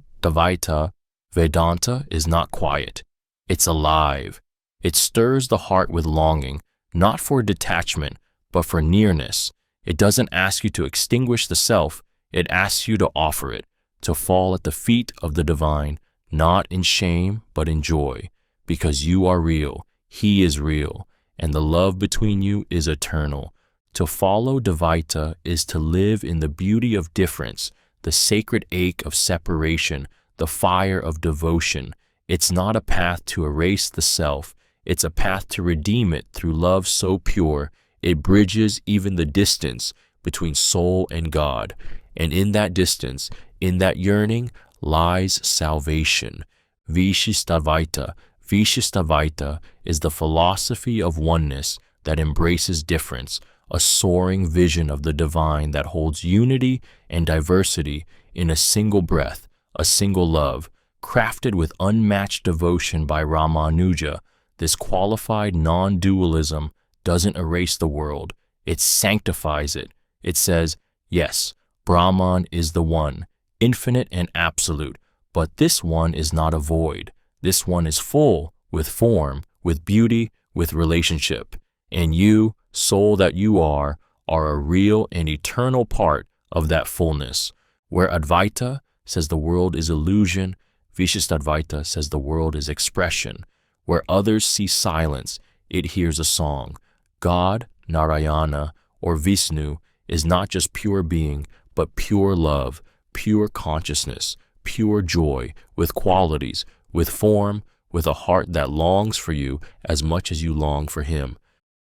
Vedanta is not quiet. It's alive. It stirs the heart with longing, not for detachment, but for nearness. It doesn't ask you to extinguish the self. It asks you to offer it, to fall at the feet of the divine, not in shame, but in joy, because you are real, He is real, and the love between you is eternal. To follow Dvaita is to live in the beauty of difference, the sacred ache of separation, the fire of devotion. It's not a path to erase the self, it's a path to redeem it through love so pure, it bridges even the distance between soul and God. And in that distance, in that yearning, lies salvation. Vishishtadvaita. Vishishtadvaita is the philosophy of oneness that embraces difference, a soaring vision of the divine that holds unity and diversity in a single breath, a single love, crafted with unmatched devotion by Ramanuja. This qualified non-dualism doesn't erase the world, it sanctifies it. It says, yes, Brahman is the one, infinite and absolute, but this one is not a void. This one is full, with form, with beauty, with relationship. And you, soul that you are a real and eternal part of that fullness. Where Advaita says the world is illusion, Vishishtadvaita says the world is expression. Where others see silence, it hears a song. God, Narayana, or Vishnu is not just pure being, but pure love, pure consciousness, pure joy, with qualities, with form, with a heart that longs for you as much as you long for Him.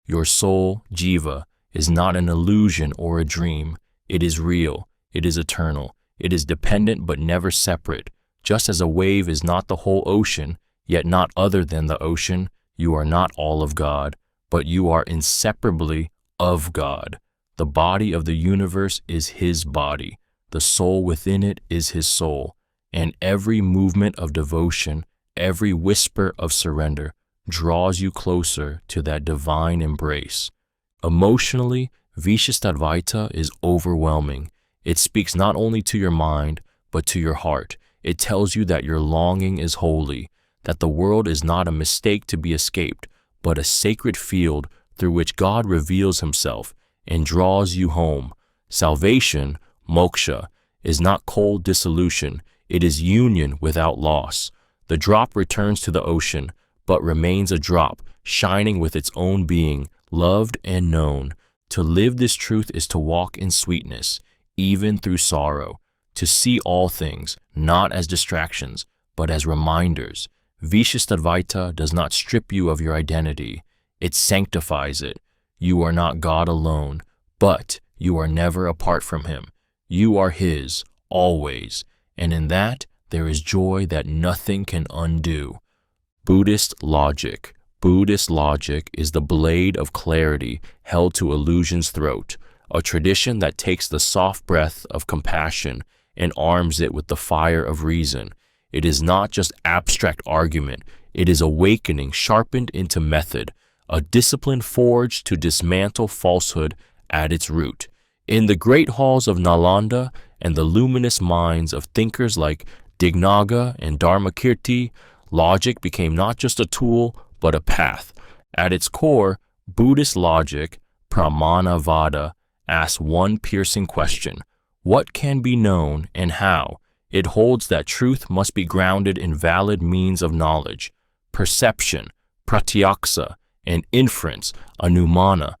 Your soul, Jiva, is not an illusion or a dream. It is real. It is eternal. It is dependent but never separate. Just as a wave is not the whole ocean, yet not other than the ocean, you are not all of God, but you are inseparably of God. The body of the universe is His body. The soul within it is His soul. and every movement of devotion, every whisper of surrender draws you closer to that divine embrace. Emotionally, Vishishtadvaita is overwhelming. It speaks not only to your mind, but to your heart. It tells you that your longing is holy, that the world is not a mistake to be escaped, but a sacred field through which God reveals himself and draws you home. Salvation, moksha, is not cold dissolution. It is union without loss. The drop returns to the ocean, but remains a drop, shining with its own being, loved and known. To live this truth is to walk in sweetness, even through sorrow, to see all things, not as distractions, but as reminders. Vishishtadvaita does not strip you of your identity. It sanctifies it. You are not God alone, but you are never apart from him. You are his, always, and in that there is joy that nothing can undo. Buddhist Logic. Buddhist logic is the blade of clarity held to illusion's throat, a tradition that takes the soft breath of compassion and arms it with the fire of reason. It is not just abstract argument, it is awakening sharpened into method, a discipline forged to dismantle falsehood at its root. In the great halls of Nalanda and the luminous minds of thinkers like Dignaga and Dharmakirti, logic became not just a tool, but a path. At its core, Buddhist logic, Pramanavada, asks one piercing question: what can be known and how? It holds that truth must be grounded in valid means of knowledge, perception, pratyaksa, and inference, anumana.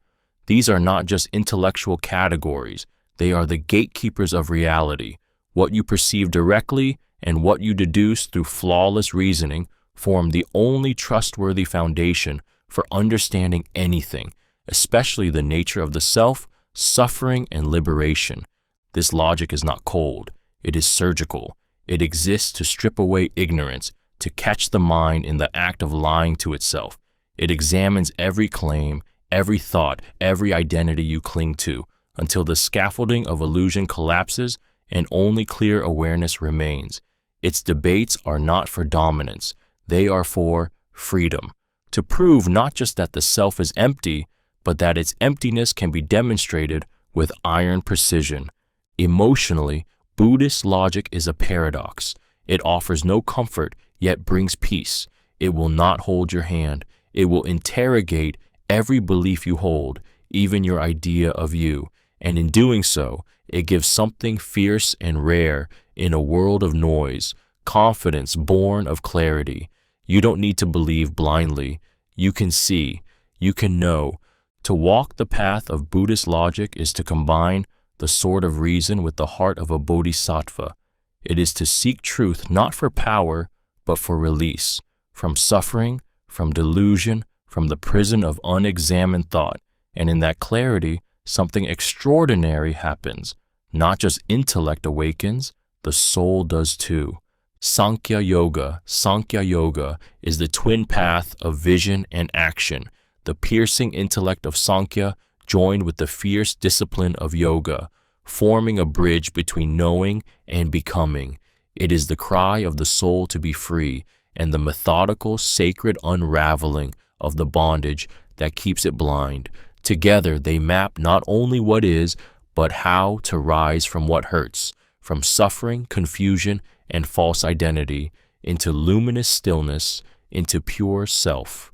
These are not just intellectual categories, they are the gatekeepers of reality. What you perceive directly and what you deduce through flawless reasoning form the only trustworthy foundation for understanding anything, especially the nature of the self, suffering, and liberation. This logic is not cold, it is surgical. It exists to strip away ignorance, to catch the mind in the act of lying to itself. It examines every claim, every thought, every identity you cling to, until the scaffolding of illusion collapses and only clear awareness remains. Its debates are not for dominance, they are for freedom, to prove not just that the self is empty, but that its emptiness can be demonstrated with iron precision. Emotionally, Buddhist logic is a paradox. It offers no comfort, yet brings peace. It will not hold your hand. It will interrogate every belief you hold, even your idea of you, and in doing so, it gives something fierce and rare in a world of noise, confidence born of clarity. You don't need to believe blindly. You can see, you can know. To walk the path of Buddhist logic is to combine the sword of reason with the heart of a bodhisattva. It is to seek truth not for power, but for release, from suffering, from delusion, from the prison of unexamined thought. And in that clarity, something extraordinary happens. Not just intellect awakens, the soul does too. Samkhya-Yoga. Samkhya-Yoga is the twin path of vision and action, the piercing intellect of Samkhya joined with the fierce discipline of yoga, forming a bridge between knowing and becoming. It is the cry of the soul to be free and the methodical, sacred unraveling of the bondage that keeps it blind. Together, they map not only what is, but how to rise from what hurts, from suffering, confusion, and false identity, into luminous stillness, into pure self.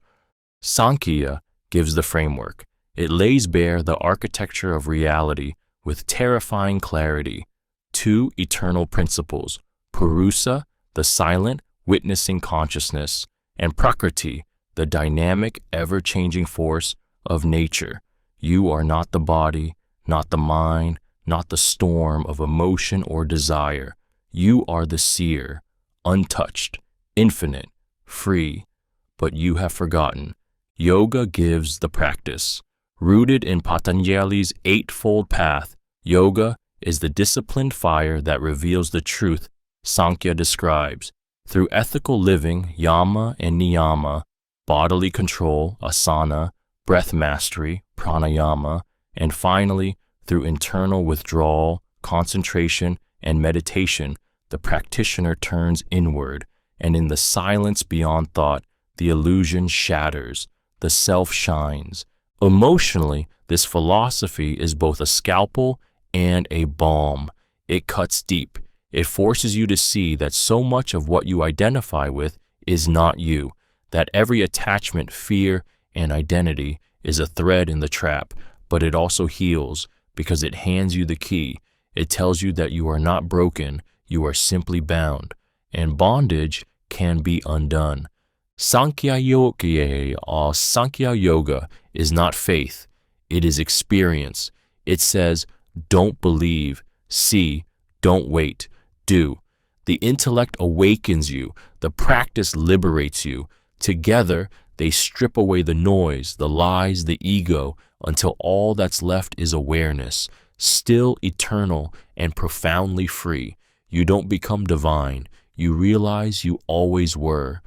Samkhya gives the framework. It lays bare the architecture of reality with terrifying clarity. Two eternal principles: Purusa, the silent, witnessing consciousness, and Prakriti, the dynamic, ever-changing force of nature. You are not the body, not the mind, not the storm of emotion or desire. You are the seer, untouched, infinite, free. But you have forgotten. Yoga gives the practice. Rooted in Patanjali's eightfold path, yoga is the disciplined fire that reveals the truth Samkhya describes. Through ethical living, yama and niyama, bodily control, asana, breath mastery, pranayama, and finally, through internal withdrawal, concentration, and meditation, the practitioner turns inward, and in the silence beyond thought, the illusion shatters, the self shines. Emotionally, this philosophy is both a scalpel and a balm. It cuts deep. It forces you to see that so much of what you identify with is not you, that every attachment, fear, and identity is a thread in the trap, but it also heals because it hands you the key. It tells you that you are not broken, you are simply bound, and bondage can be undone. Samkhya-Yoga or Samkhya-Yoga is not faith, it is experience. It says, don't believe, see, don't wait, do. The intellect awakens you, the practice liberates you. Together, they strip away the noise, the lies, the ego, until all that's left is awareness, still eternal and profoundly free. You don't become divine, you realize you always were.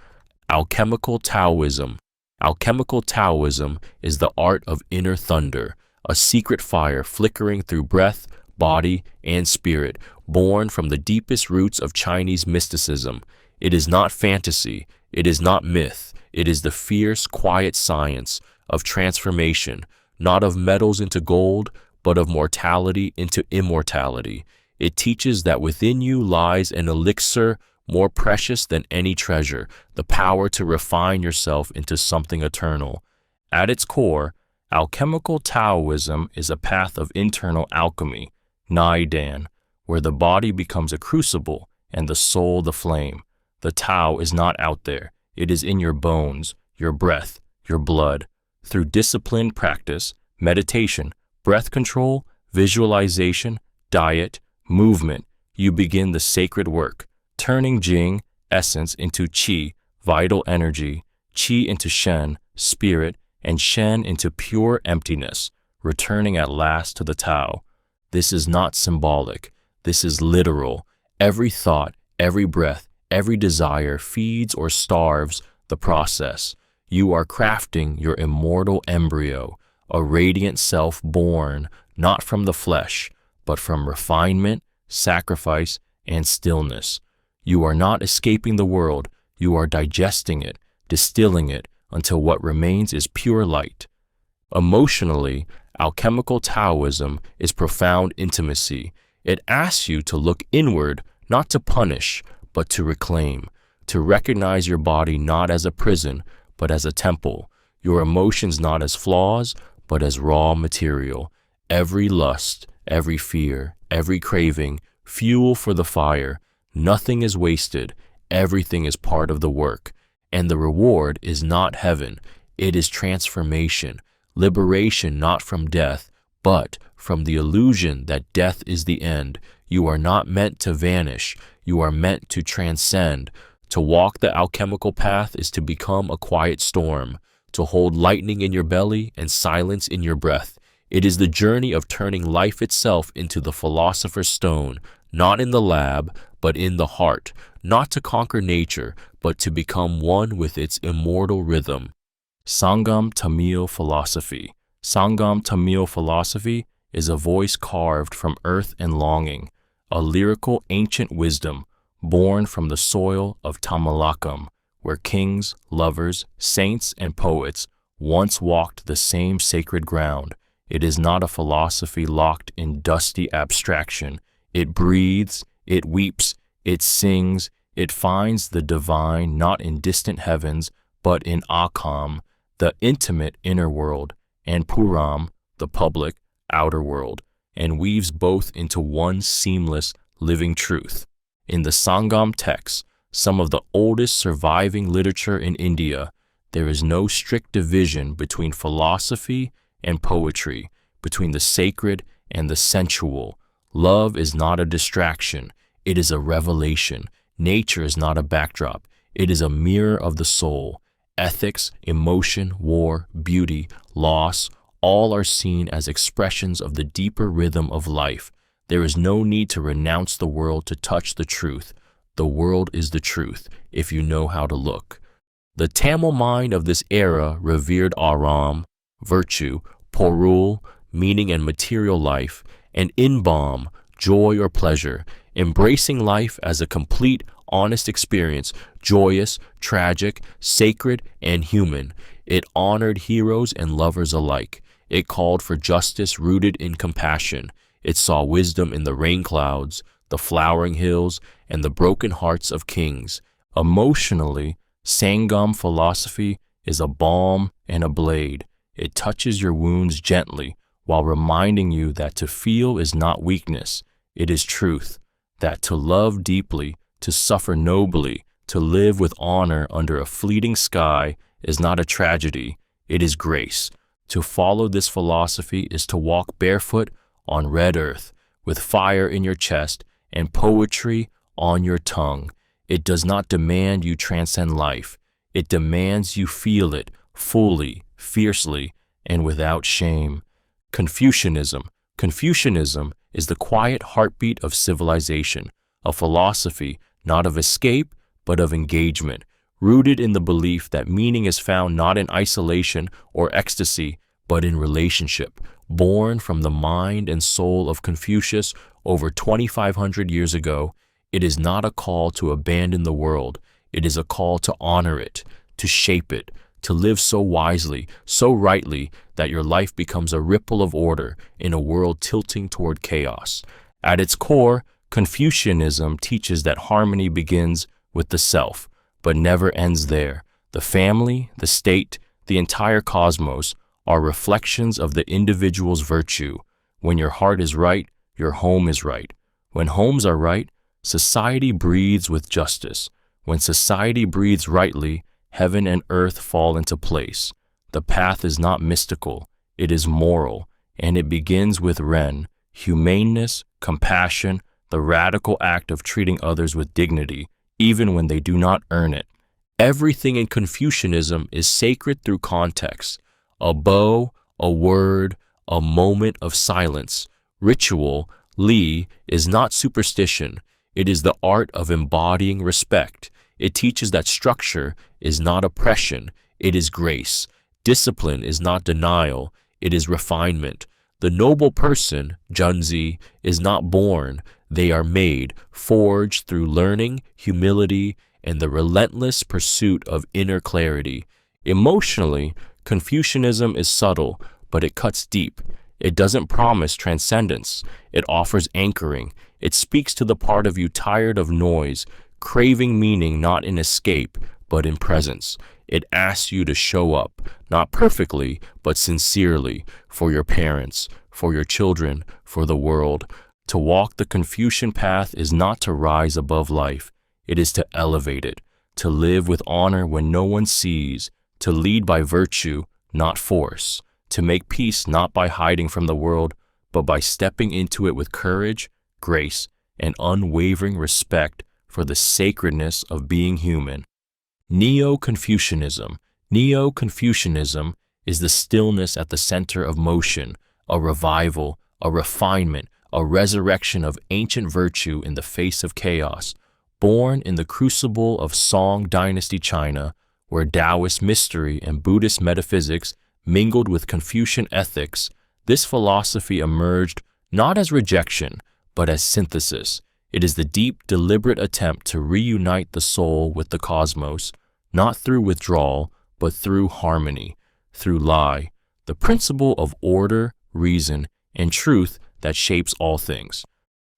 Alchemical Taoism. Alchemical Taoism is the art of inner thunder, a secret fire flickering through breath, body, and spirit, born from the deepest roots of Chinese mysticism. It is not fantasy, it is not myth, it is the fierce, quiet science of transformation, not of metals into gold, but of mortality into immortality. It teaches that within you lies an elixir more precious than any treasure, the power to refine yourself into something eternal. At its core, alchemical Taoism is a path of internal alchemy, Naidan, where the body becomes a crucible and the soul the flame. The Tao is not out there. It is in your bones, your breath, your blood. Through disciplined practice, meditation, breath control, visualization, diet, movement, you begin the sacred work, turning Jing, essence, into Qi, vital energy, Qi into Shen, spirit, and Shen into pure emptiness, returning at last to the Tao. This is not symbolic. This is literal. Every thought, every breath, every desire feeds or starves the process. You are crafting your immortal embryo, a radiant self born not from the flesh, but from refinement, sacrifice, and stillness. You are not escaping the world, you are digesting it, distilling it, until what remains is pure light. Emotionally, alchemical Taoism is profound intimacy. It asks you to look inward, not to punish, but to reclaim, to recognize your body not as a prison, but as a temple, your emotions not as flaws, but as raw material. Every lust, every fear, every craving, fuel for the fire. Nothing is wasted, everything is part of the work, and the reward is not heaven, it is transformation, liberation not from death, but from the illusion that death is the end. You are not meant to vanish, you are meant to transcend. To walk the alchemical path is to become a quiet storm, to hold lightning in your belly and silence in your breath. It is the journey of turning life itself into the philosopher's stone, not in the lab, but in the heart, not to conquer nature, but to become one with its immortal rhythm. Sangam Tamil Philosophy. Sangam Tamil Philosophy is a voice carved from earth and longing, a lyrical ancient wisdom born from the soil of Tamilakam, where kings, lovers, saints, and poets once walked the same sacred ground. It is not a philosophy locked in dusty abstraction. It breathes, it weeps, it sings, it finds the divine not in distant heavens, but in Akam, the intimate inner world, and Puram, the public outer world, and weaves both into one seamless living truth. In the Sangam texts, some of the oldest surviving literature in India, there is no strict division between philosophy and poetry, between the sacred and the sensual. Love is not a distraction, it is a revelation. Nature is not a backdrop, it is a mirror of the soul. Ethics, emotion, war, beauty, loss, all are seen as expressions of the deeper rhythm of life. There is no need to renounce the world to touch the truth. The world is the truth, if you know how to look. The Tamil mind of this era revered Aram, virtue, Porul, meaning and material life, and Inbam, joy or pleasure. embracing life as a complete, honest experience, joyous, tragic, sacred, and human. It honored heroes and lovers alike. It called for justice rooted in compassion. It saw wisdom in the rain clouds, the flowering hills, and the broken hearts of kings. Emotionally, Sangam philosophy is a balm and a blade. It touches your wounds gently while reminding you that to feel is not weakness, it is truth, that to love deeply, to suffer nobly, to live with honor under a fleeting sky is not a tragedy, it is grace. To follow this philosophy is to walk barefoot on red earth, with fire in your chest and poetry on your tongue. It does not demand you transcend life. It demands you feel it fully, fiercely, and without shame. Confucianism. Confucianism is the quiet heartbeat of civilization, a philosophy not of escape, but of engagement, rooted in the belief that meaning is found not in isolation or ecstasy, but in relationship. Born from the mind and soul of Confucius over 2,500 years ago, it is not a call to abandon the world. It is a call to honor it, to shape it, to live so wisely, so rightly, that your life becomes a ripple of order in a world tilting toward chaos. At its core, Confucianism teaches that harmony begins with the self, but never ends there. The family, the state, the entire cosmos are reflections of the individual's virtue. When your heart is right, your home is right. When homes are right, society breathes with justice. When society breathes rightly, heaven and earth fall into place. The path is not mystical, it is moral, and it begins with Ren, humaneness, compassion, the radical act of treating others with dignity, even when they do not earn it. Everything in Confucianism is sacred through context. A bow, a word, a moment of silence. Ritual, Li, is not superstition. It is the art of embodying respect. It teaches that structure is not oppression, it is grace. Discipline is not denial, it is refinement. The noble person, Junzi, is not born, they are made, forged through learning, humility, and the relentless pursuit of inner clarity. Emotionally, Confucianism is subtle, but it cuts deep. It doesn't promise transcendence, it offers anchoring. It speaks to the part of you tired of noise, craving meaning not in escape, but in presence. It asks you to show up, not perfectly, but sincerely, for your parents, for your children, for the world. To walk the Confucian path is not to rise above life, it is to elevate it, to live with honor when no one sees, to lead by virtue, not force, to make peace not by hiding from the world, but by stepping into it with courage, grace, and unwavering respect for the sacredness of being human. Neo-Confucianism. Neo-Confucianism is the stillness at the center of motion, a revival, a refinement, a resurrection of ancient virtue in the face of chaos. Born in the crucible of Song Dynasty China, where Taoist mystery and Buddhist metaphysics mingled with Confucian ethics, this philosophy emerged not as rejection, but as synthesis. It is the deep, deliberate attempt to reunite the soul with the cosmos, not through withdrawal, but through harmony, through Lai, the principle of order, reason, and truth that shapes all things.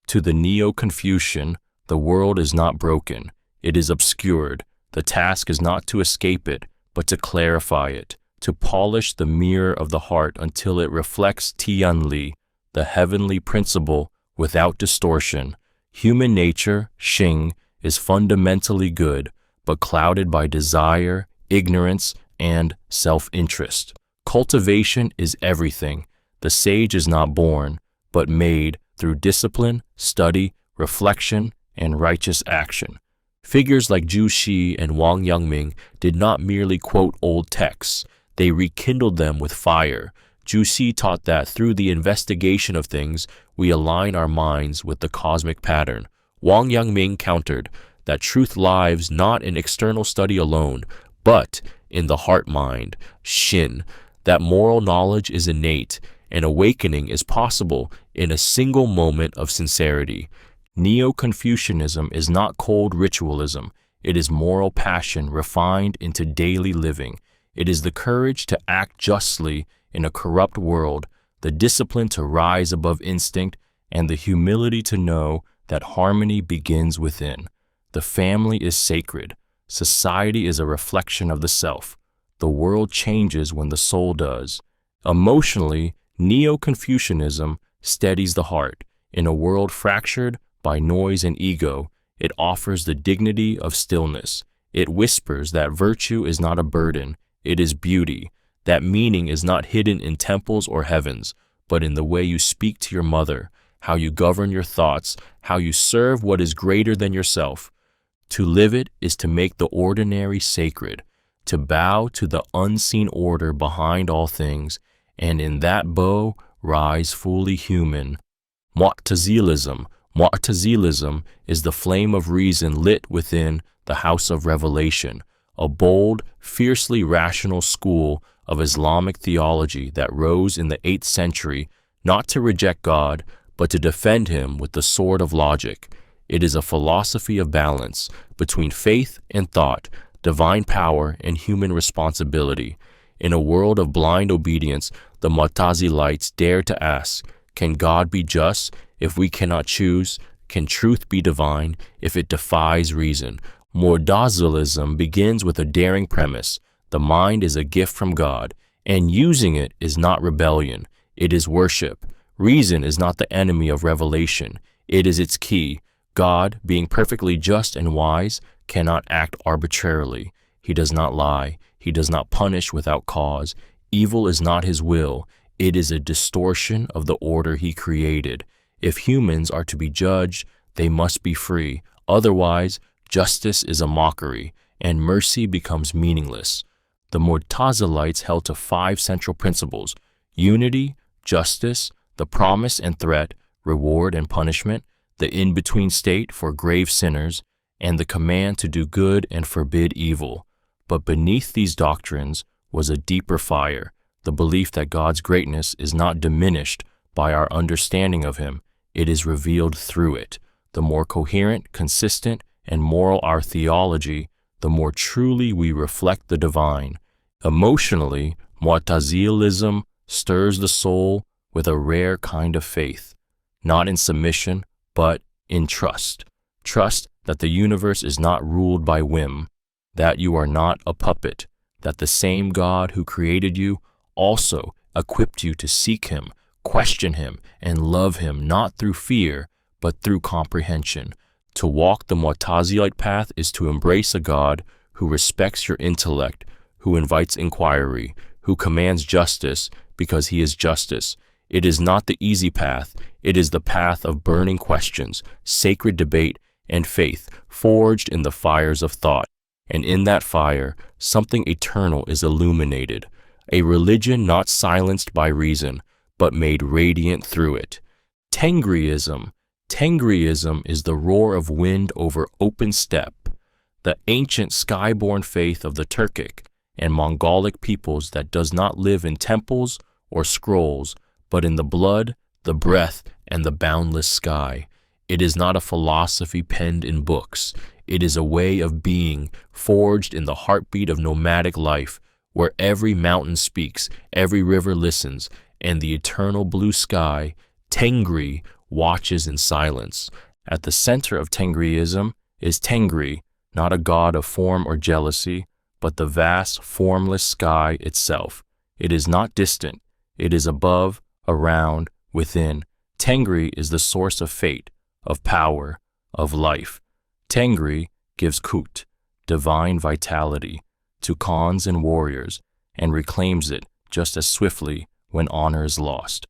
To the Neo-Confucian, the world is not broken, it is obscured. The task is not to escape it, but to clarify it, to polish the mirror of the heart until it reflects Tianli, the heavenly principle, without distortion. Human nature, Xing, is fundamentally good, but clouded by desire, ignorance, and self-interest. Cultivation is everything. The sage is not born, but made through discipline, study, reflection, and righteous action. Figures like Zhu Xi and Wang Yangming did not merely quote old texts, they rekindled them with fire. Zhu Xi taught that through the investigation of things, we align our minds with the cosmic pattern. Wang Yangming countered that truth lies not in external study alone, but in the heart-mind, Xin, that moral knowledge is innate, and awakening is possible in a single moment of sincerity. Neo-Confucianism is not cold ritualism. It is moral passion refined into daily living. It is the courage to act justly in a corrupt world, the discipline to rise above instinct, and the humility to know that harmony begins within. The family is sacred. Society is a reflection of the self. The world changes when the soul does. Emotionally, Neo-Confucianism steadies the heart. In a world fractured by noise and ego, it offers the dignity of stillness. It whispers that virtue is not a burden, it is beauty. That meaning is not hidden in temples or heavens, but in the way you speak to your mother, how you govern your thoughts, how you serve what is greater than yourself. To live it is to make the ordinary sacred, to bow to the unseen order behind all things, and in that bow rise fully human. Mu'tazilism. Mu'tazilism is the flame of reason lit within the house of revelation, a bold, fiercely rational school of Islamic theology that rose in the 8th century not to reject God, but to defend him with the sword of logic. It is a philosophy of balance between faith and thought, divine power and human responsibility. In a world of blind obedience, the Mu'tazilites dare to ask, can God be just if we cannot choose? Can truth be divine if it defies reason? Mu'tazilism begins with a daring premise. The mind is a gift from God, and using it is not rebellion, it is worship. Reason is not the enemy of revelation, it is its key. God, being perfectly just and wise, cannot act arbitrarily. He does not lie. He does not punish without cause. Evil is not his will. It is a distortion of the order he created. If humans are to be judged, they must be free. Otherwise, justice is a mockery, and mercy becomes meaningless. The Mu'tazilites held to 5 central principles: unity, justice, the promise and threat, reward and punishment, the in-between state for grave sinners, and the command to do good and forbid evil. But beneath these doctrines was a deeper fire, the belief that God's greatness is not diminished by our understanding of him, it is revealed through it. The more coherent, consistent, and moral our theology, the more truly we reflect the divine. Emotionally, Mu'tazilism stirs the soul with a rare kind of faith, not in submission, but in trust. Trust that the universe is not ruled by whim, that you are not a puppet, that the same God who created you also equipped you to seek him, question him, and love him not through fear, but through comprehension. To walk the Mu'tazilite path is to embrace a God who respects your intellect, who invites inquiry, who commands justice because he is justice. It is not the easy path, it is the path of burning questions, sacred debate, and faith forged in the fires of thought. And in that fire, something eternal is illuminated, a religion not silenced by reason, but made radiant through it. Tengriism. Tengriism is the roar of wind over open steppe, the ancient skyborn faith of the Turkic and Mongolic peoples that does not live in temples or scrolls, but in the blood, the breath, and the boundless sky. It is not a philosophy penned in books. It is a way of being forged in the heartbeat of nomadic life, where every mountain speaks, every river listens, and the eternal blue sky, Tengri, watches in silence. At the center of Tengriism is Tengri, not a god of form or jealousy, but the vast, formless sky itself. It is not distant. It is above, around, within. Tengri is the source of fate, of power, of life. Tengri gives kut, divine vitality, to khans and warriors, and reclaims it just as swiftly when honor is lost.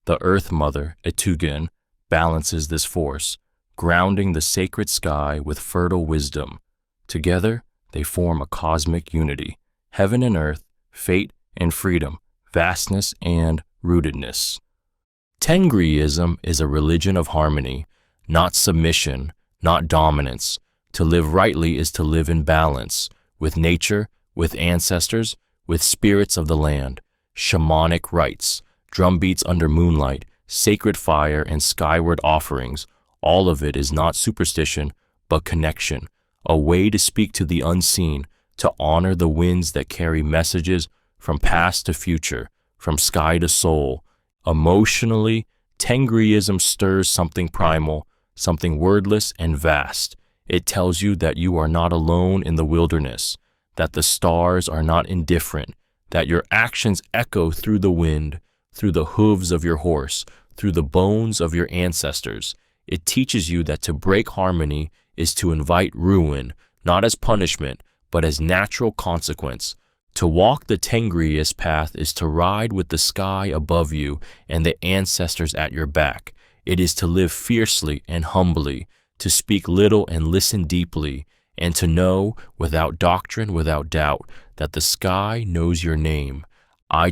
The Earth Mother, Etugan, balances this force, grounding the sacred sky with fertile wisdom. Together, they form a cosmic unity, heaven and earth, fate and freedom, vastness and rootedness. Tengriism is a religion of harmony, not submission, not dominance. To live rightly is to live in balance, with nature, with ancestors, with spirits of the land. Shamanic rites, drumbeats under moonlight, sacred fire, and skyward offerings, All of it is not superstition, but connection, a way to speak to the unseen, to honor the winds that carry messages from past to future, from sky to soul. Emotionally, Tengriism stirs something primal, something wordless and vast. It tells you that you are not alone in the wilderness, that the stars are not indifferent, that your actions echo through the wind, through the hooves of your horse, through the bones of your ancestors. It teaches you that to break harmony is to invite ruin, not as punishment, but as natural consequence. To walk the Tengriist path is to ride with the sky above you and the ancestors at your back. It is to live fiercely and humbly, to speak little and listen deeply, and to know, without doctrine, without doubt, that the sky knows your name.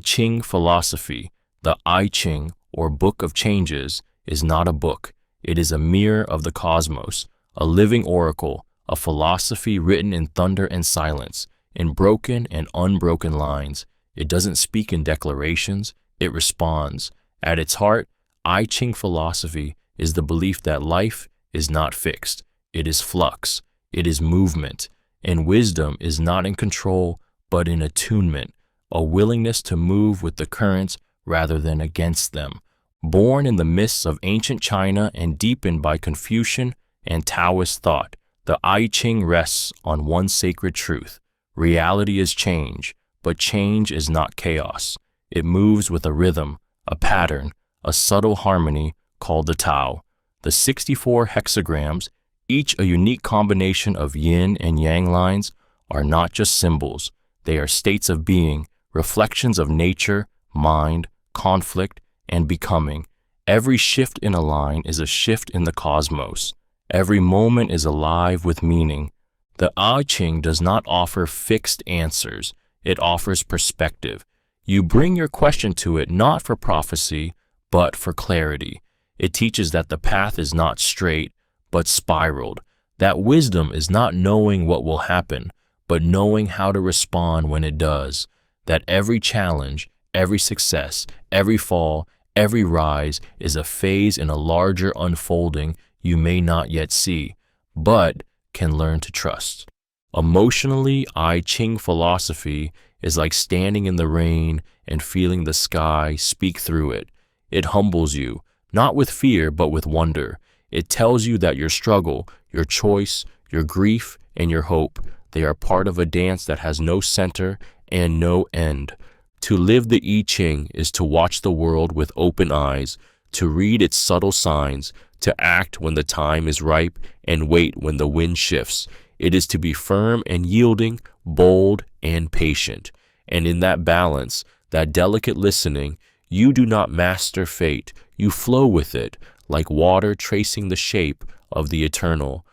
Ching Philosophy, the I Ching, or Book of Changes, is not a book. It is a mirror of the cosmos, a living oracle, a philosophy written in thunder and silence, in broken and unbroken lines. It doesn't speak in declarations, it responds. At its heart, I Ching philosophy is the belief that life is not fixed. It is flux. It is movement. And wisdom is not in control, but in attunement, a willingness to move with the currents rather than against them. Born in the mists of ancient China and deepened by Confucian and Taoist thought, the I Ching rests on one sacred truth. Reality is change, but change is not chaos. It moves with a rhythm, a pattern, a subtle harmony called the Tao. The 64 hexagrams, each a unique combination of yin and yang lines, are not just symbols. They are states of being, reflections of nature, mind, conflict, and becoming. Every shift in a line is a shift in the cosmos. Every moment is alive with meaning. The I Ching does not offer fixed answers. It offers perspective. You bring your question to it not for prophecy, but for clarity. It teaches that the path is not straight, but spiraled. That wisdom is not knowing what will happen, but knowing how to respond when it does. That every challenge, every success, every fall, every rise is a phase in a larger unfolding you may not yet see, but can learn to trust. Emotionally, I Ching philosophy is like standing in the rain and feeling the sky speak through it. It humbles you, not with fear, but with wonder. It tells you that your struggle, your choice, your grief, and your hope, they are part of a dance that has no center and no end. To live the I Ching is to watch the world with open eyes, to read its subtle signs, to act when the time is ripe and wait when the wind shifts. It is to be firm and yielding, bold and patient. And in that balance, that delicate listening, you do not master fate, you flow with it, like water tracing the shape of the eternal.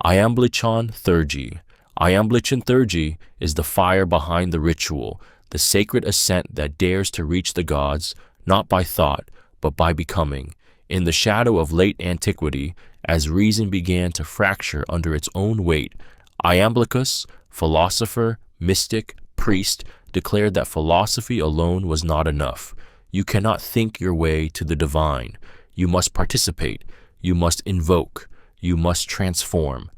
Iamblichean Theurgy. Iamblichean Theurgy is the fire behind the ritual, the sacred ascent that dares to reach the gods, not by thought, but by becoming. In the shadow of late antiquity, as reason began to fracture under its own weight, Iamblichus, philosopher, mystic, priest, declared that philosophy alone was not enough. You cannot think your way to the divine. You must participate. You must invoke. You must transform.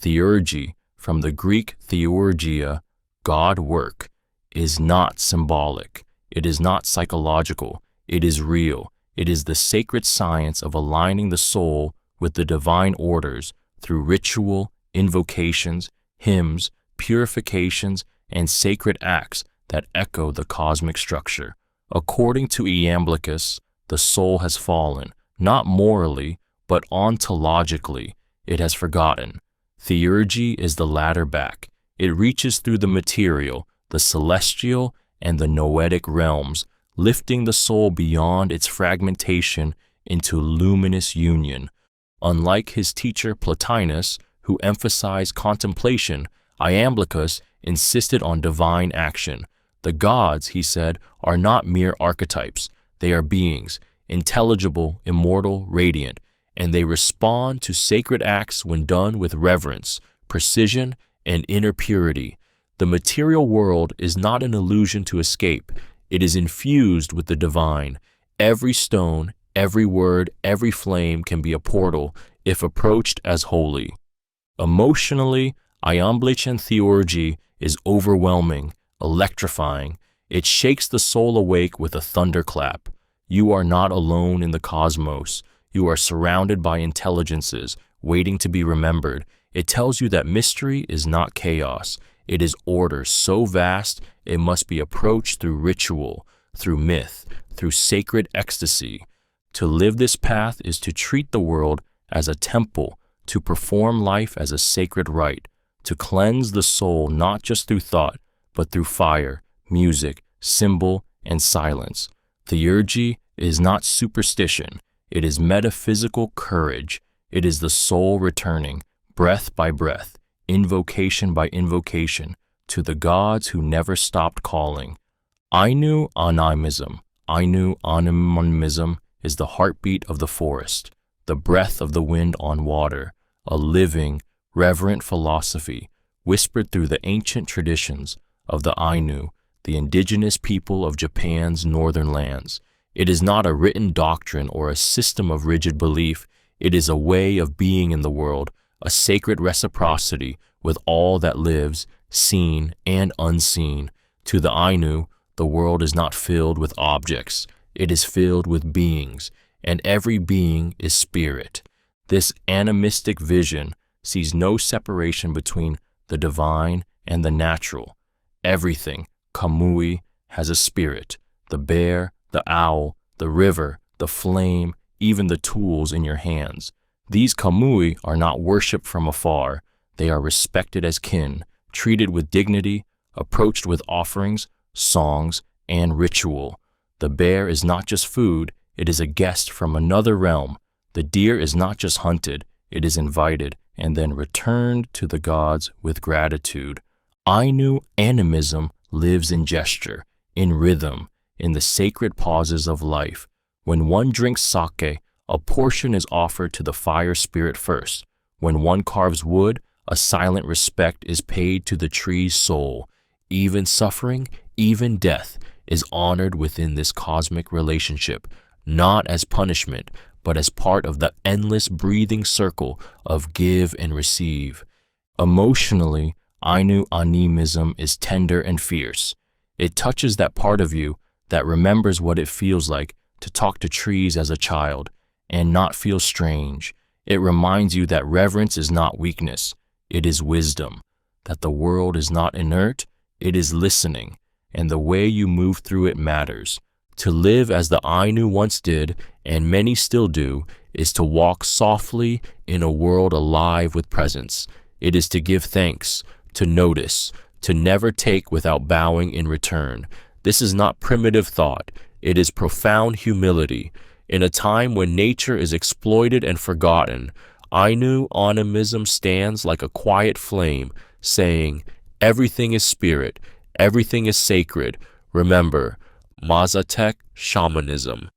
Theurgy, from the Greek theurgia, God work, is not symbolic. It is not psychological. It is real. It is the sacred science of aligning the soul with the divine orders through ritual, invocations, hymns, purifications, and sacred acts that echo the cosmic structure. According to Iamblichus, the soul has fallen, not morally, but ontologically. It has forgotten. Theurgy is the ladder back. It reaches through the material, the celestial, and the noetic realms, lifting the soul beyond its fragmentation into luminous union. Unlike his teacher Plotinus, who emphasized contemplation, Iamblichus insisted on divine action. The gods, he said, are not mere archetypes. They are beings, intelligible, immortal, radiant, and they respond to sacred acts when done with reverence, precision, and inner purity. The material world is not an illusion to escape. It is infused with the divine. Every stone, every word, every flame can be a portal if approached as holy. Emotionally, Iamblichean Theurgy is overwhelming, electrifying. It shakes the soul awake with a thunderclap. You are not alone in the cosmos. You are surrounded by intelligences, waiting to be remembered. It tells you that mystery is not chaos. It is order so vast it must be approached through ritual, through myth, through sacred ecstasy. To live this path is to treat the world as a temple, to perform life as a sacred rite, to cleanse the soul not just through thought, but through fire, music, symbol, and silence. Theurgy is not superstition. It is metaphysical courage. It is the soul returning, breath by breath, invocation by invocation, to the gods who never stopped calling. Ainu Animism. Ainu Animism is the heartbeat of the forest, the breath of the wind on water, a living, reverent philosophy whispered through the ancient traditions of the Ainu, the indigenous people of Japan's northern lands. It is not a written doctrine or a system of rigid belief. It is a way of being in the world, a sacred reciprocity with all that lives, seen and unseen. To the Ainu, the world is not filled with objects. It is filled with beings, and every being is spirit. This animistic vision sees no separation between the divine and the natural. Everything, Kamui, has a spirit. The bear, the owl, the river, the flame, even the tools in your hands. These Kamui are not worshipped from afar. They are respected as kin, treated with dignity, approached with offerings, songs, and ritual. The bear is not just food, it is a guest from another realm. The deer is not just hunted, it is invited and then returned to the gods with gratitude. Ainu Animism lives in gesture, in rhythm, in the sacred pauses of life. When one drinks sake, a portion is offered to the fire spirit first. When one carves wood, a silent respect is paid to the tree's soul. Even suffering, even death, is honored within this cosmic relationship, not as punishment, but as part of the endless breathing circle of give and receive. Emotionally, Ainu Animism is tender and fierce. It touches that part of you that remembers what it feels like to talk to trees as a child and not feel strange. It reminds you that reverence is not weakness, it is wisdom, that the world is not inert, it is listening, and the way you move through it matters. To live as the Ainu once did, and many still do, is to walk softly in a world alive with presence. It is to give thanks, to notice, to never take without bowing in return. This is not primitive thought, it is profound humility. In a time when nature is exploited and forgotten, Ainu Animism stands like a quiet flame, saying, everything is spirit, everything is sacred. Remember, Mazatec Shamanism.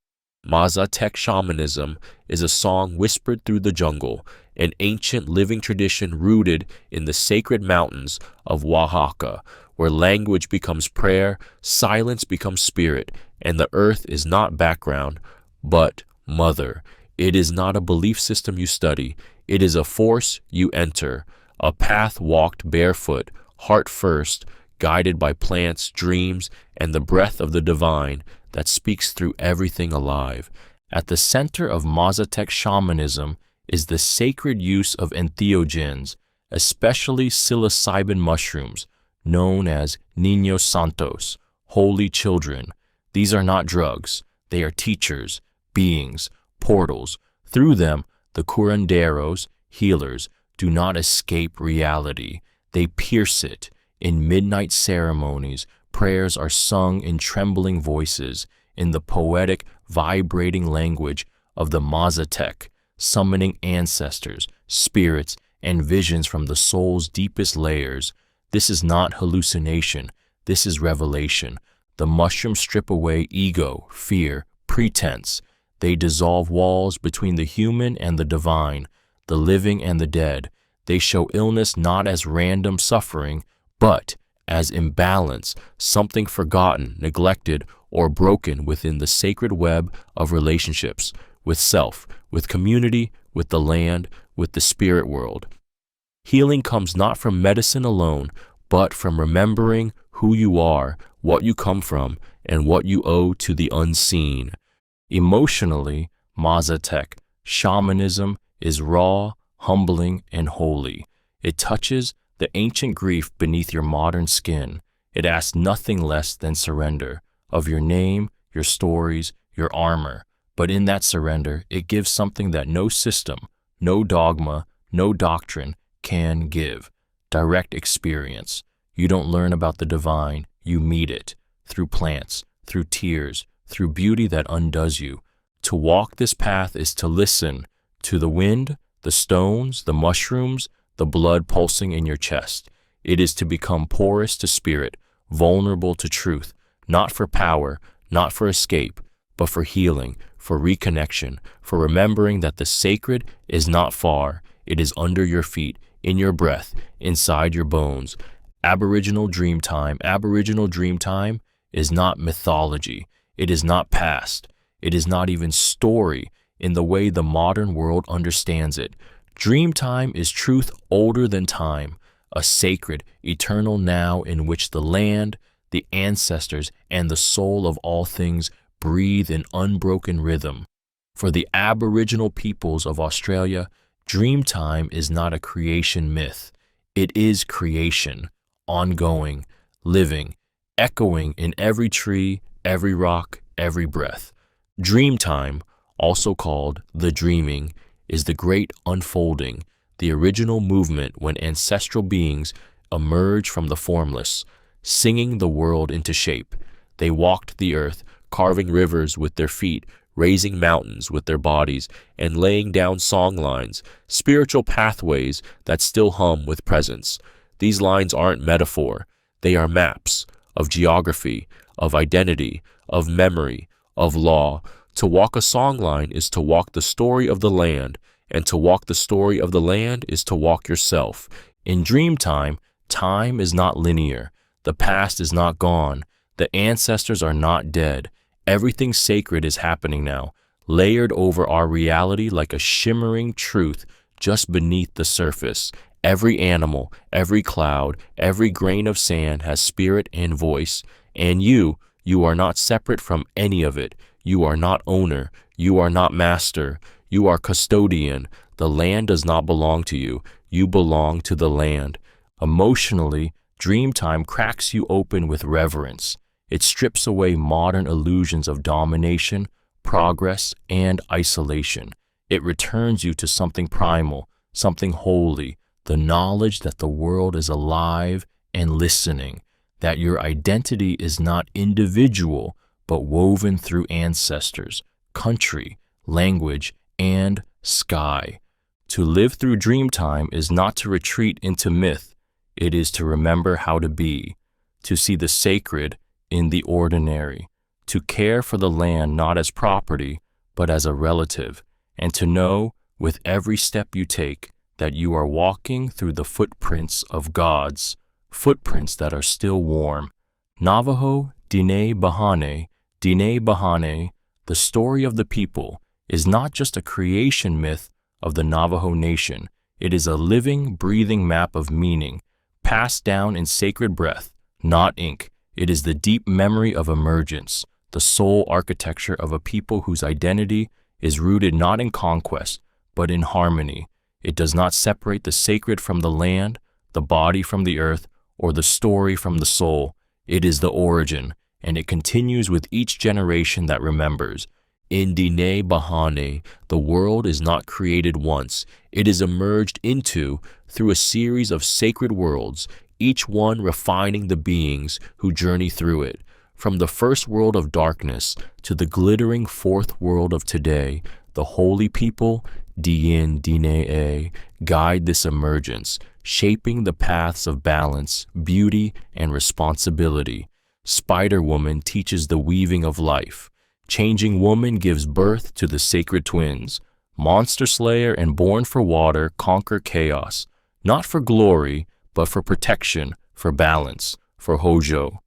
Mazatec Shamanism is a song whispered through the jungle, an ancient living tradition rooted in the sacred mountains of Oaxaca, where language becomes prayer, silence becomes spirit, and the earth is not background, but mother. It is not a belief system you study, it is a force you enter, a path walked barefoot, heart first, guided by plants, dreams, and the breath of the divine that speaks through everything alive. At the center of Mazatec Shamanism is the sacred use of entheogens, especially psilocybin mushrooms, known as Niños Santos, holy children. These are not drugs, they are teachers, beings, portals. Through them, the curanderos, healers, do not escape reality, they pierce it. In midnight ceremonies, prayers are sung in trembling voices, in the poetic, vibrating language of the Mazatec, summoning ancestors, spirits, and visions from the soul's deepest layers. This is not hallucination, this is revelation. The mushrooms strip away ego, fear, pretense. They dissolve walls between the human and the divine, the living and the dead. They show illness not as random suffering, but as imbalance, something forgotten, neglected, or broken within the sacred web of relationships. with self, with community, with the land, with the spirit world. Healing comes not from medicine alone, but from remembering who you are, what you come from, and what you owe to the unseen. Emotionally, Mazatec Shamanism is raw, humbling, and holy. It touches the ancient grief beneath your modern skin. It asks nothing less than surrender of your name, your stories, your armor. But in that surrender, it gives something that no system, no dogma, no doctrine can give: direct experience. You don't learn about the divine, you meet it, through plants, through tears, through beauty that undoes you. To walk this path is to listen to the wind, the stones, the mushrooms, the blood pulsing in your chest. It is to become porous to spirit, vulnerable to truth, not for power, not for escape, but for healing, for reconnection, for remembering that the sacred is not far. It is under your feet, in your breath, inside your bones. Aboriginal Dreamtime. Aboriginal Dreamtime is not mythology. It is not past. It is not even story in the way the modern world understands it. Dreamtime is truth older than time, a sacred, eternal now in which the land, the ancestors, and the soul of all things breathe in unbroken rhythm. For the Aboriginal peoples of Australia, Dreamtime is not a creation myth. It is creation, ongoing, living, echoing in every tree, every rock, every breath. Dreamtime, also called the dreaming, is the great unfolding, the original movement when ancestral beings emerge from the formless, singing the world into shape. They walked the earth, carving rivers with their feet, raising mountains with their bodies, and laying down song lines, spiritual pathways that still hum with presence. These lines aren't metaphor. They are maps of geography, of identity, of memory, of law. To walk a song line is to walk the story of the land, and to walk the story of the land is to walk yourself. In Dreamtime, time is not linear. The past is not gone. The ancestors are not dead. Everything sacred is happening now, layered over our reality like a shimmering truth just beneath the surface. Every animal, every cloud, every grain of sand has spirit and voice. And you are not separate from any of it. You are not owner. You are not master. You are custodian. The land does not belong to you. You belong to the land. Emotionally, Dreamtime cracks you open with reverence. It strips away modern illusions of domination, progress, and isolation. It returns you to something primal, something holy, the knowledge that the world is alive and listening, that your identity is not individual, but woven through ancestors, country, language, and sky. To live through Dreamtime is not to retreat into myth. It is to remember how to be, to see the sacred in the ordinary, to care for the land not as property, but as a relative, and to know with every step you take that you are walking through the footprints of gods, footprints that are still warm. Navajo Dine Bahane, the story of the people, is not just a creation myth of the Navajo Nation. It is a living, breathing map of meaning, passed down in sacred breath, not ink. It is the deep memory of emergence, the soul architecture of a people whose identity is rooted not in conquest, but in harmony. It does not separate the sacred from the land, the body from the earth, or the story from the soul. It is the origin, and it continues with each generation that remembers. In Dine Bahane, the world is not created once. It is emerged into through a series of sacred worlds, each one refining the beings who journey through it. From the first world of darkness to the glittering fourth world of today, the holy people, Dien Dine, guide this emergence, shaping the paths of balance, beauty, and responsibility. Spider Woman teaches the weaving of life. Changing Woman gives birth to the sacred twins. Monster Slayer and Born for Water conquer chaos, not for glory, but for protection, for balance, for Hojo.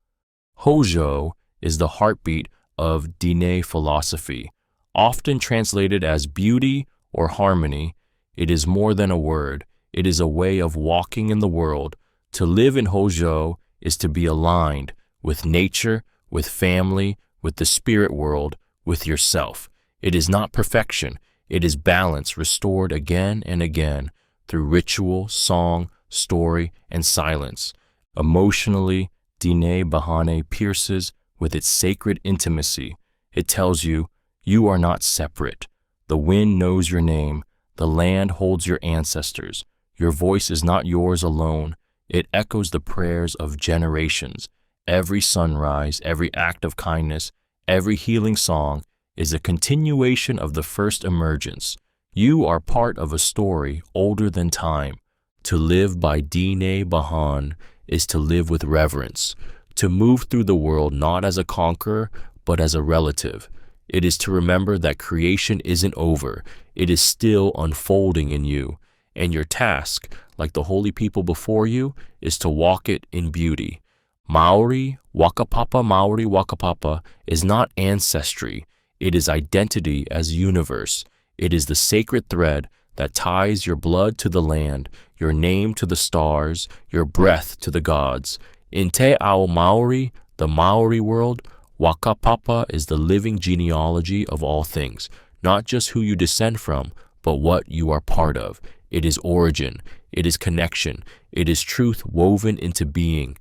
Hojo is the heartbeat of Dine philosophy. Often translated as beauty or harmony, it is more than a word. It is a way of walking in the world. To live in Hozhou is to be aligned with nature, with family, with the spirit world, with yourself. It is not perfection. It is balance restored again and again through ritual, song, story, and silence. Emotionally, Dine Bahane pierces with its sacred intimacy. It tells you, you are not separate. The wind knows your name. The land holds your ancestors. Your voice is not yours alone. It echoes the prayers of generations. Every sunrise, every act of kindness, every healing song is a continuation of the first emergence. You are part of a story older than time. To live by Dine Bahan is to live with reverence, to move through the world not as a conqueror, but as a relative. It is to remember that creation isn't over. It is still unfolding in you. And your task, like the holy people before you, is to walk it in beauty. Maori Wakapapa is not ancestry. It is identity as universe. It is the sacred thread that ties your blood to the land, your name to the stars, your breath to the gods. In Te Ao Maori, the Maori world, Wakapapa is the living genealogy of all things, not just who you descend from, but what you are part of. It is origin, it is connection, it is truth woven into being.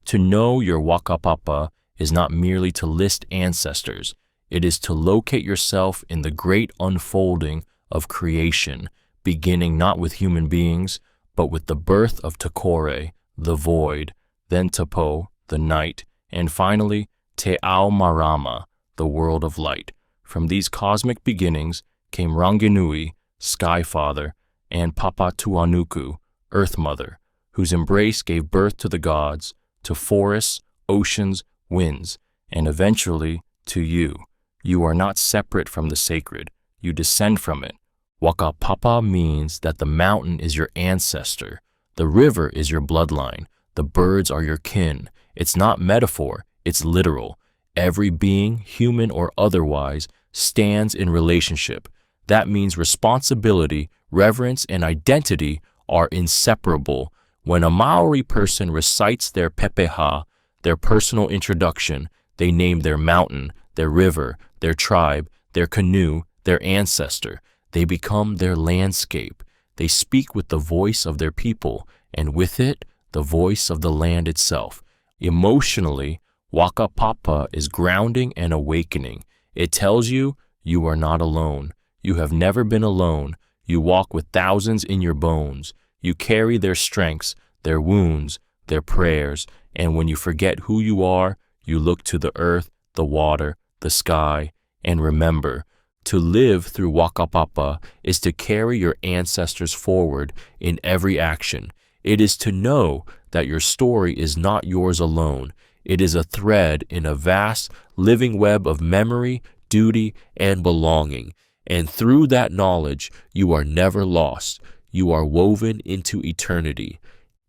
To know your Wakapapa is not merely to list ancestors. It is to locate yourself in the great unfolding of creation, beginning not with human beings, but with the birth of Takore, the void, then Tapo, the night, and finally Te Ao Marama, the world of light. From these cosmic beginnings came Ranginui, Sky Father, and Papatuanuku, Earth Mother, whose embrace gave birth to the gods, to forests, oceans, winds, and eventually to you. You are not separate from the sacred. You descend from it. Wakapapa means that the mountain is your ancestor. The river is your bloodline. The birds are your kin. It's not metaphor. It's literal. Every being, human or otherwise, stands in relationship. That means responsibility, reverence, and identity are inseparable. When a Maori person recites their pepeha, their personal introduction, they name their mountain, their river, their tribe, their canoe, their ancestor. They become their landscape. They speak with the voice of their people, and with it, the voice of the land itself. Emotionally, Wakapapa is grounding and awakening. It tells you, you are not alone. You have never been alone. You walk with thousands in your bones. You carry their strengths, their wounds, their prayers, and when you forget who you are, you look to the earth, the water, the sky, and remember, to live through Wakapapa is to carry your ancestors forward in every action. It is to know that your story is not yours alone. It is a thread in a vast, living web of memory, duty, and belonging. And through that knowledge, you are never lost. You are woven into eternity.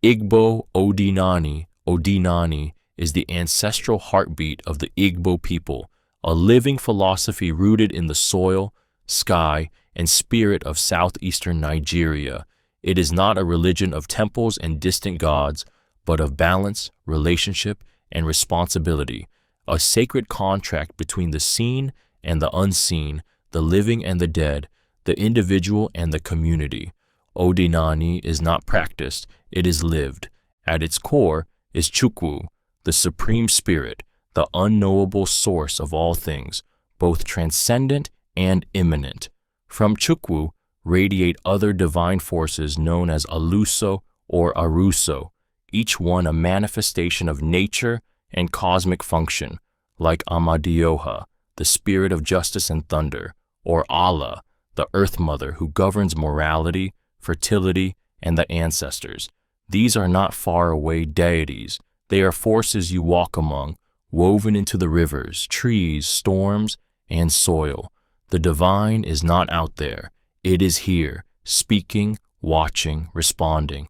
Igbo Odinani is the ancestral heartbeat of the Igbo people, a living philosophy rooted in the soil, sky, and spirit of southeastern Nigeria. It is not a religion of temples and distant gods, but of balance, relationship, and responsibility, a sacred contract between the seen and the unseen, the living and the dead, the individual and the community. Odinani is not practiced, it is lived. At its core is Chukwu, the supreme spirit, the unknowable source of all things, both transcendent and immanent. From Chukwu radiate other divine forces known as Aluso or Aruso, each one a manifestation of nature and cosmic function, like Amadioha, the spirit of justice and thunder, or Allah, the Earth Mother who governs morality, fertility, and the ancestors. These are not far-away deities. They are forces you walk among, woven into the rivers, trees, storms, and soil. The divine is not out there. It is here, speaking, watching, responding.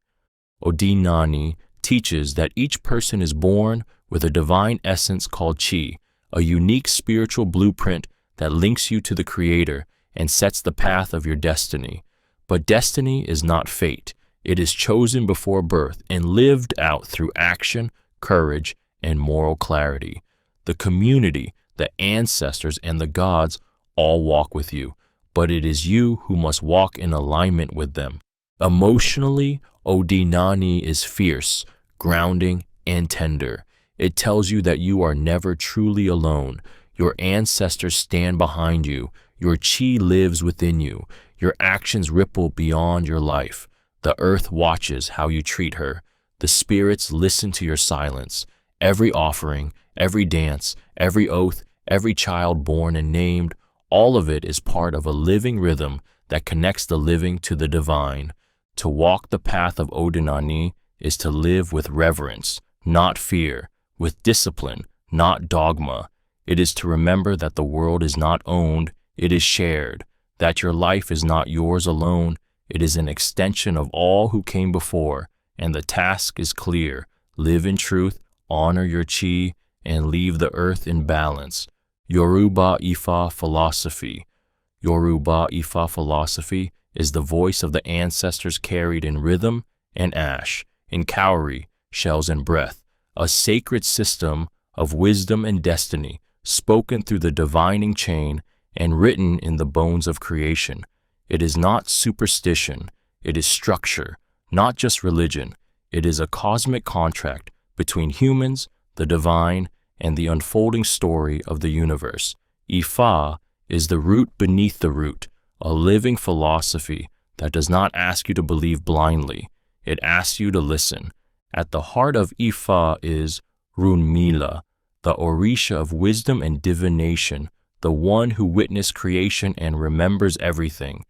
Odinani teaches that each person is born with a divine essence called Chi, a unique spiritual blueprint that links you to the Creator and sets the path of your destiny. But destiny is not fate. It is chosen before birth and lived out through action, courage, and moral clarity. The community, the ancestors, and the gods all walk with you, but it is you who must walk in alignment with them. Emotionally, Odinani is fierce, grounding, and tender. It tells you that you are never truly alone. Your ancestors stand behind you. Your chi lives within you. Your actions ripple beyond your life. The earth watches how you treat her. The spirits listen to your silence. Every offering, every dance, every oath, every child born and named, all of it is part of a living rhythm that connects the living to the divine. To walk the path of Odinani is to live with reverence, not fear, with discipline, not dogma. It is to remember that the world is not owned, it is shared, that your life is not yours alone, it is an extension of all who came before, and the task is clear. Live in truth, honor your chi, and leave the earth in balance. Yoruba Ifa Philosophy. Yoruba Ifa Philosophy is the voice of the ancestors carried in rhythm and ash, in cowrie, shells and breath, a sacred system of wisdom and destiny, spoken through the divining chain and written in the bones of creation. It is not superstition, it is structure, not just religion. It is a cosmic contract between humans, the divine, and the unfolding story of the universe. Ifa is the root beneath the root, a living philosophy that does not ask you to believe blindly. It asks you to listen. At the heart of Ifa is Runmila, the Orisha of wisdom and divination, the one who witnessed creation and remembers everything.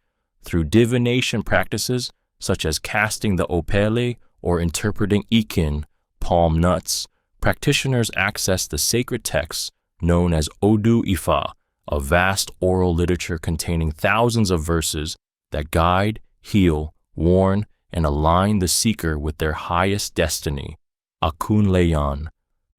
Through divination practices, such as casting the opele or interpreting ikin, palm nuts, practitioners access the sacred texts known as Odu Ifa, a vast oral literature containing thousands of verses that guide, heal, warn, and align the seeker with their highest destiny, Akunleyan.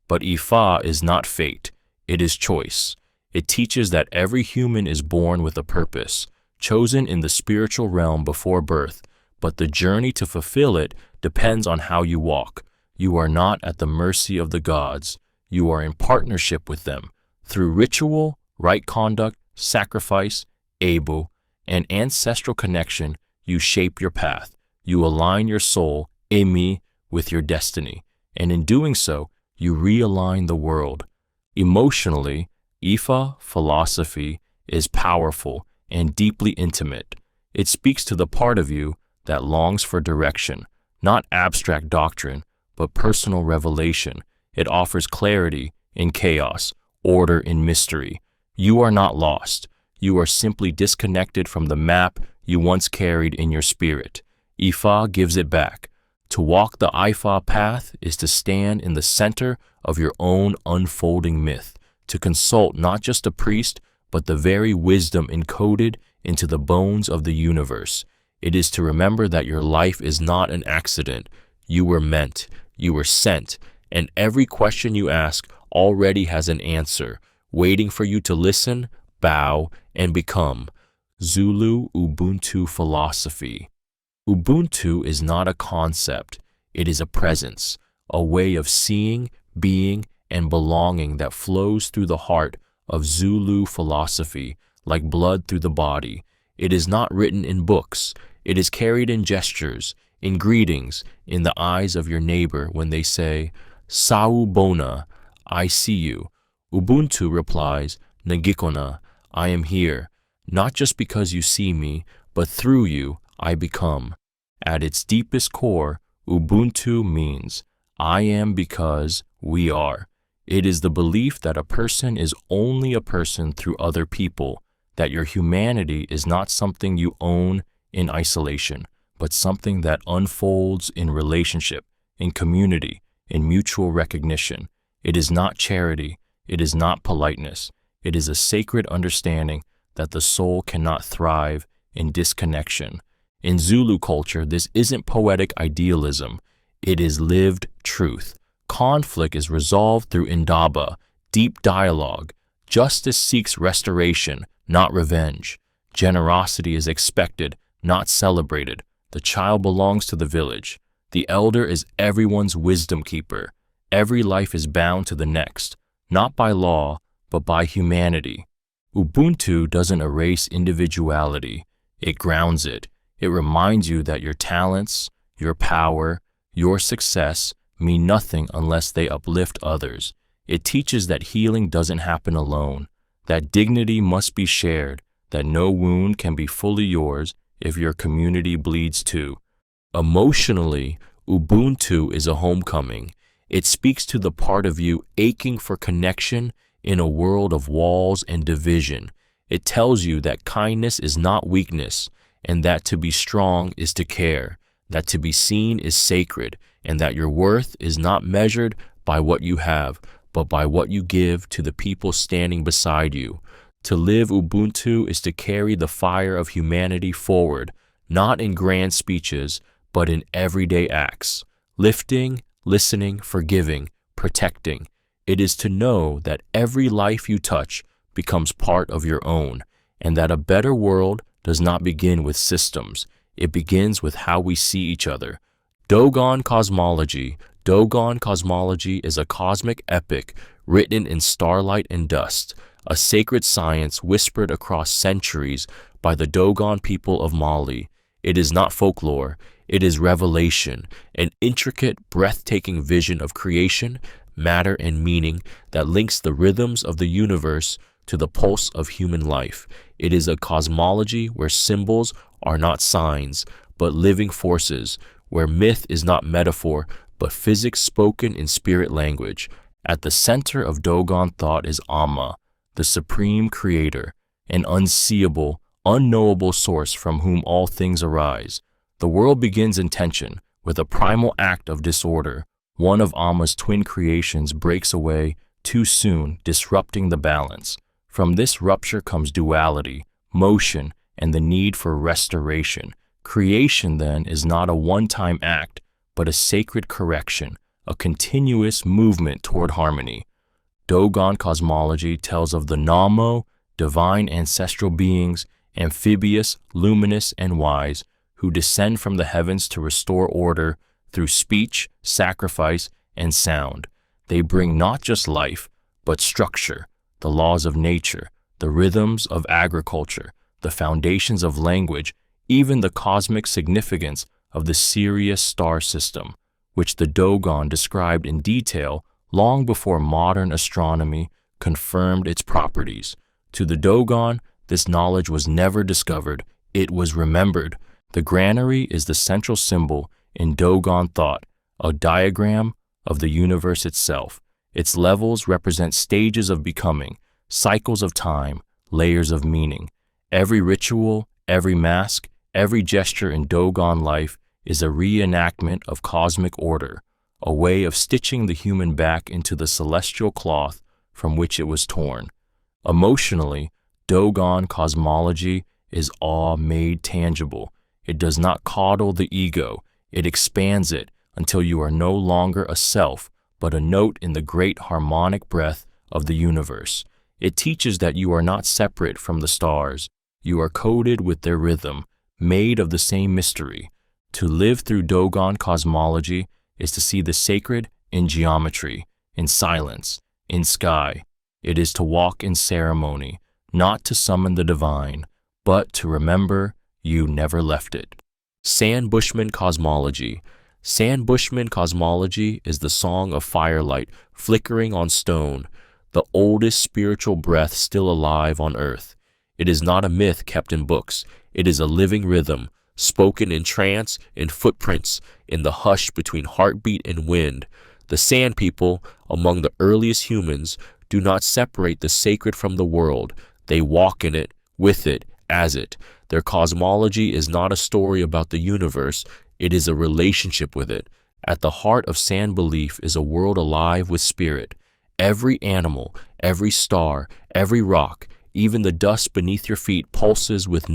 But Ifa is not fate, it is choice. It teaches that every human is born with a purpose, chosen in the spiritual realm before birth, but the journey to fulfill it depends on how you walk. You are not at the mercy of the gods. You are in partnership with them. Through ritual, right conduct, sacrifice, ebu, and ancestral connection, you shape your path. You align your soul, emi, with your destiny. And in doing so, you realign the world. Emotionally, Ifa philosophy is powerful and deeply intimate. It speaks to the part of you that longs for direction, not abstract doctrine, but personal revelation. It offers clarity in chaos, order in mystery. You are not lost. You are simply disconnected from the map you once carried in your spirit. Ifa gives it back. To walk the Ifa path is to stand in the center of your own unfolding myth, to consult not just a priest, but the very wisdom encoded into the bones of the universe. It is to remember that your life is not an accident. You were meant, you were sent, and every question you ask already has an answer, waiting for you to listen, bow, and become. Zulu Ubuntu Philosophy. Ubuntu is not a concept, it is a presence, a way of seeing, being, and belonging that flows through the heart of Zulu philosophy like blood through the body. It is not written in books, it is carried in gestures, in greetings, in the eyes of your neighbor when they say, Sawubona, I see you. Ubuntu replies, Nagikona, I am here, not just because you see me, but through you I become. At its deepest core, Ubuntu means, I am because we are. It is the belief that a person is only a person through other people, that your humanity is not something you own in isolation, but something that unfolds in relationship, in community, in mutual recognition. It is not charity, it is not politeness, it is a sacred understanding that the soul cannot thrive in disconnection. In Zulu culture, this isn't poetic idealism, it is lived truth. Conflict is resolved through indaba, deep dialogue. Justice seeks restoration, not revenge. Generosity is expected, not celebrated. The child belongs to the village. The elder is everyone's wisdom keeper. Every life is bound to the next, not by law, but by humanity. Ubuntu doesn't erase individuality. It grounds it. It reminds you that your talents, your power, your success mean nothing unless they uplift others. It teaches that healing doesn't happen alone, that dignity must be shared, that no wound can be fully yours if your community bleeds too. Emotionally, Ubuntu is a homecoming. It speaks to the part of you aching for connection in a world of walls and division. It tells you that kindness is not weakness, and that to be strong is to care, that to be seen is sacred, and that your worth is not measured by what you have, but by what you give to the people standing beside you. To live Ubuntu is to carry the fire of humanity forward, not in grand speeches, but in everyday acts, lifting, listening, forgiving, protecting. It is to know that every life you touch becomes part of your own, and that a better world does not begin with systems. It begins with how we see each other. Dogon cosmology. Dogon cosmology is a cosmic epic written in starlight and dust, a sacred science whispered across centuries by the Dogon people of Mali. It is not folklore, it is revelation, an intricate, breathtaking vision of creation, matter, and meaning that links the rhythms of the universe to the pulse of human life. It is a cosmology where symbols are not signs, but living forces, where myth is not metaphor, but physics spoken in spirit language. At the center of Dogon thought is Amma, the supreme creator, an unseeable, unknowable source from whom all things arise. The world begins in tension, with a primal act of disorder. One of Amma's twin creations breaks away too soon, disrupting the balance. From this rupture comes duality, motion, and the need for restoration. Creation, then, is not a one-time act, but a sacred correction, a continuous movement toward harmony. Dogon cosmology tells of the Namo, divine ancestral beings, amphibious, luminous, and wise, who descend from the heavens to restore order through speech, sacrifice, and sound. They bring not just life, but structure, the laws of nature, the rhythms of agriculture, the foundations of language, even the cosmic significance of the Sirius star system, which the Dogon described in detail long before modern astronomy confirmed its properties. To the Dogon, this knowledge was never discovered, it was remembered. The granary is the central symbol in Dogon thought, a diagram of the universe itself. Its levels represent stages of becoming, cycles of time, layers of meaning. Every ritual, every mask, every gesture in Dogon life is a reenactment of cosmic order, a way of stitching the human back into the celestial cloth from which it was torn. Emotionally, Dogon cosmology is awe made tangible. It does not coddle the ego, it expands it until you are no longer a self, but a note in the great harmonic breath of the universe. It teaches that you are not separate from the stars. You are coded with their rhythm, made of the same mystery. To live through Dogon cosmology is to see the sacred in geometry, in silence, in sky. It is to walk in ceremony, not to summon the divine, but to remember you never left it. Sand Bushman cosmology. Sand Bushman cosmology is the song of firelight flickering on stone, the oldest spiritual breath still alive on earth. It is not a myth kept in books. It is a living rhythm, spoken in trance, in footprints, in the hush between heartbeat and wind. The Sand People, among the earliest humans, do not separate the sacred from the world. They walk in it, with it, as it. Their cosmology is not a story about the universe, it is a relationship with it. At the heart of Sand belief is a world alive with spirit. Every animal, every star, every rock, even the dust beneath your feet pulses with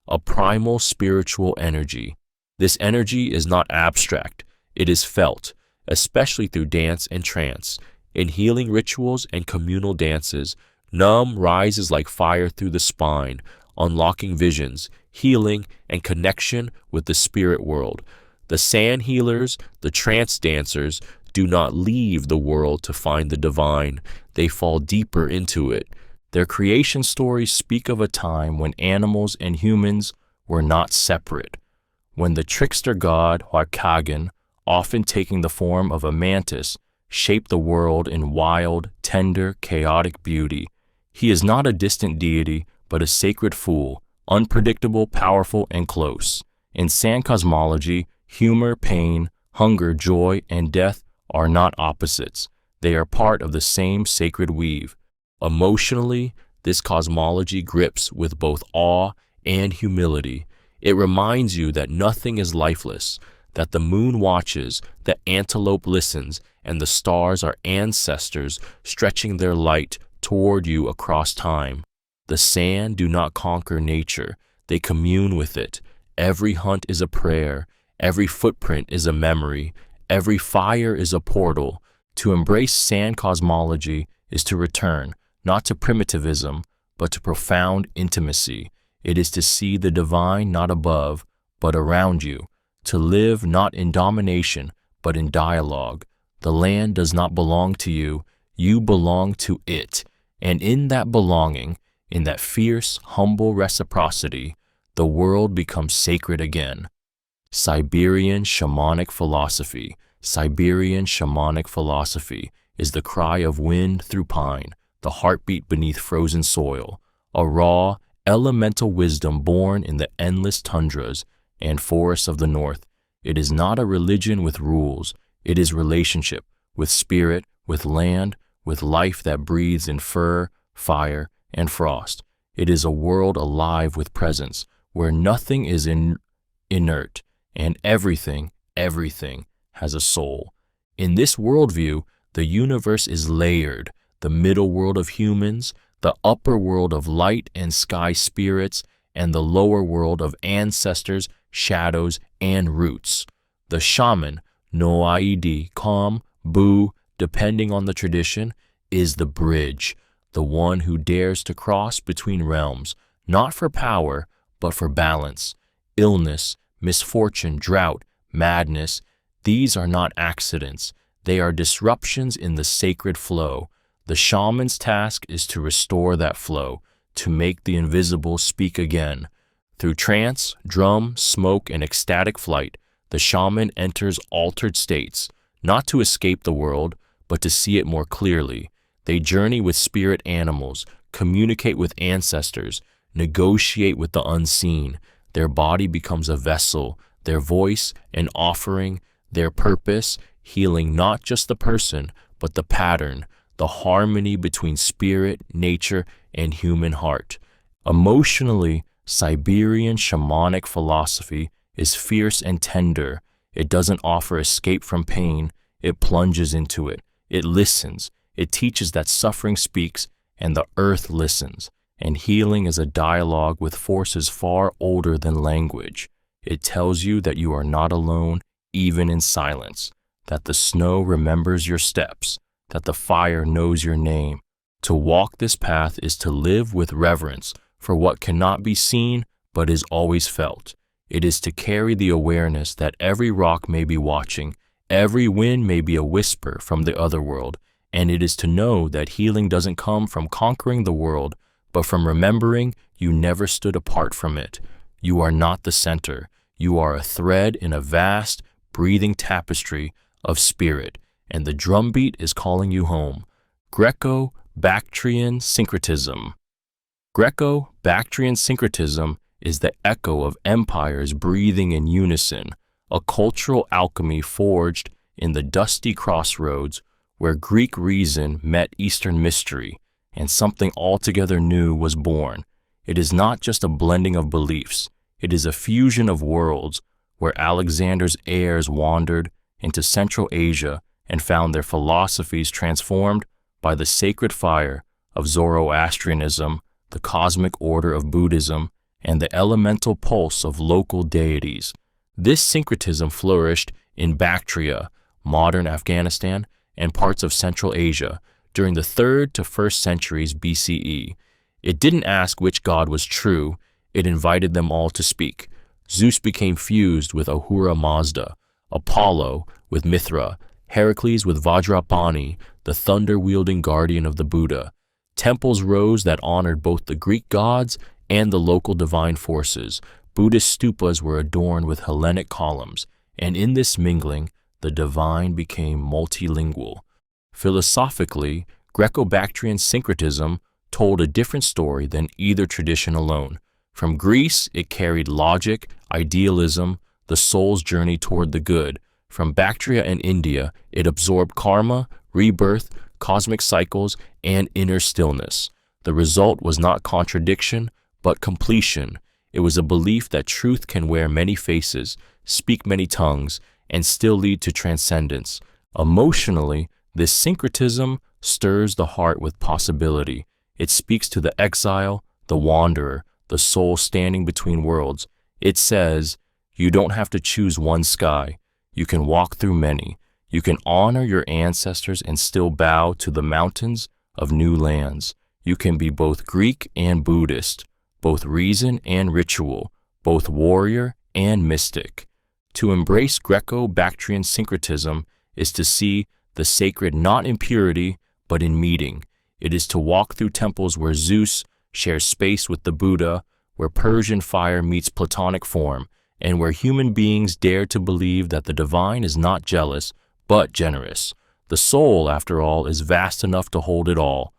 a primal spiritual energy. This energy is not abstract, it is felt, especially through dance and trance. In healing rituals and communal dances, Num rises like fire through the spine, unlocking visions, healing, and connection with the spirit world. The sand healers, the trance dancers, do not leave the world to find the divine. They fall deeper into it. Their creation stories speak of a time when animals and humans were not separate, when the trickster god Huaycagan, often taking the form of a mantis, shaped the world in wild, tender, chaotic beauty. He is not a distant deity, but a sacred fool, unpredictable, powerful, and close. In sand cosmology, humor, pain, hunger, joy, and death are not opposites. They are part of the same sacred weave. Emotionally, this cosmology grips with both awe and humility. It reminds you that nothing is lifeless, that the moon watches, the antelope listens, and the stars are ancestors stretching their light toward you across time. The sand do not conquer nature, they commune with it. Every hunt is a prayer, every footprint is a memory, every fire is a portal. To embrace sand cosmology is to return, not to primitivism, but to profound intimacy. It is to see the divine not above, but around you, to live not in domination, but in dialogue. The land does not belong to you, you belong to it. And in that belonging, in that fierce, humble reciprocity, the world becomes sacred again. Siberian Shamanic Philosophy. Siberian Shamanic Philosophy is the cry of wind through pine, the heartbeat beneath frozen soil, a raw, elemental wisdom born in the endless tundras and forests of the north. It is not a religion with rules, it is relationship with spirit, with land, with life that breathes in fur, fire, and frost. It is a world alive with presence, where nothing is inert, and everything has a soul. In this worldview, the universe is layered, the middle world of humans, the upper world of light and sky spirits, and the lower world of ancestors, shadows, and roots. The shaman, Noaidi, Kam, Bu, depending on the tradition, is the bridge, the one who dares to cross between realms, not for power, but for balance. Illness, misfortune, drought, madness, these are not accidents. They are disruptions in the sacred flow. The shaman's task is to restore that flow, to make the invisible speak again. Through trance, drum, smoke, and ecstatic flight, the shaman enters altered states, not to escape the world, but to see it more clearly. They journey with spirit animals, communicate with ancestors, negotiate with the unseen. Their body becomes a vessel, their voice an offering, their purpose healing not just the person, but the pattern, the harmony between spirit, nature, and human heart. Emotionally, Siberian shamanic philosophy is fierce and tender. It doesn't offer escape from pain, it plunges into it. It listens. It teaches that suffering speaks and the earth listens, and healing is a dialogue with forces far older than language. It tells you that you are not alone, even in silence, that the snow remembers your steps, that the fire knows your name. To walk this path is to live with reverence for what cannot be seen but is always felt. It is to carry the awareness that every rock may be watching, every wind may be a whisper from the other world, and it is to know that healing doesn't come from conquering the world, but from remembering you never stood apart from it. You are not the center. You are a thread in a vast, breathing tapestry of spirit, and the drumbeat is calling you home. Greco-Bactrian syncretism. Greco-Bactrian syncretism is the echo of empires breathing in unison, a cultural alchemy forged in the dusty crossroads where Greek reason met Eastern mystery, and something altogether new was born. It is not just a blending of beliefs, it is a fusion of worlds where Alexander's heirs wandered into Central Asia and found their philosophies transformed by the sacred fire of Zoroastrianism, the cosmic order of Buddhism, and the elemental pulse of local deities. This syncretism flourished in Bactria, modern Afghanistan, and parts of Central Asia, during the 3rd to 1st centuries BCE. It didn't ask which god was true, it invited them all to speak. Zeus became fused with Ahura Mazda, Apollo with Mithra, Heracles with Vajrapani, the thunder-wielding guardian of the Buddha. Temples rose that honored both the Greek gods and the local divine forces. Buddhist stupas were adorned with Hellenic columns, and in this mingling, the divine became multilingual. Philosophically, Greco-Bactrian syncretism told a different story than either tradition alone. From Greece, it carried logic, idealism, the soul's journey toward the good. From Bactria and India, it absorbed karma, rebirth, cosmic cycles, and inner stillness. The result was not contradiction, but completion. It was a belief that truth can wear many faces, speak many tongues, and still lead to transcendence. Emotionally, this syncretism stirs the heart with possibility. It speaks to the exile, the wanderer, the soul standing between worlds. It says, you don't have to choose one sky. You can walk through many. You can honor your ancestors and still bow to the mountains of new lands. You can be both Greek and Buddhist, both reason and ritual, both warrior and mystic. To embrace Greco-Bactrian syncretism is to see the sacred not in purity, but in meeting. It is to walk through temples where Zeus shares space with the Buddha, where Persian fire meets Platonic form, and where human beings dare to believe that the divine is not jealous, but generous. The soul, after all, is vast enough to hold it all.